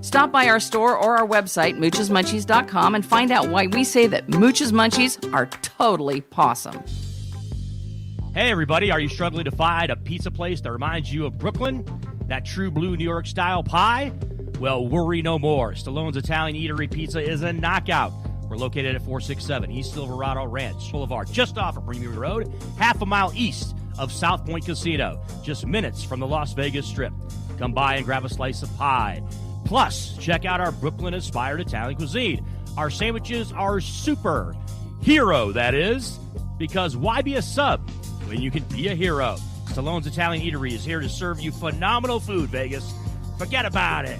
Speaker 15: Stop by our store or our website, moochesmunchies.com, and find out why we say that Mooch's Munchies are totally pawsome.
Speaker 7: Hey everybody, are you struggling to find a pizza place that reminds you of Brooklyn? That true blue New York style pie? Well, worry no more. Stallone's Italian Eatery Pizza is a knockout. We're located at 467 East Silverado Ranch Boulevard, just off of Premier Road, half a mile east of South Point Casino, just minutes from the Las Vegas Strip. Come by and grab a slice of pie. Plus, check out our Brooklyn-inspired Italian cuisine. Our sandwiches are super. Hero, that is. Because why be a sub when you can be a hero? Stallone's Italian Eatery is here to serve you phenomenal food, Vegas. Forget about it.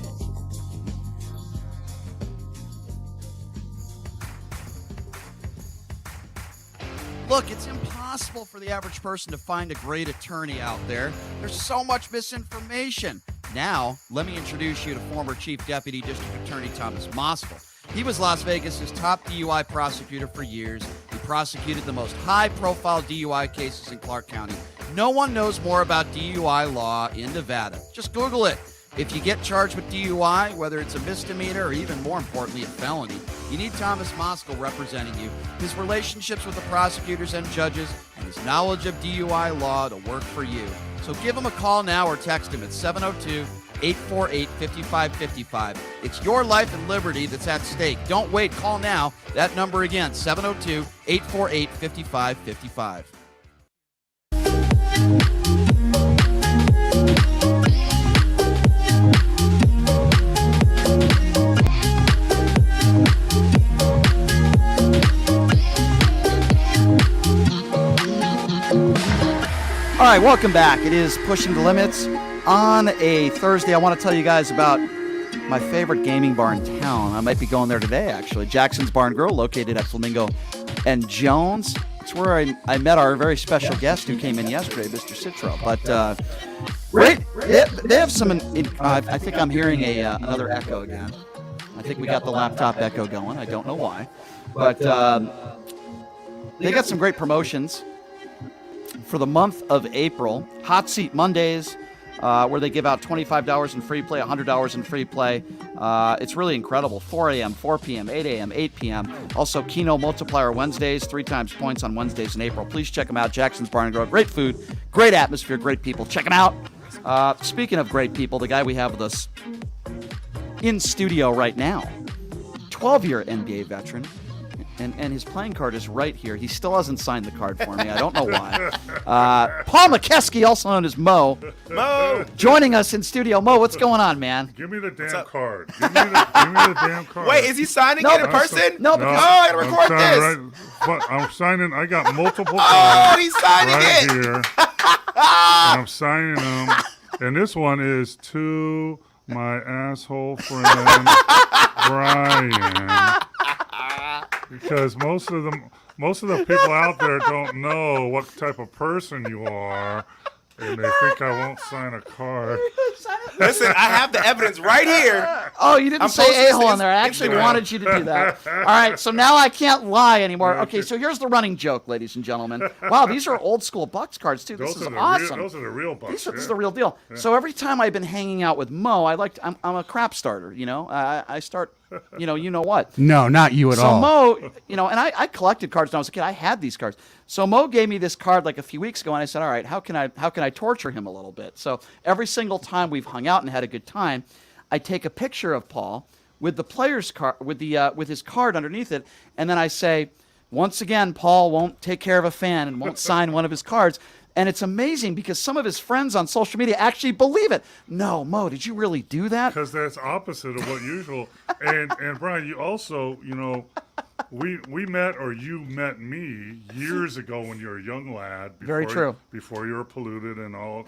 Speaker 8: Look, it's impossible for the average person to find a great attorney out there. There's so much misinformation. Now, let me introduce you to former Chief Deputy District Attorney Thomas Moskal. He was Las Vegas's top DUI prosecutor for years. He prosecuted the most high-profile DUI cases in Clark County. No one knows more about DUI law in Nevada. Just Google it. If you get charged with DUI, whether it's a misdemeanor or even more importantly, a felony, you need Thomas Moskal representing you. His relationships with the prosecutors and judges and his knowledge of DUI law to work for you. So give him a call now or text him at 702-848-5555. It's your life and liberty that's at stake. Don't wait. Call now. That number again, 702-848-5555. All right, welcome back. It is Pushing the Limits on a Thursday. I want to tell you guys about my favorite gaming bar in town. I might be going there today, actually. Jackson's Bar and Grill, located at Flamingo and Jones. It's where I met our very special guest who came in yesterday, Mr. Citro. But great. They have some. I think I'm hearing another echo again. I think we got the laptop echo going. I don't know why, but they got some great promotions for the month of April. Hot Seat Mondays, where they give out $25 in free play, $100 in free play. It's really incredible. 4 a.m., 4 p.m., 8 a.m., 8 p.m. Also, Keno Multiplier Wednesdays, 3 times points on Wednesdays in April. Please check them out. Jackson's Bar and Grill. Great food, great atmosphere, great people. Check them out. Speaking of great people, the guy we have with us in studio right now, 12-year NBA veteran, and his playing card is right here. He still hasn't signed the card for me. I don't know why. Paul McKeskey, also known as Mo.
Speaker 17: Mo!
Speaker 8: Joining us in studio. Mo, what's going on, man?
Speaker 17: Give me the damn card. Give me the damn card.
Speaker 9: Wait, is he signing it in person?
Speaker 8: No, because
Speaker 9: I gotta record this.
Speaker 17: But I'm signing. I got multiple
Speaker 9: Oh,
Speaker 17: cards
Speaker 9: he's signing
Speaker 17: right
Speaker 9: it.
Speaker 17: here. And I'm signing them. And this one is to my asshole friend, Brian. Because most of the people out there don't know what type of person you are, and they think I won't sign a card.
Speaker 9: Listen, I have the evidence right here.
Speaker 8: Oh, you didn't say a-hole on there. I actually wanted you to do that. All right, so now I can't lie anymore. Okay, so here's the running joke, ladies and gentlemen. Wow, these are old school Bucks cards too. This is awesome.
Speaker 17: Those are the real Bucks.
Speaker 8: This is the real deal. Yeah. So every time I've been hanging out with Mo, I'm a crap starter. You know, I start. You know what?
Speaker 18: No, not you at all.
Speaker 8: So Mo, and I collected cards when I was a kid. I had these cards. So Mo gave me this card like a few weeks ago, and I said, all right, how can I torture him a little bit? So every single time we've hung out and had a good time, I take a picture of Paul with the player's card, with his card underneath it, and then I say, once again, Paul won't take care of a fan and won't sign one of his cards. And it's amazing because some of his friends on social media actually believe it. No, Mo, did you really do that?
Speaker 17: Because that's opposite of what usual. And Brian, you also, we met, or you met me years ago when you were a young lad.
Speaker 8: Very true.
Speaker 17: Before you were polluted and all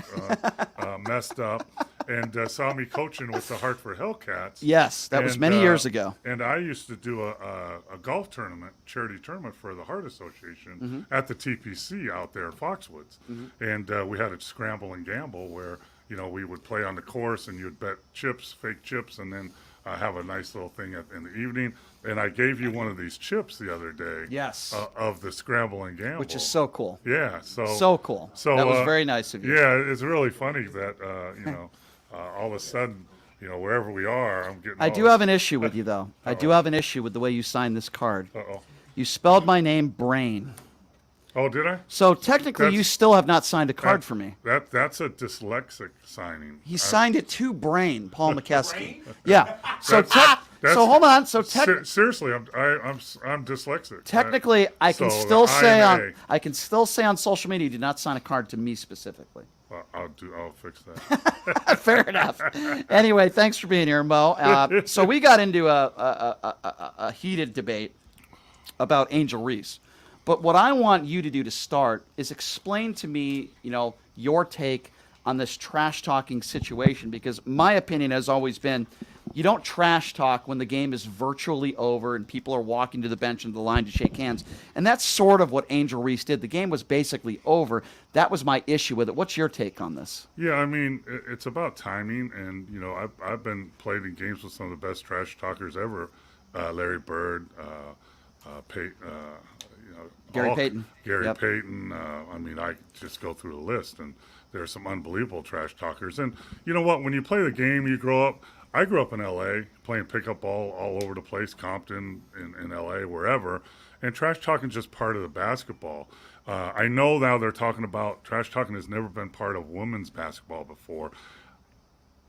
Speaker 17: messed up, and saw me coaching with the Hartford Hellcats.
Speaker 8: Yes, that was many years ago.
Speaker 17: And I used to do a golf tournament, charity tournament for the Heart Association at the TPC out there in Foxwoods. And we had a scramble and gamble where, we would play on the course and you'd bet chips, fake chips, and then have a nice little thing in the evening. And I gave you one of these chips the other day.
Speaker 8: Yes.
Speaker 17: Of the scramble and gamble.
Speaker 8: Which is so cool.
Speaker 17: Yeah.
Speaker 8: So cool. So that was very nice of you.
Speaker 17: Yeah, it's really funny that, all of a sudden, wherever we are, I'm getting.
Speaker 8: I do have an issue with you, though. I do have an issue with the way you signed this card. You spelled my name Brain.
Speaker 17: Oh, did I?
Speaker 8: So technically, you still have not signed a card for me.
Speaker 17: That's a dyslexic signing.
Speaker 8: He signed it to Brain, Paul McKeskey. Yeah. So hold on. So
Speaker 17: seriously, I'm dyslexic.
Speaker 8: Technically, I can still say on social media, you did not sign a card to me specifically.
Speaker 17: Well, I'll fix that.
Speaker 8: Fair enough. Anyway, thanks for being here, Mo. So we got into a heated debate about Angel Reese. But what I want you to do to start is explain to me, your take on this trash talking situation, because my opinion has always been you don't trash talk when the game is virtually over and people are walking to the bench and the line to shake hands. And that's sort of what Angel Reese did. The game was basically over. That was my issue with it. What's your take on this?
Speaker 17: Yeah, I mean, it's about timing. And, I've been played in games with some of the best trash talkers ever. Larry Bird,
Speaker 8: Gary Payton.
Speaker 17: Gary Payton. I mean, I just go through the list, and there are some unbelievable trash talkers. And you know what? When you play the game, you grow up. I grew up in L.A., playing pickup ball all over the place, Compton, in L.A., wherever. And trash talking is just part of the basketball. I know now they're talking about trash talking has never been part of women's basketball before.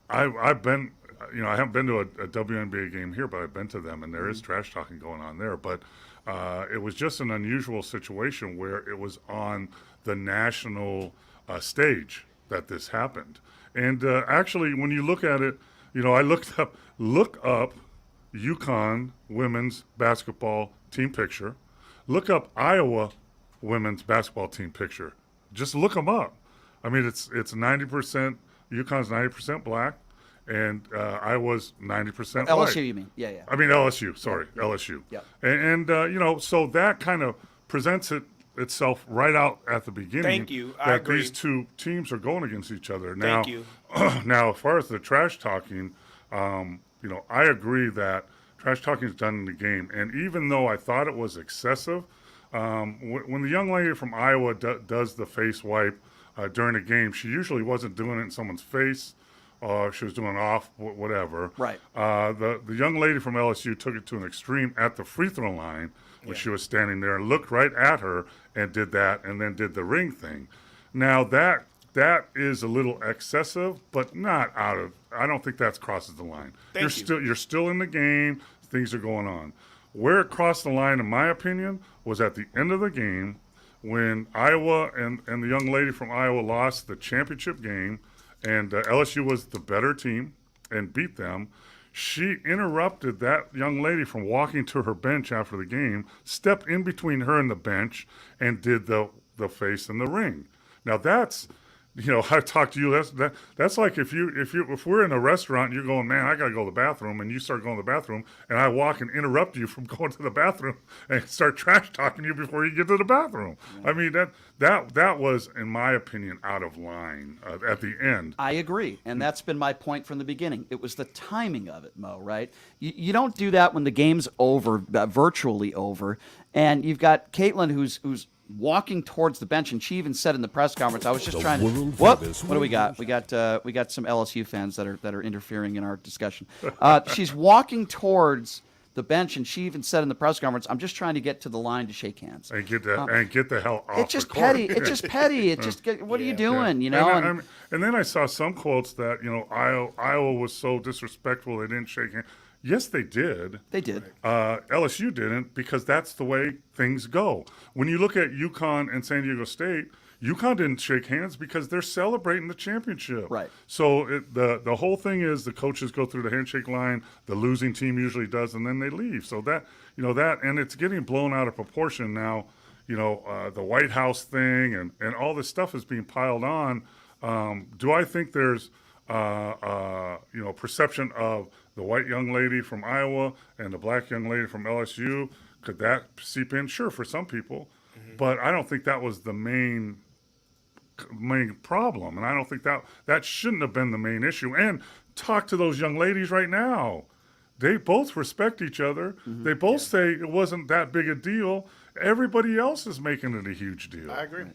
Speaker 17: I've been, I haven't been to a WNBA game here, but I've been to them, and there is trash talking going on there. But it was just an unusual situation where it was on the national stage that this happened. And actually, when you look at it, I look up UConn women's basketball team picture, look up Iowa women's basketball team picture. Just look them up. I mean, it's 90%, UConn's 90% black, and Iowa's 90%
Speaker 8: LSU,
Speaker 17: white.
Speaker 8: you mean? Yeah.
Speaker 17: I mean LSU. Sorry, LSU.
Speaker 8: Yeah.
Speaker 17: And so that kind of presents itself right out at the beginning.
Speaker 9: Thank you. I
Speaker 17: that
Speaker 9: agree.
Speaker 17: these two teams are going against each other.
Speaker 9: Thank you.
Speaker 17: Now, as far as the trash talking, I agree that trash talking is done in the game. And even though I thought it was excessive, when the young lady from Iowa does the face wipe during a game, she usually wasn't doing it in someone's face. She was doing off, whatever.
Speaker 8: Right.
Speaker 17: The young lady from LSU took it to an extreme at the free throw line when she was standing there and looked right at her and did that and then did the ring thing. Now, that is a little excessive, but not out of – I don't think that crosses the line. You're still in the game. Things are going on. Where it crossed the line, in my opinion, was at the end of the game when Iowa and the young lady from Iowa lost the championship game, and LSU was the better team and beat them. She interrupted that young lady from walking to her bench after the game, stepped in between her and the bench, and did the face and the ring. Now that's – I talked to you. That's like if we're in a restaurant and you're going, man, I gotta go to the bathroom, and you start going to the bathroom, and I walk and interrupt you from going to the bathroom and start trash talking you before you get to the bathroom. I mean that was, in my opinion, out of line at the end.
Speaker 8: I agree, and that's been my point from the beginning. It was the timing of it, Mo. Right? You don't do that when the game's over, virtually over, and you've got Caitlin who's walking towards the bench, and she even said in the press conference, I was just trying to what do we got? We got some LSU fans that are interfering in our discussion. She's walking towards the bench, and she even said in the press conference, I'm just trying to get to the line to shake hands
Speaker 17: and get the hell off.
Speaker 8: It's just petty. It's just petty. It's just what are you doing?
Speaker 17: And then I saw some quotes that Iowa was so disrespectful they didn't shake hands. Yes, they did.
Speaker 8: They did.
Speaker 17: LSU didn't, because that's the way things go. When you look at UConn and San Diego State, UConn didn't shake hands because they're celebrating the championship.
Speaker 8: Right.
Speaker 17: So the whole thing is the coaches go through the handshake line. The losing team usually does, and then they leave. So that and it's getting blown out of proportion now. The White House thing and all this stuff is being piled on. Do I think there's perception of the white young lady from Iowa and the black young lady from LSU? Could that seep in? Sure, for some people. Mm-hmm. But I don't think that was the main problem. And I don't think that shouldn't have been the main issue. And talk to those young ladies right now. They both respect each other. Mm-hmm. They both say it wasn't that big a deal. Everybody else is making it a huge deal.
Speaker 9: I agree.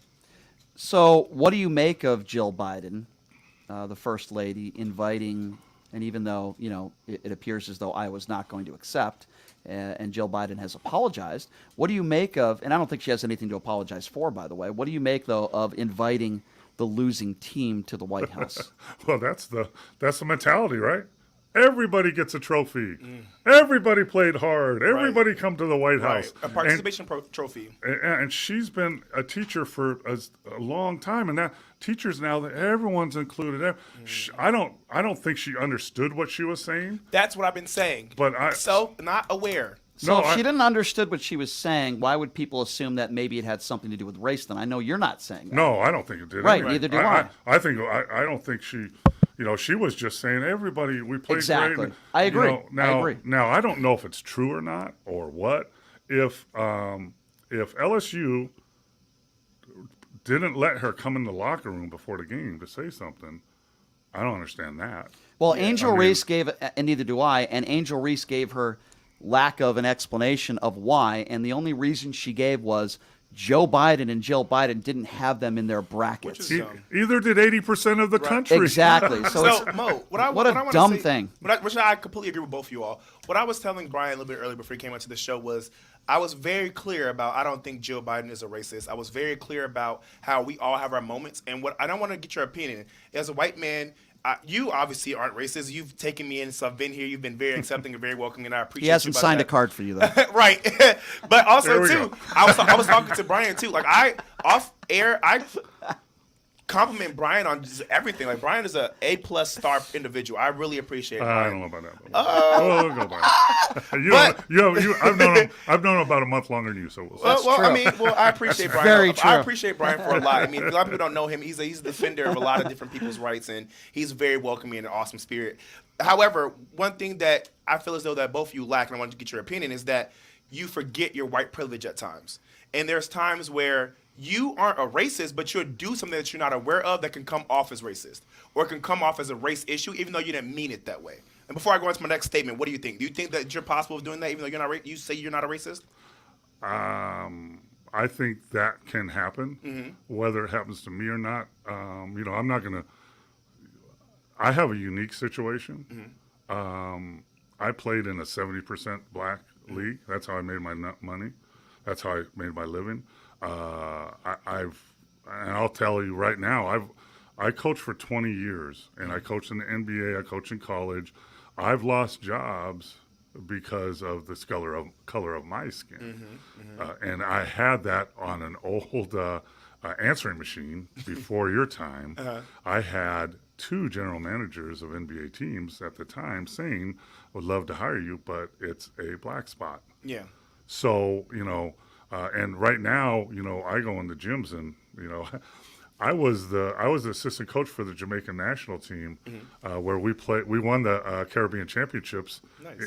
Speaker 8: So what do you make of Jill Biden, the First Lady, inviting, and even though, it appears as though Iowa's not going to accept, and Jill Biden has apologized, what do you make of, and I don't think she has anything to apologize for, by the way, what do you make, though, of inviting the losing team to the White House?
Speaker 17: Well, that's the mentality, right? Everybody gets a trophy. Everybody played hard. Everybody come to the White House.
Speaker 9: A participation trophy.
Speaker 17: And she's been a teacher for a long time, and that teachers now that everyone's included. I don't think she understood what she was saying.
Speaker 9: That's what I've been saying.
Speaker 17: But
Speaker 9: not aware.
Speaker 8: So if she didn't understood what she was saying, why would people assume that maybe it had something to do with race? Then I know you're not saying that.
Speaker 17: No, I don't think it did.
Speaker 8: Right, neither do I.
Speaker 17: I don't think she. She was just saying everybody we played
Speaker 8: exactly.
Speaker 17: great.
Speaker 8: I agree.
Speaker 17: Now,
Speaker 8: I agree.
Speaker 17: Now I don't know if it's true or not or what. If LSU didn't let her come in the locker room before the game to say something, I don't understand that.
Speaker 8: Well, Angel Reese gave, and neither do I. And Angel Reese gave her lack of an explanation of why, and the only reason she gave was Joe Biden and Jill Biden didn't have them in their brackets.
Speaker 17: Either did 80% of the country.
Speaker 8: Exactly.
Speaker 9: So Mo, what a
Speaker 8: dumb thing.
Speaker 9: Which I completely agree with both of you all. What I was telling Brian a little bit earlier before he came onto the show was I was very clear about I don't think Jill Biden is a racist. I was very clear about how we all have our moments, and what I don't want to get your opinion. As a white man, you obviously aren't racist. You've taken me in, so I've been here. You've been very accepting and very welcoming, and I appreciate.
Speaker 8: He hasn't signed a card for you though.
Speaker 9: Right, but also too, I was talking to Brian too. Like off air, compliment Brian on just everything. Like, Brian is a A+ star individual. I really appreciate it.
Speaker 17: I don't know about that. We'll go by. I've known him about a month longer than you, so we'll see.
Speaker 9: I appreciate Brian.
Speaker 8: Very true.
Speaker 9: I appreciate Brian for a lot. I mean, a lot of people don't know him. He's a defender of a lot of different people's rights, and he's very welcoming and an awesome spirit. However, one thing that I feel as though that both of you lack, and I want to get your opinion, is that you forget your white privilege at times. And there's times where you aren't a racist, but you'll do something that you're not aware of that can come off as racist or can come off as a race issue, even though you didn't mean it that way. And before I go into my next statement, what do you think? Do you think that you're possible of doing that, even though you're not? You say you're not a racist?
Speaker 17: I think that can happen, whether it happens to me or not. I'm not gonna. I have a unique situation. I played in a 70% black league. That's how I made my money. That's how I made my living. And I'll tell you right now, I coached for 20 years, and I coached in the NBA. I coached in college. I've lost jobs because of the color of my skin, and I had that on an old answering machine before your time. I had 2 general managers of NBA teams at the time saying, "Would love to hire you, but it's a black spot."
Speaker 9: Yeah.
Speaker 17: So and right now, I go in the gyms, and I was the assistant coach for the Jamaican national team, where we won the Caribbean Championships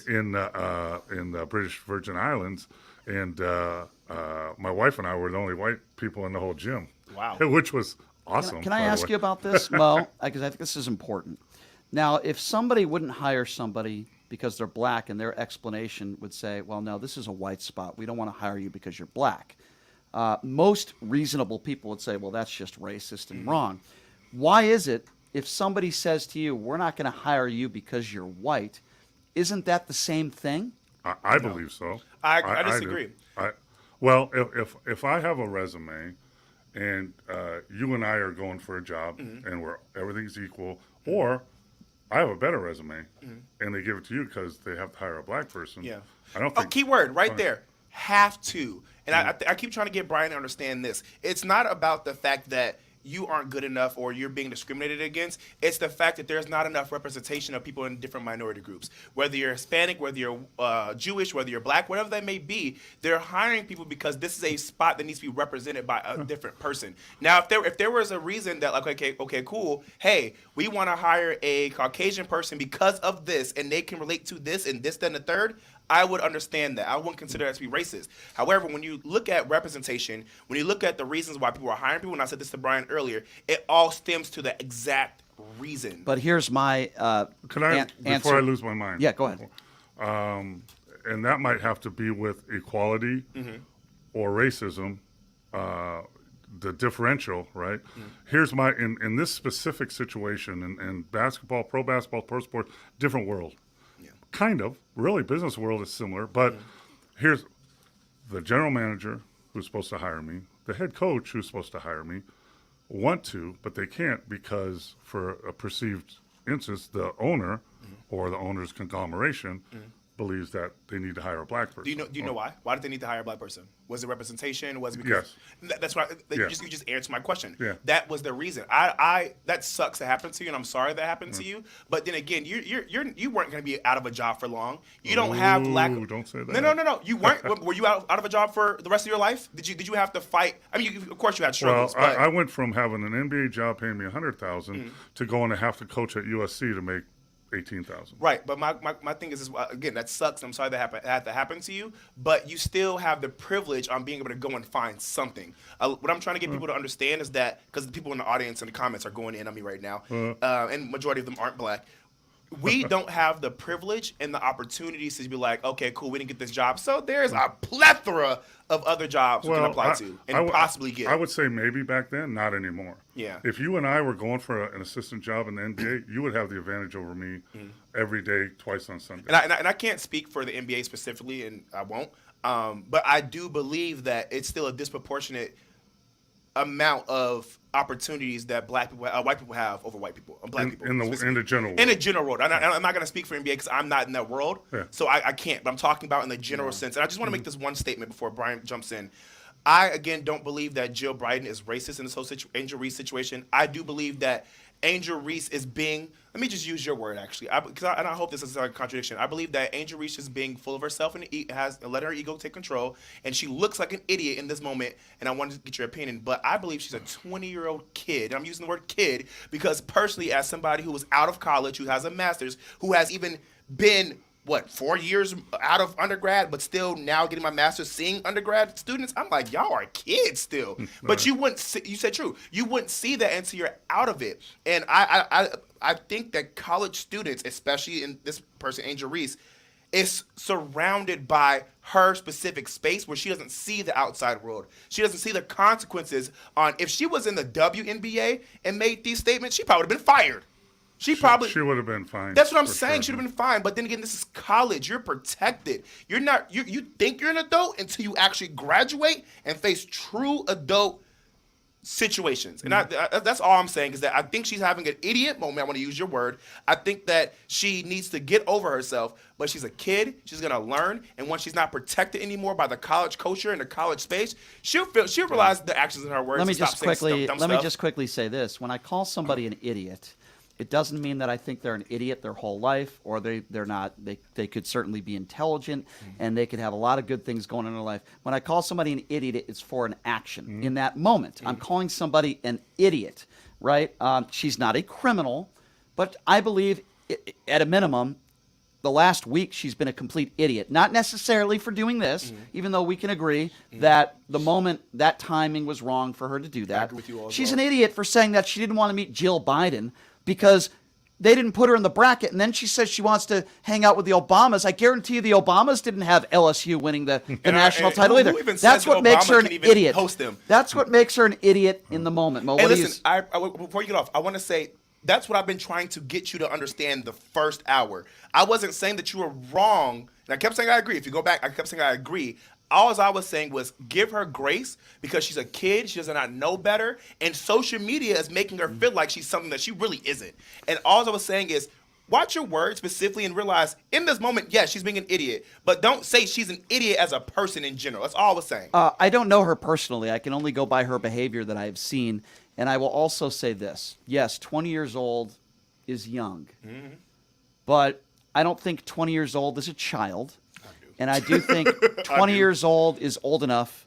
Speaker 17: in the British Virgin Islands, and my wife and I were the only white people in the whole gym.
Speaker 9: Wow.
Speaker 17: Which was awesome.
Speaker 8: Can I ask you about this, Mo? Because I think this is important. Now, if somebody wouldn't hire somebody because they're black, and their explanation would say, well, no, this is a white spot. We don't want to hire you because you're black. Most reasonable people would say, well, that's just racist and wrong. Why is it if somebody says to you, we're not going to hire you because you're white, isn't that the same thing?
Speaker 17: I believe so.
Speaker 9: I disagree.
Speaker 17: Well, if I have a resume and you and I are going for a job and everything's equal, or I have a better resume and they give it to you because they have to hire a black person.
Speaker 9: Yeah.
Speaker 17: I don't think.
Speaker 9: Key word right there. Have to. And I keep trying to get Brian to understand this. It's not about the fact that you aren't good enough or you're being discriminated against. It's the fact that there's not enough representation of people in different minority groups. Whether you're Hispanic, whether you're Jewish, whether you're black, whatever that may be, they're hiring people because this is a spot that needs to be represented by a different person. Now, if there was a reason that, like, okay, cool, hey, we want to hire a Caucasian person because of this, and they can relate to this and this, then the third, I would understand that. I wouldn't consider that to be racist. However, when you look at representation, when you look at the reasons why people are hiring people, and I said this to Brian earlier, it all stems to the exact reason.
Speaker 8: But here's my
Speaker 17: answer. Before I lose my mind.
Speaker 8: Yeah, go ahead.
Speaker 17: And that might have to be with equality or racism, the differential, right? Here's my, in this specific situation, in basketball, pro sport, different world. Kind of. Really, business world is similar. But here's the general manager who's supposed to hire me, the head coach who's supposed to hire me, want to, but they can't because for a perceived instance, the owner or the owner's conglomeration believes that they need to hire a black person.
Speaker 9: Do you know why? Why did they need to hire a black person? Was it representation? Was it because?
Speaker 17: Yes.
Speaker 9: That's why you just answered my question.
Speaker 17: Yeah.
Speaker 9: That was the reason. That sucks that happened to you, and I'm sorry that happened to you. But then again, you weren't going to be out of a job for long. You don't have black.
Speaker 17: Don't say that.
Speaker 9: No. You weren't. Were you out of a job for the rest of your life? Did you have to fight? I mean, of course you had struggles.
Speaker 17: Well,
Speaker 9: but
Speaker 17: I went from having an NBA job paying me $100,000 to going to have to coach at USC to make $18,000.
Speaker 9: Right, but my thing is again, that sucks. I'm sorry that had to happen to you, but you still have the privilege on being able to go and find something. What I'm trying to get people to understand is that, because the people in the audience and the comments are going in on me right now, and majority of them aren't black. We don't have the privilege and the opportunities to be like, okay, cool, we didn't get this job, so there's a plethora of other jobs we can apply to and possibly get.
Speaker 17: I would say maybe back then, not anymore.
Speaker 9: Yeah.
Speaker 17: If you and I were going for an assistant job in the NBA, you would have the advantage over me every day, twice on Sunday.
Speaker 9: And I can't speak for the NBA specifically, and I won't. But I do believe that it's still a disproportionate amount of opportunities that white people have over white people, black people.
Speaker 17: In the general world.
Speaker 9: In the general world. I'm not going to speak for NBA because I'm not in that world, so I can't. But I'm talking about in the general sense. And I just want to make this one statement before Brian jumps in. I, again, don't believe that Jill Biden is racist in this whole Angel Reese situation. I do believe that Angel Reese is being, let me just use your word, actually, and I hope this is a contradiction. I believe that Angel Reese is being full of herself and has let her ego take control, and she looks like an idiot in this moment, and I wanted to get your opinion. But I believe she's a 20-year-old kid. I'm using the word kid because personally, as somebody who was out of college, who has a master's, who has even been 4 years out of undergrad, but still now getting my master's, seeing undergrad students, I'm like, y'all are kids still. But you wouldn't see, you said true, you wouldn't see that until you're out of it. And I think that college students, especially in this person, Angel Reese, is surrounded by her specific space where she doesn't see the outside world. She doesn't see the consequences on, if she was in the WNBA and made these statements, she probably would have been fired. She
Speaker 17: would have been fine.
Speaker 9: That's what I'm saying. She would have been fine. But then again, this is college. You're protected. You're not. You think you're an adult until you actually graduate and face true adult situations. And that's all I'm saying is that I think she's having an idiot moment. I want to use your word. I think that she needs to get over herself. But she's a kid. She's gonna learn. And once she's not protected anymore by the college culture and the college space, she'll realize the actions in her words.
Speaker 8: Let me
Speaker 9: dumb
Speaker 8: just quickly say this: when I call somebody an idiot, it doesn't mean that I think they're an idiot their whole life, or they're not. They could certainly be intelligent, and they could have a lot of good things going on in their life. When I call somebody an idiot, it's for an action. In that moment, I'm calling somebody an idiot, right? She's not a criminal, but I believe, at a minimum, the last week she's been a complete idiot. Not necessarily for doing this, even though we can agree that the moment, that timing was wrong for her to do that.
Speaker 9: I agree with you all as
Speaker 8: She's
Speaker 9: well.
Speaker 8: an idiot for saying that she didn't want to meet Jill Biden because they didn't put her in the bracket, and then she says she wants to hang out with the Obamas. I guarantee you the Obamas didn't have LSU winning the national title either. That's what makes her an idiot.
Speaker 9: Host them?
Speaker 8: That's what makes her an idiot in the moment. Mo,
Speaker 9: Hey,
Speaker 8: what do you
Speaker 9: listen, before you get off, I want to say that's what I've been trying to get you to understand the first hour. I wasn't saying that you were wrong, and I kept saying I agree. If you go back, I kept saying I agree. All I was saying was give her grace because she's a kid. She does not know better. And social media is making her feel like she's something that she really isn't. And all I was saying is watch your words specifically and realize in this moment, yes, she's being an idiot. But don't say she's an idiot as a person in general. That's all I was saying.
Speaker 8: I don't know her personally. I can only go by her behavior that I have seen. And I will also say this. Yes, 20 years old is young.
Speaker 9: Mm-hmm.
Speaker 8: But I don't think 20 years old is a child. And I do think 20 years old is old enough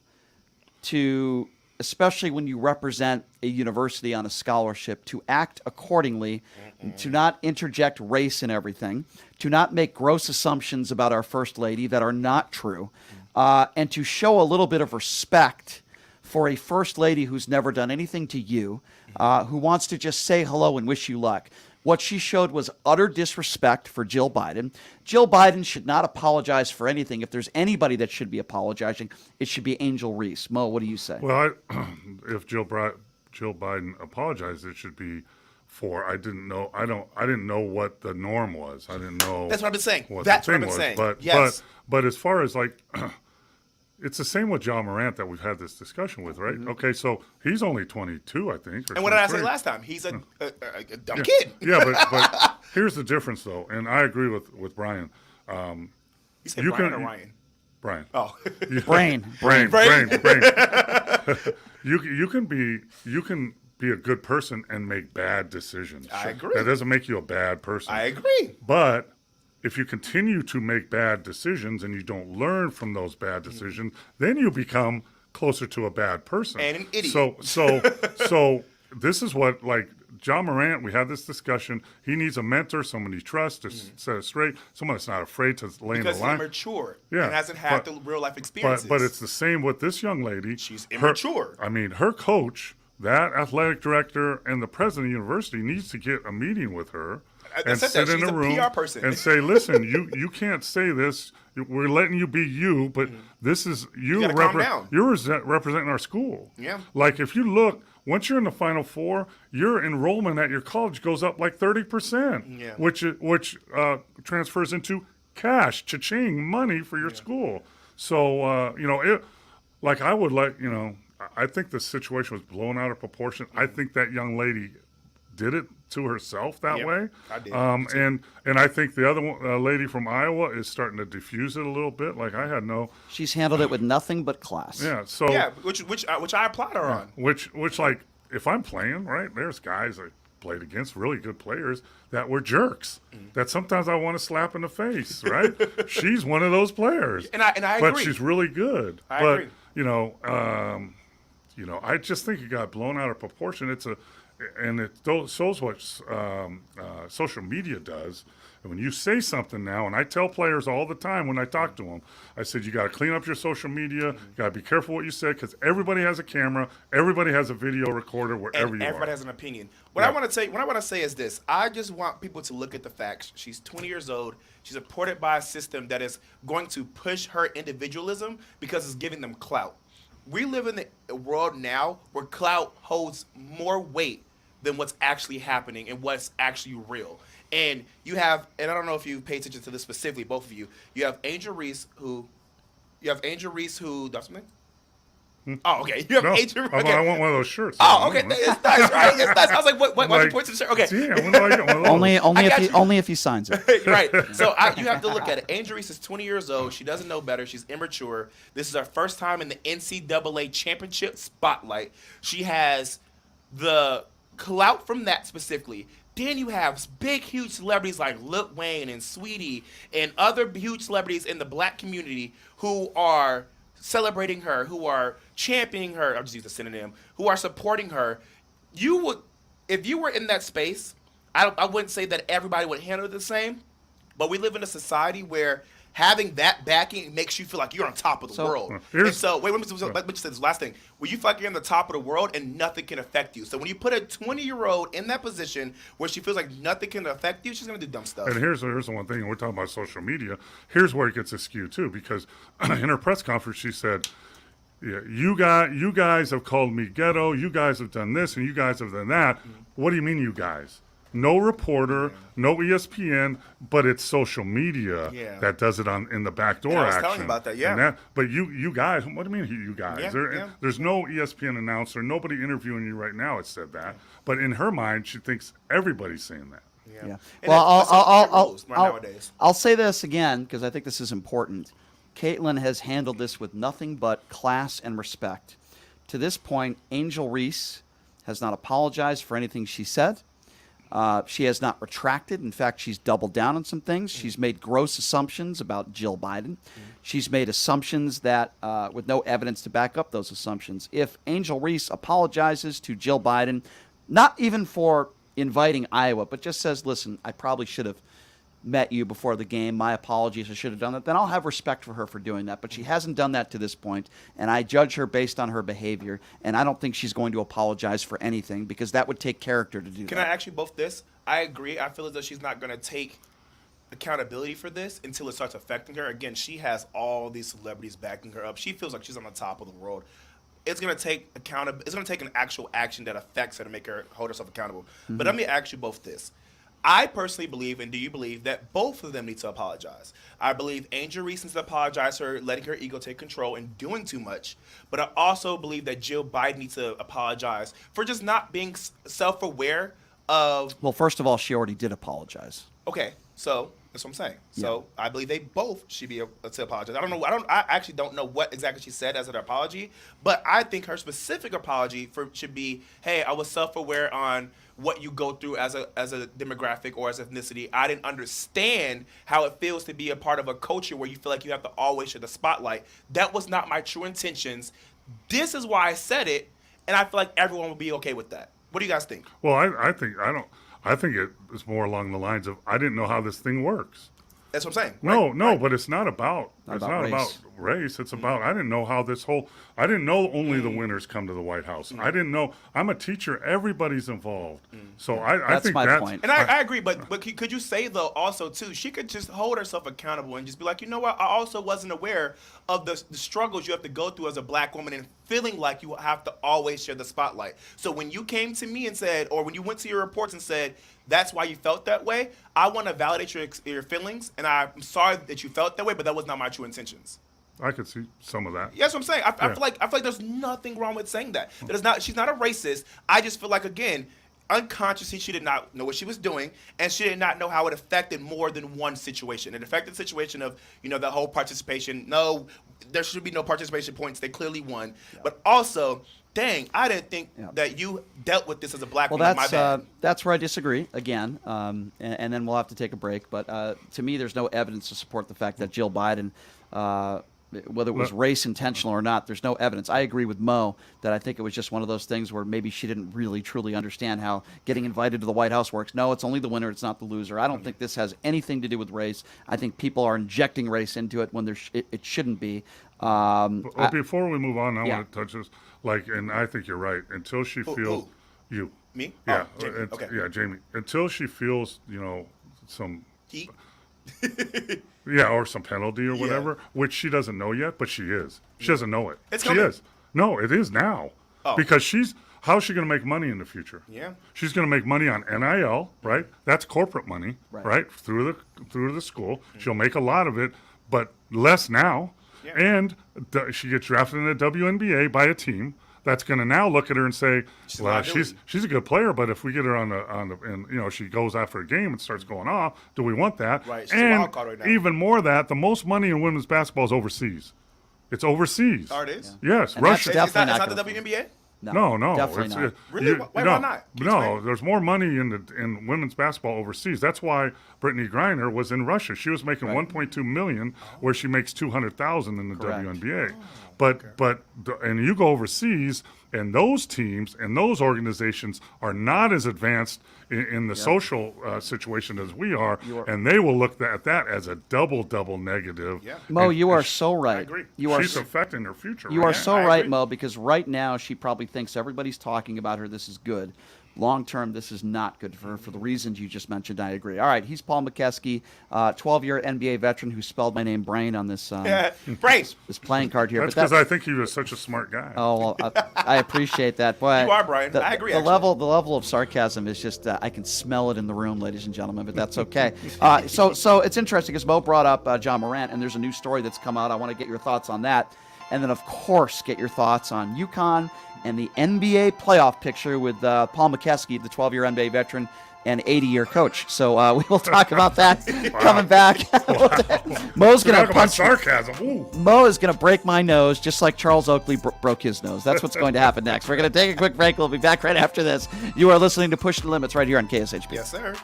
Speaker 8: to, especially when you represent a university on a scholarship, to act accordingly, to not interject race in everything, to not make gross assumptions about our First Lady that are not true, and to show a little bit of respect for a First Lady who's never done anything to you, who wants to just say hello and wish you luck. What she showed was utter disrespect for Jill Biden. Jill Biden should not apologize for anything. If there's anybody that should be apologizing, it should be Angel Reese. Mo, what do you say?
Speaker 17: Well, if Jill Biden apologized, it should be for I didn't know what the norm was. I didn't know.
Speaker 9: That's what I've been saying.
Speaker 17: What
Speaker 9: That's
Speaker 17: the
Speaker 9: what
Speaker 17: thing
Speaker 9: I've been
Speaker 17: was.
Speaker 9: saying.
Speaker 17: But,
Speaker 9: Yes.
Speaker 17: but as far as like. It's the same with John Morant that we've had this discussion with, right? Okay, so he's only 22, I think.
Speaker 9: And what did I say last time? He's a dumb
Speaker 17: yeah.
Speaker 9: kid.
Speaker 17: Yeah, but here's the difference, though, and I agree with Brian.
Speaker 9: You said Brian or Ryan?
Speaker 17: Brian.
Speaker 9: Oh,
Speaker 17: brain. You can be a good person and make bad decisions.
Speaker 9: I agree.
Speaker 17: That doesn't make you a bad person.
Speaker 9: I agree.
Speaker 17: But if you continue to make bad decisions and you don't learn from those bad decisions, then you become closer to a bad person.
Speaker 9: And an idiot.
Speaker 17: So this is what, like, John Morant, we had this discussion. He needs a mentor, someone he trusts to set it straight, someone that's not afraid to lay in the
Speaker 9: Because
Speaker 17: line.
Speaker 9: he's mature
Speaker 17: Yeah,
Speaker 9: and hasn't had the real life experiences.
Speaker 17: But it's the same with this young lady.
Speaker 9: She's immature.
Speaker 17: Her coach, that athletic director, and the president of the university needs to get a meeting with her and sit in a room
Speaker 9: PR person.
Speaker 17: and say, listen, you can't say this. We're letting you be you, but this is you
Speaker 9: gotta calm down.
Speaker 17: you're representing our school.
Speaker 9: Yeah.
Speaker 17: Like if you look, once you're in the Final Four, your enrollment at your college goes up like 30%,
Speaker 9: Yeah.
Speaker 17: which transfers into cash, cha-ching, money for your school. So, I think the situation was blown out of proportion. I think that young lady did it to herself that way.
Speaker 9: I did.
Speaker 17: And I think the other one, lady from Iowa is starting to diffuse it a little bit. Like I had no.
Speaker 8: She's handled it with nothing but class.
Speaker 17: Yeah. So.
Speaker 9: Yeah, which I applaud her on.
Speaker 17: Which like if I'm playing right, there's guys I played against really good players that were jerks. That sometimes I want to slap in the face. Right. She's one of those players.
Speaker 9: And I agree.
Speaker 17: But she's really good.
Speaker 9: I
Speaker 17: but
Speaker 9: agree.
Speaker 17: I just think it got blown out of proportion. And it shows what social media does. And when you say something now, and I tell players all the time when I talk to them, I said, you got to clean up your social media. You got to be careful what you say because everybody has a camera. Everybody has a video recorder wherever you are.
Speaker 9: Everybody has an opinion. What I want to say is this. I just want people to look at the facts. She's 20 years old. She's supported by a system that is going to push her individualism because it's giving them clout. We live in a world now where clout holds more weight than what's actually happening and what's actually real. And you have, and I don't know if you pay attention to this specifically, both of you. You have Angel Reese who, that's something? Oh, okay. You have Angel Reese. Okay.
Speaker 17: I want one of those shirts.
Speaker 9: Oh, okay. It's nice, right? It's nice. I was like, why'd you point to the shirt? Okay.
Speaker 17: Yeah, when do I get one of those?
Speaker 8: Only if he signs it.
Speaker 9: Right. So you have to look at it. Angel Reese is 20 years old. She doesn't know better. She's immature. This is her first time in the NCAA championship spotlight. She has the clout from that specifically. Then you have big, huge celebrities like Lil Wayne and Sweetie and other huge celebrities in the black community who are celebrating her, who are championing her. I'll just use a synonym. Who are supporting her. You would, if you were in that space, I wouldn't say that everybody would handle it the same, but we live in a society where having that backing makes you feel like you're on top of the world. And so, let me just say this last thing. When you feel like you're on the top of the world and nothing can affect you. So when you put a 20-year-old in that position where she feels like nothing can affect you, she's going to do dumb stuff.
Speaker 17: And here's the one thing, and we're talking about social media. Here's where it gets askew, too, because in her press conference, she said, yeah, you guys have called me ghetto, you guys have done this, and you guys have done that. What do you mean, you guys? No reporter, no ESPN, but it's social media that does it in the backdoor action. I was
Speaker 9: telling you about that, yeah.
Speaker 17: But you guys, what do you mean you guys? There's no ESPN announcer, nobody interviewing you right now. It said that, but in her mind, she thinks everybody's saying that.
Speaker 8: Yeah. Well, I'll say this again because I think this is important. Caitlin has handled this with nothing but class and respect. To this point, Angel Reese has not apologized for anything she said. She has not retracted. In fact, she's doubled down on some things. She's made gross assumptions about Jill Biden. She's made assumptions that, with no evidence to back up those assumptions. If Angel Reese apologizes to Jill Biden, not even for inviting Iowa, but just says, listen, I probably should have met you before the game. My apologies. I should have done that. Then I'll have respect for her for doing that. But she hasn't done that to this point, and I judge her based on her behavior, and I don't think she's going to apologize for anything because that would take character to do that.
Speaker 9: Can I ask you both this? I agree. I feel as though she's not going to take accountability for this until it starts affecting her. Again, she has all these celebrities backing her up. She feels like she's on the top of the world. It's going to take It's going to take an actual action that affects her to make her hold herself accountable. But let me ask you both this. I personally believe, and do you believe, that both of them need to apologize? I believe Angel Reese needs to apologize for letting her ego take control and doing too much. But I also believe that Jill Biden needs to apologize for just not being self-aware of...
Speaker 8: Well, first of all, she already did apologize.
Speaker 9: Okay, so that's what I'm saying. So I believe they both should be to apologize. I actually don't know what exactly she said as an apology, but I think her specific apology should be, hey, I was self-aware on what you go through as a demographic or as ethnicity. I didn't understand how it feels to be a part of a culture where you feel like you have to always share the spotlight. That was not my true intentions. This is why I said it, and I feel like everyone will be okay with that. What do you guys think?
Speaker 17: Well, I think it's more along the lines of I didn't know how this thing works.
Speaker 9: That's what I'm saying.
Speaker 17: No, but it's not about about race. It's about I didn't know how I didn't know only the winners come to the White House. I didn't know. I'm a teacher. Everybody's involved. So I think that's
Speaker 8: point.
Speaker 9: And I agree. But could you say though also too? She could just hold herself accountable and just be like, you know what? I also wasn't aware of the struggles you have to go through as a black woman and feeling like you have to always share the spotlight. So when you came to me and said, or when you went to your reports and said, that's why you felt that way, I want to validate your feelings, and I'm sorry that you felt that way, but that was not my true intentions.
Speaker 17: I could see some of that.
Speaker 9: Yeah, that's what I'm saying. I feel like there's nothing wrong with saying that. She's not a racist. I just feel like, again, unconsciously, she did not know what she was doing, and she did not know how it affected more than one situation. It affected the situation of, the whole participation. No, there should be no participation points. They clearly won. Yeah. But also, dang, I didn't think that you dealt with this as a black woman. My bad.
Speaker 8: That's where I disagree, again, and then we'll have to take a break. But to me, there's no evidence to support the fact that Jill Biden, whether it was race intentional or not, there's no evidence. I agree with Mo that I think it was just one of those things where maybe she didn't really, truly understand how getting invited to the White House works. No, it's only the winner. It's not the loser. I don't think this has anything to do with race. I think people are injecting race into it when it shouldn't be.
Speaker 17: But before we move on, I want to touch this. And I think you're right. Until she feels you.
Speaker 9: Me?
Speaker 17: Yeah.
Speaker 9: Jamie. Okay.
Speaker 17: Yeah, Jamie. Until she feels, some
Speaker 9: heat.
Speaker 17: or some penalty or whatever, which she doesn't know yet, but she is. She doesn't know it.
Speaker 9: It's
Speaker 17: she
Speaker 9: coming.
Speaker 17: is. No, it is now.
Speaker 9: Oh.
Speaker 17: Because how's she going to make money in the future?
Speaker 9: Yeah.
Speaker 17: She's going to make money on NIL, right? That's corporate money, right? Through the school. Mm-hmm. She'll make a lot of it, but less now. Yeah. And she gets drafted in the WNBA by a team that's going to now look at her and say, well, she's a good player, but if we get her and she goes after a game and starts going off, do we want that?
Speaker 9: Right. She's
Speaker 17: and
Speaker 9: a wild card right now.
Speaker 17: Even more that the most money in women's basketball is overseas. It's overseas.
Speaker 9: Oh, it is?
Speaker 17: Yeah. Yes,
Speaker 8: and
Speaker 17: Russia.
Speaker 9: It's not the WNBA?
Speaker 17: No.
Speaker 8: Definitely not.
Speaker 9: Really? Why not?
Speaker 17: No, there's more money in women's basketball overseas. That's why Brittany Griner was in Russia. She was making $1.2 million, where she makes $200,000 in the WNBA. But you go overseas, and those teams and those organizations are not as advanced in the social situation as we are, and they will look at that as a double negative.
Speaker 8: Yeah. Mo, you are so right.
Speaker 17: I agree.
Speaker 8: She's
Speaker 17: affecting her future.
Speaker 8: You are so right, Mo, because right now she probably thinks everybody's talking about her. This is good. Long term, this is not good for her for the reasons you just mentioned. I agree. All right, he's Paul McKeskey, 12-year NBA veteran who spelled my name Brain on this this playing card here.
Speaker 17: That's because I think he was such a smart guy.
Speaker 8: Oh, well, I appreciate that. But
Speaker 9: you are, Brian. I agree.
Speaker 8: The level of sarcasm is just I can smell it in the room, ladies and gentlemen. But that's okay. So it's interesting because Mo brought up John Morant, and there's a new story that's come out. I want to get your thoughts on that, and then of course get your thoughts on UConn and the NBA playoff picture with Paul McKeskey, the 12-year NBA veteran and 80-year coach. So we will talk about that coming back. Mo's going to punch
Speaker 17: sarcasm. Ooh.
Speaker 8: Mo is going to break my nose just like Charles Oakley broke his nose. That's what's going to happen next. We're going to take a quick break. We'll be back right after this. You are listening to Push the Limits right here on KSHP.
Speaker 9: Yes, sir.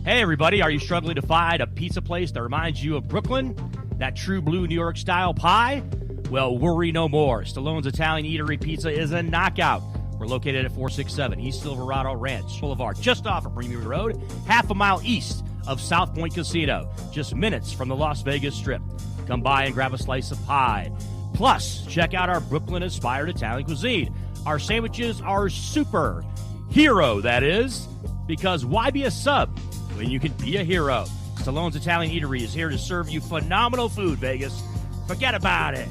Speaker 7: Hey, everybody, are you struggling to find a pizza place that reminds you of Brooklyn? That true blue New York style pie? Well, worry no more. Stallone's Italian Eatery Pizza is a knockout. We're located at 467 East Silverado Ranch Boulevard, just off of Premier Road, half a mile east of South Point Casino, just minutes from the Las Vegas Strip. Come by and grab a slice of pie. Plus, check out our Brooklyn-inspired Italian cuisine. Our sandwiches are super. Hero, that is. Because why be a sub when you can be a hero? Stallone's Italian Eatery is here to serve you phenomenal food, Vegas. Forget about it.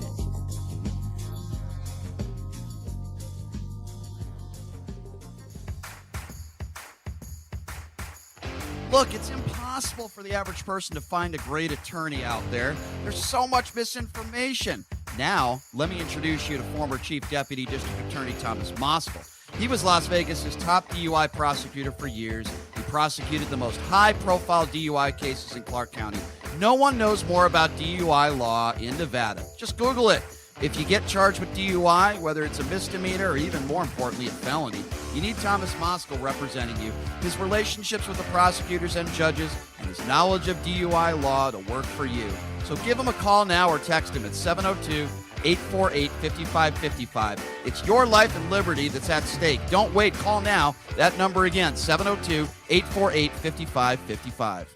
Speaker 13: Look, it's impossible for the average person to find a great attorney out there. There's so much misinformation. Now, let me introduce you to former Chief Deputy District Attorney Thomas Moskal. He was Las Vegas's top DUI prosecutor for years. He prosecuted the most high-profile DUI cases in Clark County. No one knows more about DUI law in Nevada. Just Google it. If you get charged with DUI, whether it's a misdemeanor or even more importantly, a felony, you need Thomas Moskal representing you. His relationships with the prosecutors and judges and his knowledge of DUI law to work for you. So give him a call now or text him at 702-848-5555. It's your life and liberty that's at stake. Don't wait. Call now. That number again, 702-848-5555.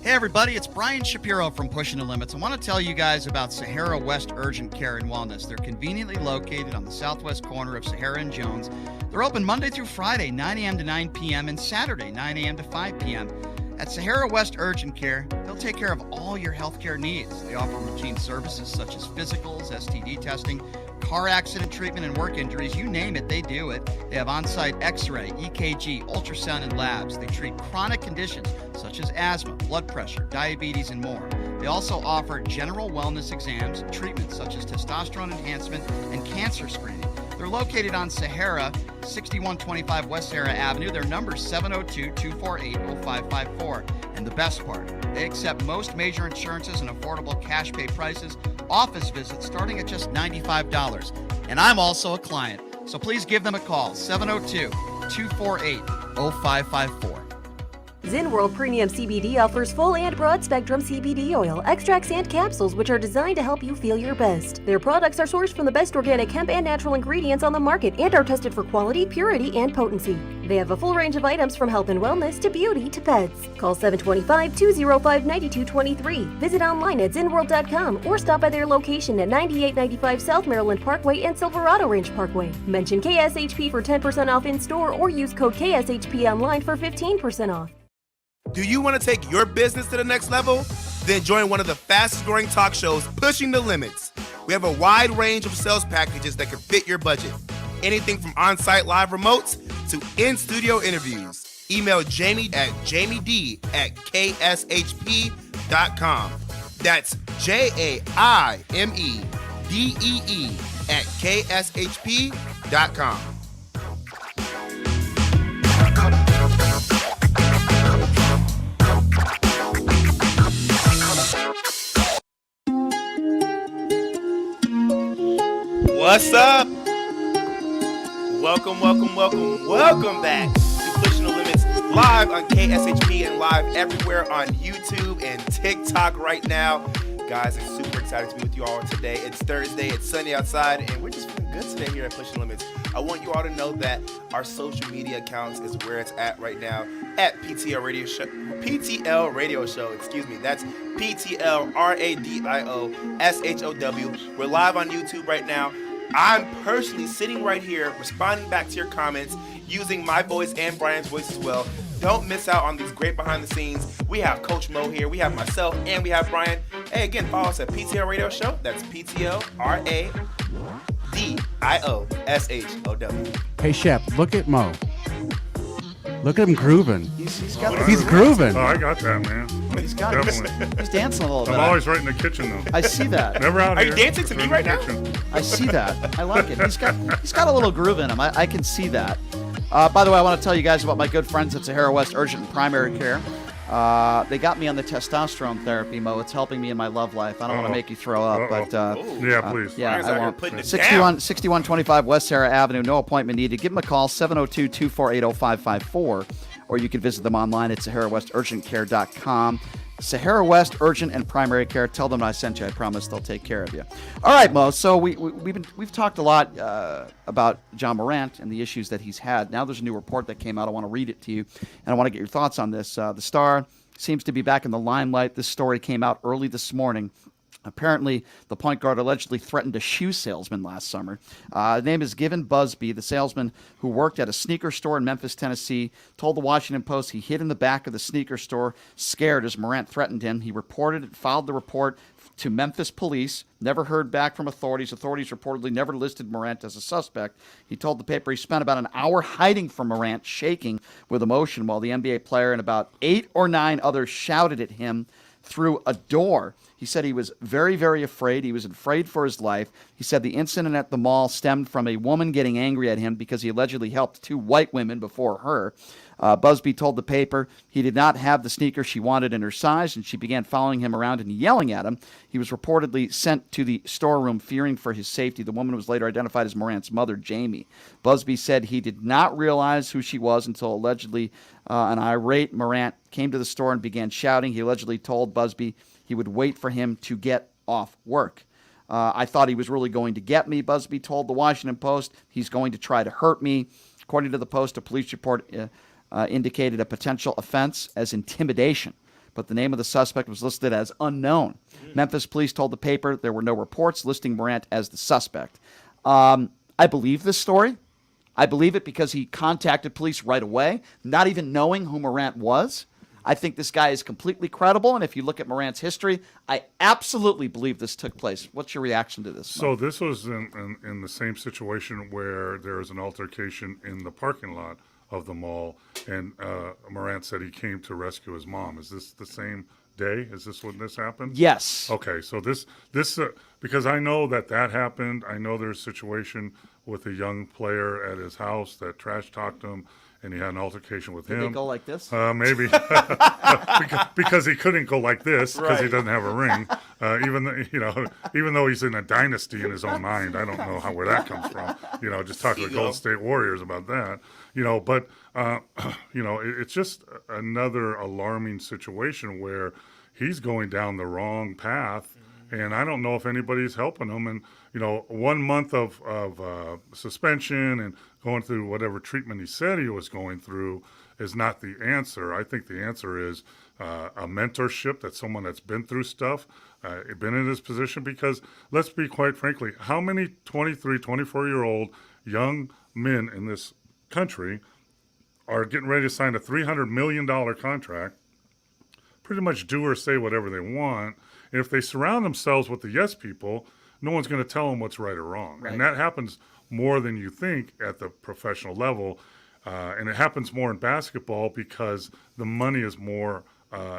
Speaker 13: Hey everybody, it's Brian Shapiro from Pushing the Limits. I want to tell you guys about Sahara West Urgent Care and Wellness. They're conveniently located on the southwest corner of Sahara and Jones. They're open Monday through Friday, 9 a.m. to 9 p.m. and Saturday, 9 a.m. to 5 p.m. At Sahara West Urgent Care, they'll take care of all your healthcare needs. They offer routine services such as physicals, STD testing, car accident treatment, and work injuries. You name it, they do it. They have on-site x-ray, EKG, ultrasound, and labs. They treat chronic conditions such as asthma, blood pressure, diabetes, and more. They also offer general wellness exams, treatments such as testosterone enhancement and cancer screening. They're located on Sahara, 6125 West Sahara Avenue. Their number is 702-248-0554. And the best part, they accept most major insurances and affordable cash pay prices. Office visits starting at just $95. And I'm also a client, so please give them a call, 702-248-0554.
Speaker 6: Zen World Premium CBD offers full and broad spectrum CBD oil, extracts, and capsules which are designed to help you feel your best. Their products are sourced from the best organic hemp and natural ingredients on the market and are tested for quality, purity, and potency. They have a full range of items from health and wellness to beauty to pets. Call 725-205-9223. Visit online at zenworld.com or stop by their location at 9895 South Maryland Parkway and Silverado Ranch Parkway. Mention KSHP for 10% off in store or use code KSHP online for 15% off.
Speaker 18: Do you want to take your business to the next level? Then join one of the fastest growing talk shows, Pushing the Limits. We have a wide range of sales packages that can fit your budget. Anything from on-site live remotes to in-studio interviews. Email Jamie at jamiedee@kshp.com. That's JAIMEDEE@kshp.com. What's up? Welcome back to Pushing the Limits live on KSHP and live everywhere on YouTube and TikTok right now. Guys, I'm super excited to be with you all today. It's Thursday, it's sunny outside, and we're just feeling good today here at Pushing Limits. I want you all to know that our social media accounts is where it's at right now at PTL Radio Show. That's PTLRADIOSHOW. We're live on YouTube right now. I'm personally sitting right here responding back to your comments using my voice and Brian's voice as well. Don't miss out on these great behind the scenes. We have Coach Mo here, we have myself, and we have Brian. Hey, again, follow us at PTL Radio Show. That's PTLRADIOSHOW.
Speaker 19: Hey, Shep, look at Mo. Look at him grooving.
Speaker 13: He's
Speaker 19: grooving.
Speaker 17: Oh, I got that, man.
Speaker 13: He's got
Speaker 17: Definitely.
Speaker 13: He's dancing a little bit.
Speaker 17: I'm always right in the kitchen, though.
Speaker 13: I see that.
Speaker 17: Never out
Speaker 18: Are
Speaker 17: here.
Speaker 18: you dancing to me right now?
Speaker 13: I see that. I like it. He's got a little groove in him. I can see that. By the way, I want to tell you guys about my good friends at Sahara West Urgent and Primary Care. They got me on the testosterone therapy, Mo. It's helping me in my love life. I don't want to make you throw up, but
Speaker 17: yeah, please.
Speaker 13: Yeah, I won't. 6125 West Sahara Avenue. No appointment needed. Give them a call, 702-248-0554, or you can visit them online at SaharaWestUrgentCare.com. Sahara West Urgent and Primary Care. Tell them I sent you. I promise they'll take care of you. All right, Mo. So we've talked a lot about John Morant and the issues that he's had. Now there's a new report that came out. I want to read it to you, and I want to get your thoughts on this. The Star seems to be back in the limelight. This story came out early this morning. Apparently, the point guard allegedly threatened a shoe salesman last summer. His name is Given Busby. The salesman, who worked at a sneaker store in Memphis, Tennessee, told the Washington Post he hid in the back of the sneaker store, scared as Morant threatened him. He filed the report to Memphis police, never heard back from authorities. Authorities reportedly never listed Morant as a suspect. He told the paper he spent about an hour hiding from Morant, shaking with emotion, while the NBA player and about 8 or 9 others shouted at him through a door. He said he was very, very afraid. He was afraid for his life. He said the incident at the mall stemmed from a woman getting angry at him because he allegedly helped 2 white women before her. Busby told the paper he did not have the sneaker she wanted in her size, and she began following him around and yelling at him. He was reportedly sent to the storeroom fearing for his safety. The woman was later identified as Morant's mother, Jamie. Busby said he did not realize who she was until allegedly an irate Morant came to the store and began shouting. He allegedly told Busby he would wait for him to get off work. I thought he was really going to get me, Busby told the Washington Post. He's going to try to hurt me. According to the Post, a police report indicated a potential offense as intimidation, but the name of the suspect was listed as unknown. Memphis police told the paper there were no reports listing Morant as the suspect. I believe this story. I believe it because he contacted police right away, not even knowing who Morant was.
Speaker 8: I think this guy is completely credible, and if you look at Morant's history, I absolutely believe this took place. What's your reaction to this?
Speaker 17: So this was in the same situation where there was an altercation in the parking lot of the mall, and Morant said he came to rescue his mom. Is this the same day? Is this when this happened?
Speaker 8: Yes.
Speaker 17: Okay, so this because I know that happened. I know there's a situation with a young player at his house that trash talked him, and he had an altercation with him.
Speaker 8: Did they go like this?
Speaker 17: Maybe because he couldn't go like this because he doesn't have a ring. Even though he's in a dynasty in his own mind, I don't know where that comes from. Just talk to the Golden State Warriors about that. But it's just another alarming situation where he's going down the wrong path, and I don't know if anybody's helping him. And 1 month of suspension and going through whatever treatment he said he was going through is not the answer. I think the answer is a mentorship, that someone that's been through stuff, been in this position. Because let's be quite frankly, how many 23, 24-year-old young men in this country are getting ready to sign a $300 million contract, pretty much do or say whatever they want. And if they surround themselves with the yes people, no one's going to tell them what's right or wrong. Right. And that happens more than you think at the professional level. And it happens more in basketball because the money is more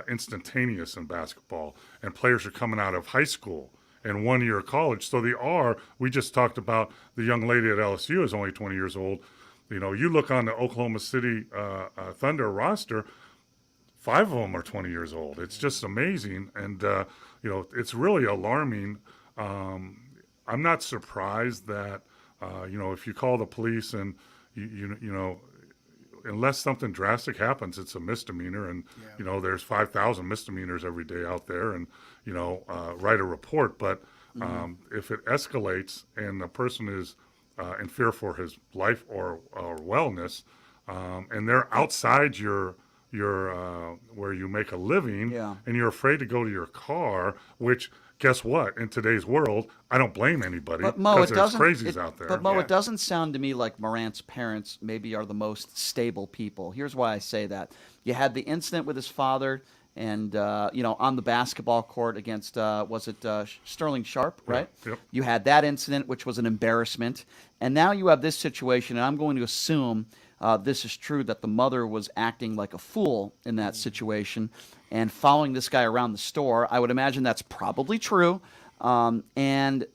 Speaker 17: instantaneous in basketball. And players are coming out of high school and 1 year of college. So we just talked about the young lady at LSU is only 20 years old. You look on the Oklahoma City Thunder roster, 5 of them are 20 years old. It's just amazing. And, it's really alarming. I'm not surprised that, if you call the police and, unless something drastic happens, it's a misdemeanor. And, there's 5,000 misdemeanors every day out there, and, write a report. But if it escalates and the person is in fear for his life or wellness, and they're outside your where you make a living, and you're afraid to go to your car, which guess what? In today's world, I don't blame anybody because there's crazies out there.
Speaker 8: But Mo, it doesn't sound to me like Morant's parents maybe are the most stable people. Here's why I say that. You had the incident with his father, and on the basketball court against Sterling Sharp, right?
Speaker 17: Yep.
Speaker 8: You had that incident, which was an embarrassment, and now you have this situation. And I'm going to assume this is true, that the mother was acting like a fool in that situation and following this guy around the store. I would imagine that's probably true, and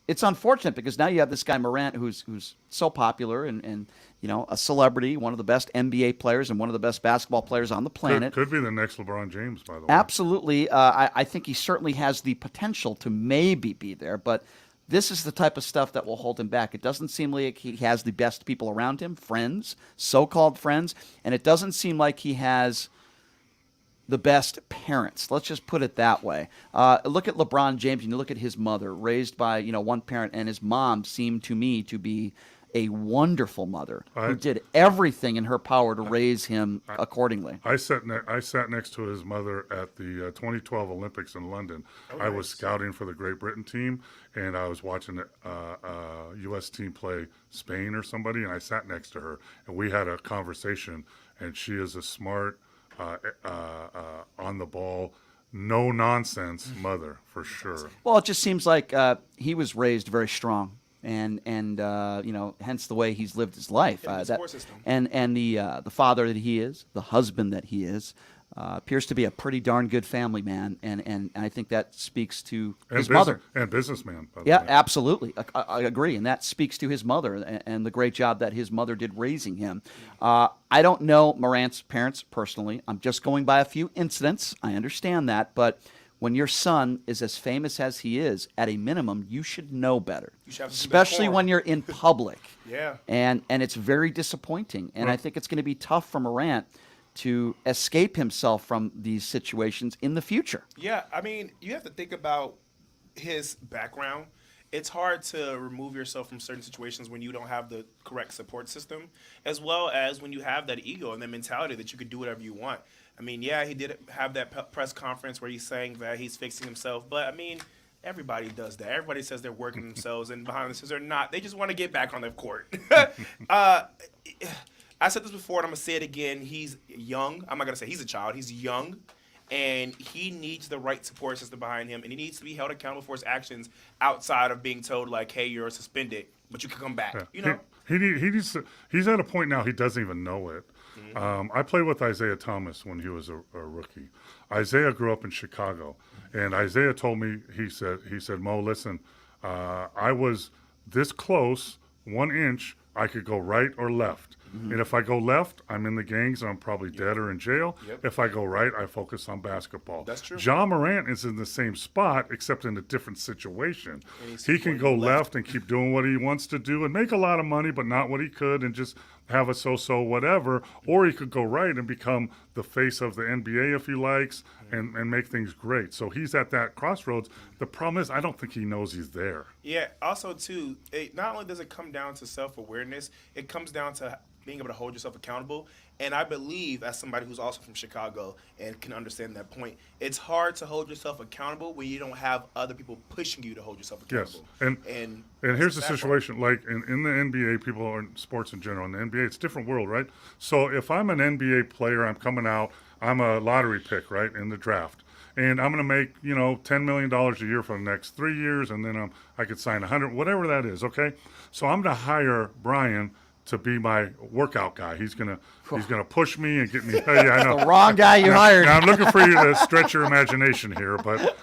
Speaker 8: it's unfortunate because now you have this guy Morant who's so popular and a celebrity, one of the best NBA players and one of the best basketball players on the planet.
Speaker 17: Could be the next LeBron James, by the way.
Speaker 8: Absolutely. I think he certainly has the potential to maybe be there, but this is the type of stuff that will hold him back. It doesn't seem like he has the best people around him, friends, so-called friends, and it doesn't seem like he has the best parents. Let's just put it that way. Look at LeBron James, and you look at his mother, raised by one parent, and his mom seemed to me to be a wonderful mother who did everything in her power to raise him accordingly.
Speaker 17: I sat next to his mother at the 2012 Olympics in London. I was scouting for the Great Britain team, and I was watching the U.S. team play Spain or somebody, and I sat next to her, and we had a conversation, and she is a smart, on the ball, no nonsense mother for sure.
Speaker 8: Well, it just seems like he was raised very strong, and hence the way he's lived his life.
Speaker 18: Support system.
Speaker 8: And the father that he is, the husband that he is, appears to be a pretty darn good family man, and I think that speaks to his mother.
Speaker 17: And businessman.
Speaker 8: Yeah, absolutely. I agree, and that speaks to his mother and the great job that his mother did raising him. I don't know Morant's parents personally. I'm just going by a few incidents. I understand that, but when your son is as famous as he is, at a minimum, you should know better, especially when you're in public.
Speaker 18: Yeah.
Speaker 8: And it's very disappointing, and I think it's going to be tough for Morant to escape himself from these situations in the future.
Speaker 18: Yeah, I mean, you have to think about his background. It's hard to remove yourself from certain situations when you don't have the correct support system, as well as when you have that ego and that mentality that you could do whatever you want. I mean, yeah, he did have that press conference where he's saying that he's fixing himself, but I mean, everybody does that. Everybody says they're working themselves, and behind the scenes they're not. They just want to get back on the court. I said this before, and I'm gonna say it again. He's young. I'm not gonna say he's a child. He's young, and he needs the right support system behind him, and he needs to be held accountable for his actions outside of being told like, "Hey, you're suspended, but you can come back."
Speaker 17: Yeah.
Speaker 18: You know.
Speaker 17: He needs to, he's at a point now he doesn't even know it. I played with Isaiah Thomas when he was a rookie. Isaiah grew up in Chicago, and Isaiah told me, he said, Mo, listen, I was this close, 1 inch, I could go right or left. And if I go left, I'm in the gangs and I'm probably dead or in jail. If I go right, I focus on basketball.
Speaker 18: That's true.
Speaker 17: Ja Morant is in the same spot, except in a different situation. He can go left and keep doing what he wants to do and make a lot of money, but not what he could, and just have a so-so whatever. Or he could go right and become the face of the NBA if he likes and make things great. So he's at that crossroads. The problem is I don't think he knows he's there.
Speaker 18: Yeah. Also, too, not only does it come down to self-awareness, it comes down to being able to hold yourself accountable. And I believe, as somebody who's also from Chicago and can understand that point, it's hard to hold yourself accountable when you don't have other people pushing you to hold yourself accountable.
Speaker 17: Yes, and here's the situation. Like in the NBA, people are in sports in general. In the NBA, it's a different world, right? So if I'm an NBA player, I'm coming out, I'm a lottery pick, right, in the draft. And I'm going to make, $10 million a year for the next 3 years, and then I could sign 100, whatever that is, okay? So I'm going to hire Brian to be my workout guy. He's gonna push me and get me. Hey, I know
Speaker 8: the wrong guy you hired.
Speaker 17: Now I'm looking for you to stretch your imagination here, but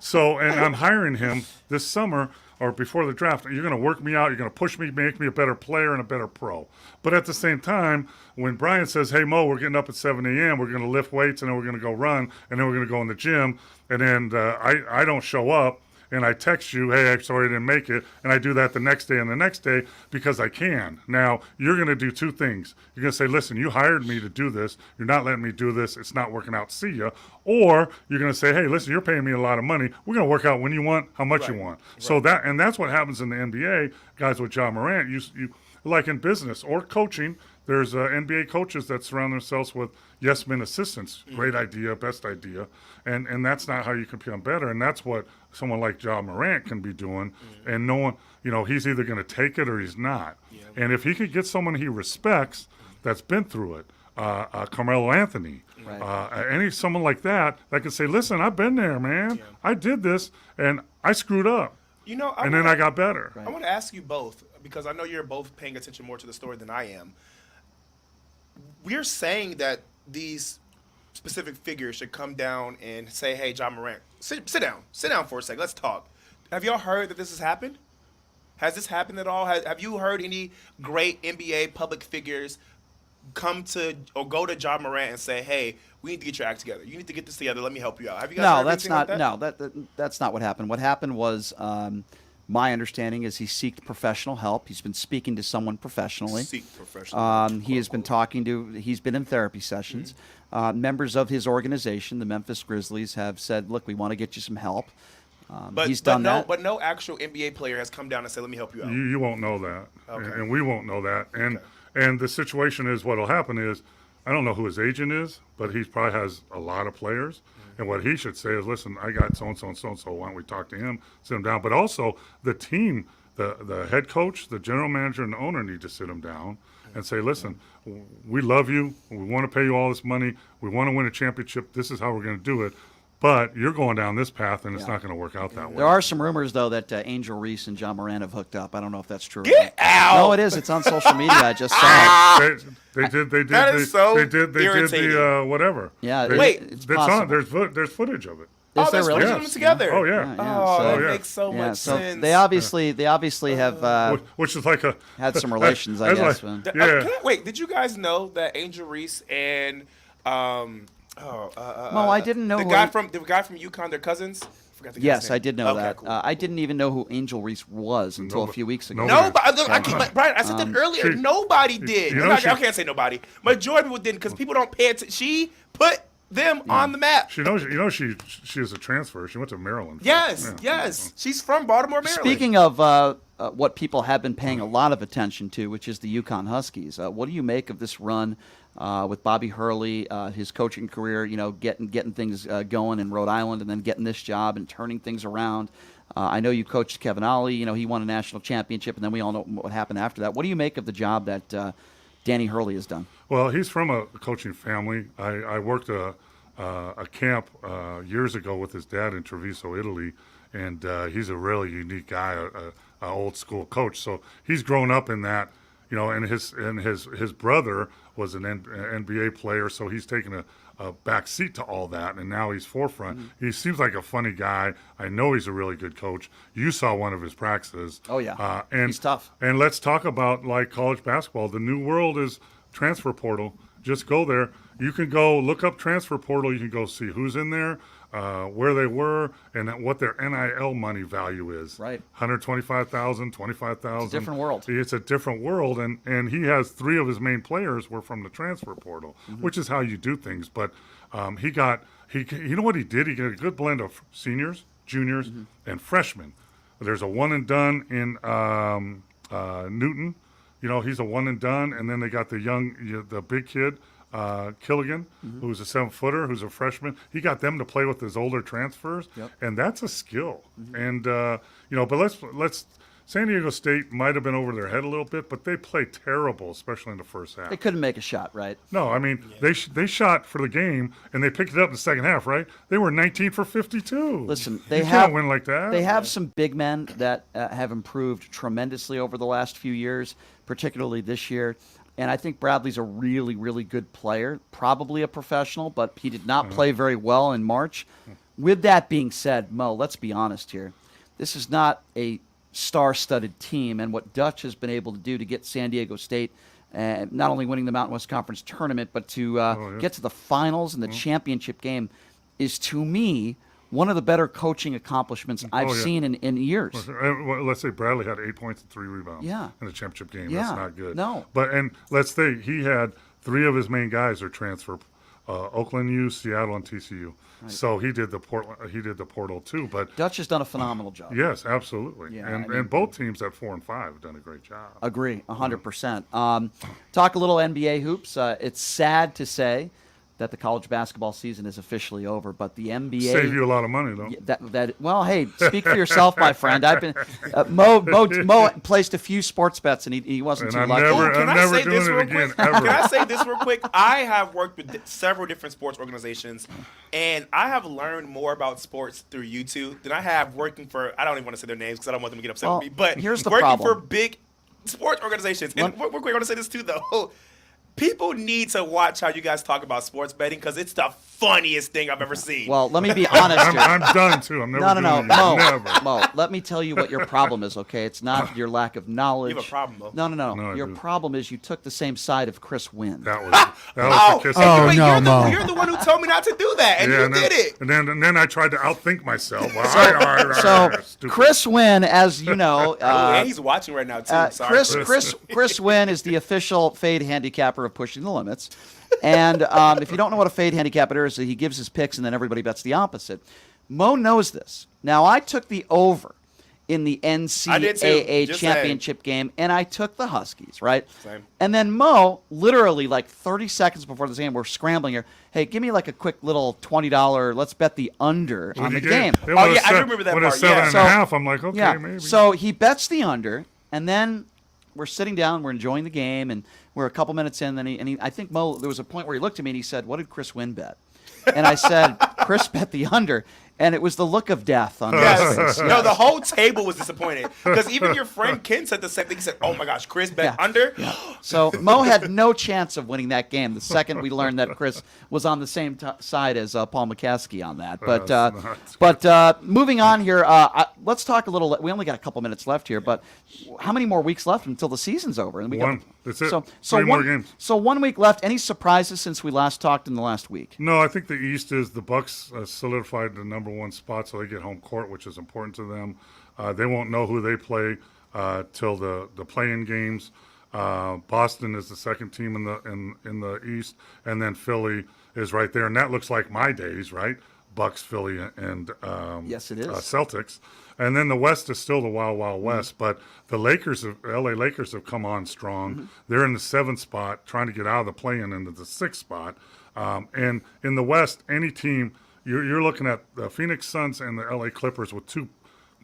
Speaker 17: So I'm hiring him this summer or before the draft. You're gonna work me out. You're gonna push me, make me a better player and a better pro. But at the same time, when Brian says, "Hey Mo, we're getting up at 7 a.m. We're gonna lift weights and then we're gonna go run and then we're gonna go in the gym," and then I don't show up. And I text you, hey, I'm sorry I didn't make it. And I do that the next day and the next day because I can. Now, you're going to do two things. You're going to say, listen, you hired me to do this. You're not letting me do this. It's not working out. See ya. Or you're going to say, hey, listen, you're paying me a lot of money. We're going to work out when you want, how much you want. So that's what happens in the NBA, guys with Ja Morant. You like in business or coaching, there's NBA coaches that surround themselves with yes men assistants. Great idea, best idea. And that's not how you can become better. And that's what someone like Ja Morant can be doing. And no one, he's either going to take it or he's not. And if he could get someone he respects that's been through it, Carmelo Anthony, someone like that can say, listen, I've been there, man. I did this and I screwed up. I got better.
Speaker 18: I want to ask you both, because I know you're both paying attention more to the story than I am. We're saying that these specific figures should come down and say, hey, Ja Morant, sit down for a second, let's talk. Have y'all heard that this has happened? Has this happened at all? Have you heard any great NBA public figures come to or go to Ja Morant and say, hey, we need to get your act together. You need to get this together. Let me help you out. Have you guys heard anything like that?
Speaker 8: No, that's not what happened. What happened was my understanding is he sought professional help. He's been speaking to someone professionally. He has been he's been in therapy sessions. Members of his organization, the Memphis Grizzlies, have said, look, we want to get you some help. He's done that.
Speaker 18: But no actual NBA player has come down and said, let me help you out.
Speaker 17: You won't know that.
Speaker 18: Okay.
Speaker 17: And we won't know that. And the situation is, what will happen is, I don't know who his agent is, but he probably has a lot of players. And what he should say is, listen, I got so-and-so and so-and-so. Why don't we talk to him, sit him down? But also the team, the head coach, the general manager, and the owner need to sit him down and say, listen, we love you. We want to pay you all this money. We want to win a championship. This is how we're going to do it. But you're going down this path, and it's not going to work out that way.
Speaker 8: There are some rumors, though, that Angel Reese and Ja Morant have hooked up. I don't know if that's true.
Speaker 18: Get out!
Speaker 8: No, it is. It's on social media. I just saw it.
Speaker 17: They did
Speaker 18: irritating.
Speaker 17: the whatever.
Speaker 8: Yeah.
Speaker 17: It's on. There's footage of it.
Speaker 18: There's footage of them together.
Speaker 17: Oh yeah.
Speaker 18: That makes so much sense.
Speaker 8: They obviously have.
Speaker 17: Which is like
Speaker 8: had some relations, I guess.
Speaker 18: Wait, did you guys know that Angel Reese and
Speaker 8: I didn't know
Speaker 18: the guy from UConn, they're cousins? Forgot the guy's name.
Speaker 8: I did know that.
Speaker 18: Cool.
Speaker 8: I didn't even know who Angel Reese was until a few weeks ago.
Speaker 18: Brian, I said that earlier. Nobody did. I can't say nobody. Majority of people didn't because people don't pay attention. She put them on the map.
Speaker 17: She is a transfer. She went to Maryland.
Speaker 18: Yes. She's from Baltimore, Maryland.
Speaker 8: Speaking of what people have been paying a lot of attention to, which is the UConn Huskies, what do you make of this run with Bobby Hurley, his coaching career, getting things going in Rhode Island and then getting this job and turning things around? I know you coached Kevin Ollie. He won a national championship, and then we all know what happened after that. What do you make of the job that Danny Hurley has done.
Speaker 17: Well, he's from a coaching family. I worked a camp years ago with his dad in Treviso, Italy, and he's a really unique guy, a old school coach. So he's grown up in that, and his brother was an NBA player, so he's taken a back seat to all that, and now he's forefront.
Speaker 8: Mm-hmm.
Speaker 17: He seems like a funny guy. I know he's a really good coach. You saw one of his practices.
Speaker 8: Oh yeah,
Speaker 17: and
Speaker 8: he's tough.
Speaker 17: And let's talk about like college basketball. The new world is transfer portal. Just go there. You can go look up transfer portal. You can go see who's in there, where they were, and what their NIL money value is.
Speaker 8: Right.
Speaker 17: 125,000, 25,000.
Speaker 8: It's a different world.
Speaker 17: It's a different world, and he has 3 of his main players were from the transfer portal, which is how you do things. But you know what he did? He got a good blend of seniors, juniors, and freshmen. There's a one and done in Newton. He's a one and done, and then they got the big kid, Killigan, who's a 7-footer, who's a freshman. He got them to play with his older transfers, and that's a skill. And but let's San Diego State might have been over their head a little bit, but they played terrible, especially in the first half.
Speaker 8: They couldn't make a shot, right?
Speaker 17: No, I mean they shot for the game and they picked it up in the second half, right? They were 19 for 52.
Speaker 8: Listen,
Speaker 17: you can't win like that.
Speaker 8: They have some big men that have improved tremendously over the last few years, particularly this year. And I think Bradley's a really, really good player, probably a professional, but he did not play very well in March. With that being said, Mo, let's be honest here. This is not a star-studded team, and what Dutch has been able to do to get San Diego State not only winning the Mountain West Conference tournament, but to get to the finals and the championship game is, to me, one of the better coaching accomplishments I've seen in years.
Speaker 17: Let's say Bradley had 8 points and 3 rebounds in the championship game.
Speaker 8: Yeah.
Speaker 17: That's not good.
Speaker 8: No.
Speaker 17: And let's say he had 3 of his main guys are transfer, Oakland U, Seattle, and TCU.
Speaker 8: Right.
Speaker 17: So he did the portal too. But
Speaker 8: Dutch has done a phenomenal job.
Speaker 17: Yes, absolutely.
Speaker 8: Yeah,
Speaker 17: and both teams at 4 and 5 have done a great job.
Speaker 8: Agree, 100%. Talk a little NBA hoops. It's sad to say that the college basketball season is officially over, but the NBA
Speaker 17: save you a lot of money, though.
Speaker 8: Well, hey, speak for yourself, my friend. I've been Mo placed a few sports bets, and he wasn't too lucky.
Speaker 18: Can I say this real quick? I have worked with several different sports organizations, and I have learned more about sports through YouTube than I have working for. I don't even want to say their names because I don't want them to get upset with me. But
Speaker 8: here's the
Speaker 18: working
Speaker 8: problem.
Speaker 18: for big sports organizations, and we're going to say this too, though. People need to watch how you guys talk about sports betting because it's the funniest thing I've ever seen.
Speaker 8: Well, let me be honest here.
Speaker 17: I'm done, too. I'm never
Speaker 8: No.
Speaker 17: doing it. Never.
Speaker 8: Mo, let me tell you what your problem is, okay? It's not your lack of knowledge.
Speaker 18: You have a problem, though.
Speaker 8: No. Your problem is you took the same side of Chris Wynn.
Speaker 17: That was the kiss.
Speaker 18: You're the one who told me not to do that, and you did it.
Speaker 17: And then I tried to outthink myself.
Speaker 8: So Chris Wynn, as you know,
Speaker 18: and he's watching right now too. Sorry.
Speaker 8: Chris Wynn is the official fade handicapper of Pushing the Limits. And if you don't know what a fade handicapper is, he gives his picks and then everybody bets the opposite. Mo knows this. Now, I took the over in the NCAA championship game, and I took the Huskies, right?
Speaker 18: Same.
Speaker 8: And then Mo, literally like 30 seconds before the game, we're scrambling here. Hey, give me like a quick little $20, let's bet the under on the game.
Speaker 18: I do remember that part.
Speaker 17: When it's 7.5, I'm like, okay, maybe.
Speaker 8: So he bets the under, and then we're sitting down, we're enjoying the game, and we're a couple minutes in, and I think Mo, there was a point where he looked at me and he said, "What did Chris Wynn bet?" And I said, "Chris bet the under." And it was the look of death on his face.
Speaker 18: No, the whole table was disappointed because even your friend Ken said the same thing. He said, "Oh my gosh, Chris bet under."
Speaker 8: Yeah. So Mo had no chance of winning that game the second we learned that Chris was on the same side as Paul McCaskey on that. But moving on here, let's talk a little. We only got a couple minutes left here, but how many more weeks left until the season's over? And
Speaker 17: One. That's it.
Speaker 8: So
Speaker 17: 3 more games.
Speaker 8: So 1 week left. Any surprises since we last talked in the last week?
Speaker 17: No, I think the East is the Bucks solidified the number 1 spot, so they get home court, which is important to them. They won't know who they play till the play-in games. Boston is the second team in the East, and then Philly is right there, and that looks like my days, right? Bucks, Philly, and
Speaker 8: yes, it is.
Speaker 17: Celtics. And then the West is still the Wild Wild West, but the LA Lakers have come on strong. They're in the 7th spot, trying to get out of the play-in into the 6th spot. And in the West, any team, you're looking at the Phoenix Suns and the LA Clippers with 2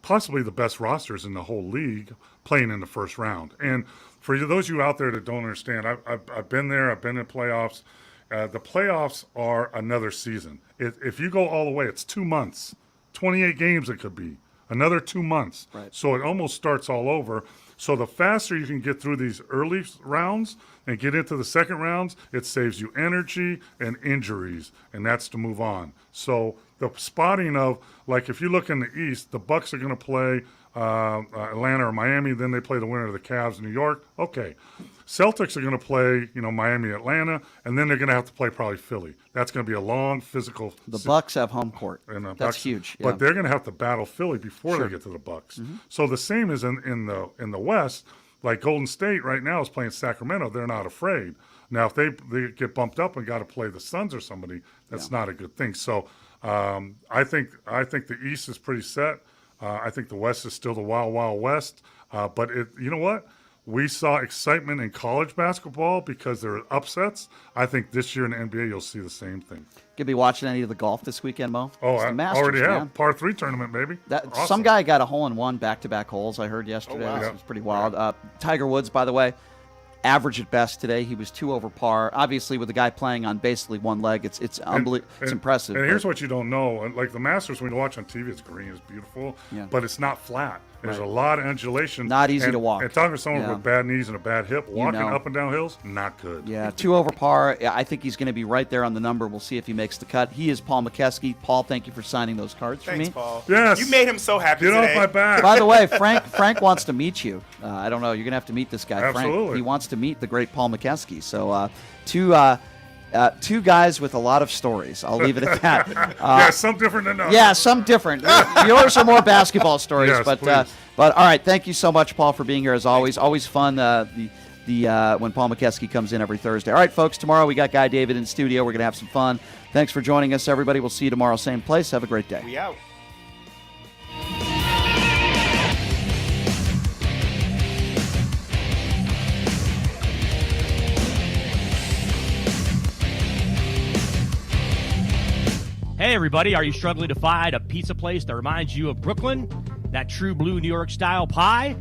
Speaker 17: possibly the best rosters in the whole league playing in the first round. And for those of you out there that don't understand, I've been there. I've been in playoffs. The playoffs are another season. If you go all the way, it's 2 months, 28 games it could be, another 2 months.
Speaker 8: Right.
Speaker 17: So it almost starts all over. So the faster you can get through these early rounds and get into the second rounds, it saves you energy and injuries, and that's to move on. So the spotting of, like, if you look in the East, the Bucks are going to play Atlanta or Miami, then they play the winner of the Cavs, New York. Okay. Celtics are going to play, Miami, Atlanta, and then they're going to have to play probably Philly. That's going to be a long physical.
Speaker 8: The Bucks have home court.
Speaker 17: And
Speaker 8: that's huge.
Speaker 17: But they're going to have to battle Philly before they get to the Bucks.
Speaker 8: Mm-hmm.
Speaker 17: So the same is in the West. Like Golden State right now is playing Sacramento. They're not afraid. Now, if they get bumped up and got to play the Suns or somebody, that's not a good thing. So I think the East is pretty set. I think the West is still the wild, wild West. But you know what? We saw excitement in college basketball because there are upsets. I think this year in the NBA you'll see the same thing.
Speaker 8: Gonna be watching any of the golf this weekend, Mo?
Speaker 17: Oh,
Speaker 8: It's the
Speaker 17: I
Speaker 8: Masters,
Speaker 17: already have.
Speaker 8: man.
Speaker 17: Par 3 tournament, baby.
Speaker 8: Awesome. Some guy got a hole-in-one back-to-back holes, I heard yesterday.
Speaker 17: Oh, wow.
Speaker 8: It was pretty wild. Tiger Woods, by the way, average at best today. He was 2 over par. Obviously, with the guy playing on basically one leg, it's unbelievable. It's impressive.
Speaker 17: And here's what you don't know. Like the Masters, when you watch on TV, it's green, it's beautiful, but it's not flat. There's a lot of undulation.
Speaker 8: Not easy to walk.
Speaker 17: And talking to someone with bad knees and a bad hip, walking up and down hills, not good.
Speaker 8: Yeah, 2 over par. I think he's going to be right there on the number. We'll see if he makes the cut. He is Paul McKeskey. Paul, thank you for signing those cards
Speaker 18: Thanks,
Speaker 8: for me.
Speaker 18: Paul.
Speaker 17: Yes.
Speaker 18: You made him so happy
Speaker 17: Get
Speaker 18: today.
Speaker 17: off my back.
Speaker 8: By the way, Frank wants to meet you. I don't know. You're going to have to meet this guy,
Speaker 17: Absolutely.
Speaker 8: Frank. He wants to meet the great Paul McKeskey. So two guys with a lot of stories. I'll leave it at that.
Speaker 17: Yeah, some different than others.
Speaker 8: Yeah, some different. Yours are more basketball stories,
Speaker 17: Yes,
Speaker 8: but all right. Thank you so much, Paul, for being here as always. Always fun. When Paul McKeskey comes in every Thursday. All right, folks. Tomorrow we got Guy David in studio. We're gonna have some fun. Thanks for joining us, everybody. We'll see you tomorrow, same place. Have a great day.
Speaker 18: We out.
Speaker 7: Hey, everybody, are you struggling to find a pizza place that reminds you of Brooklyn? That true blue New York style pie?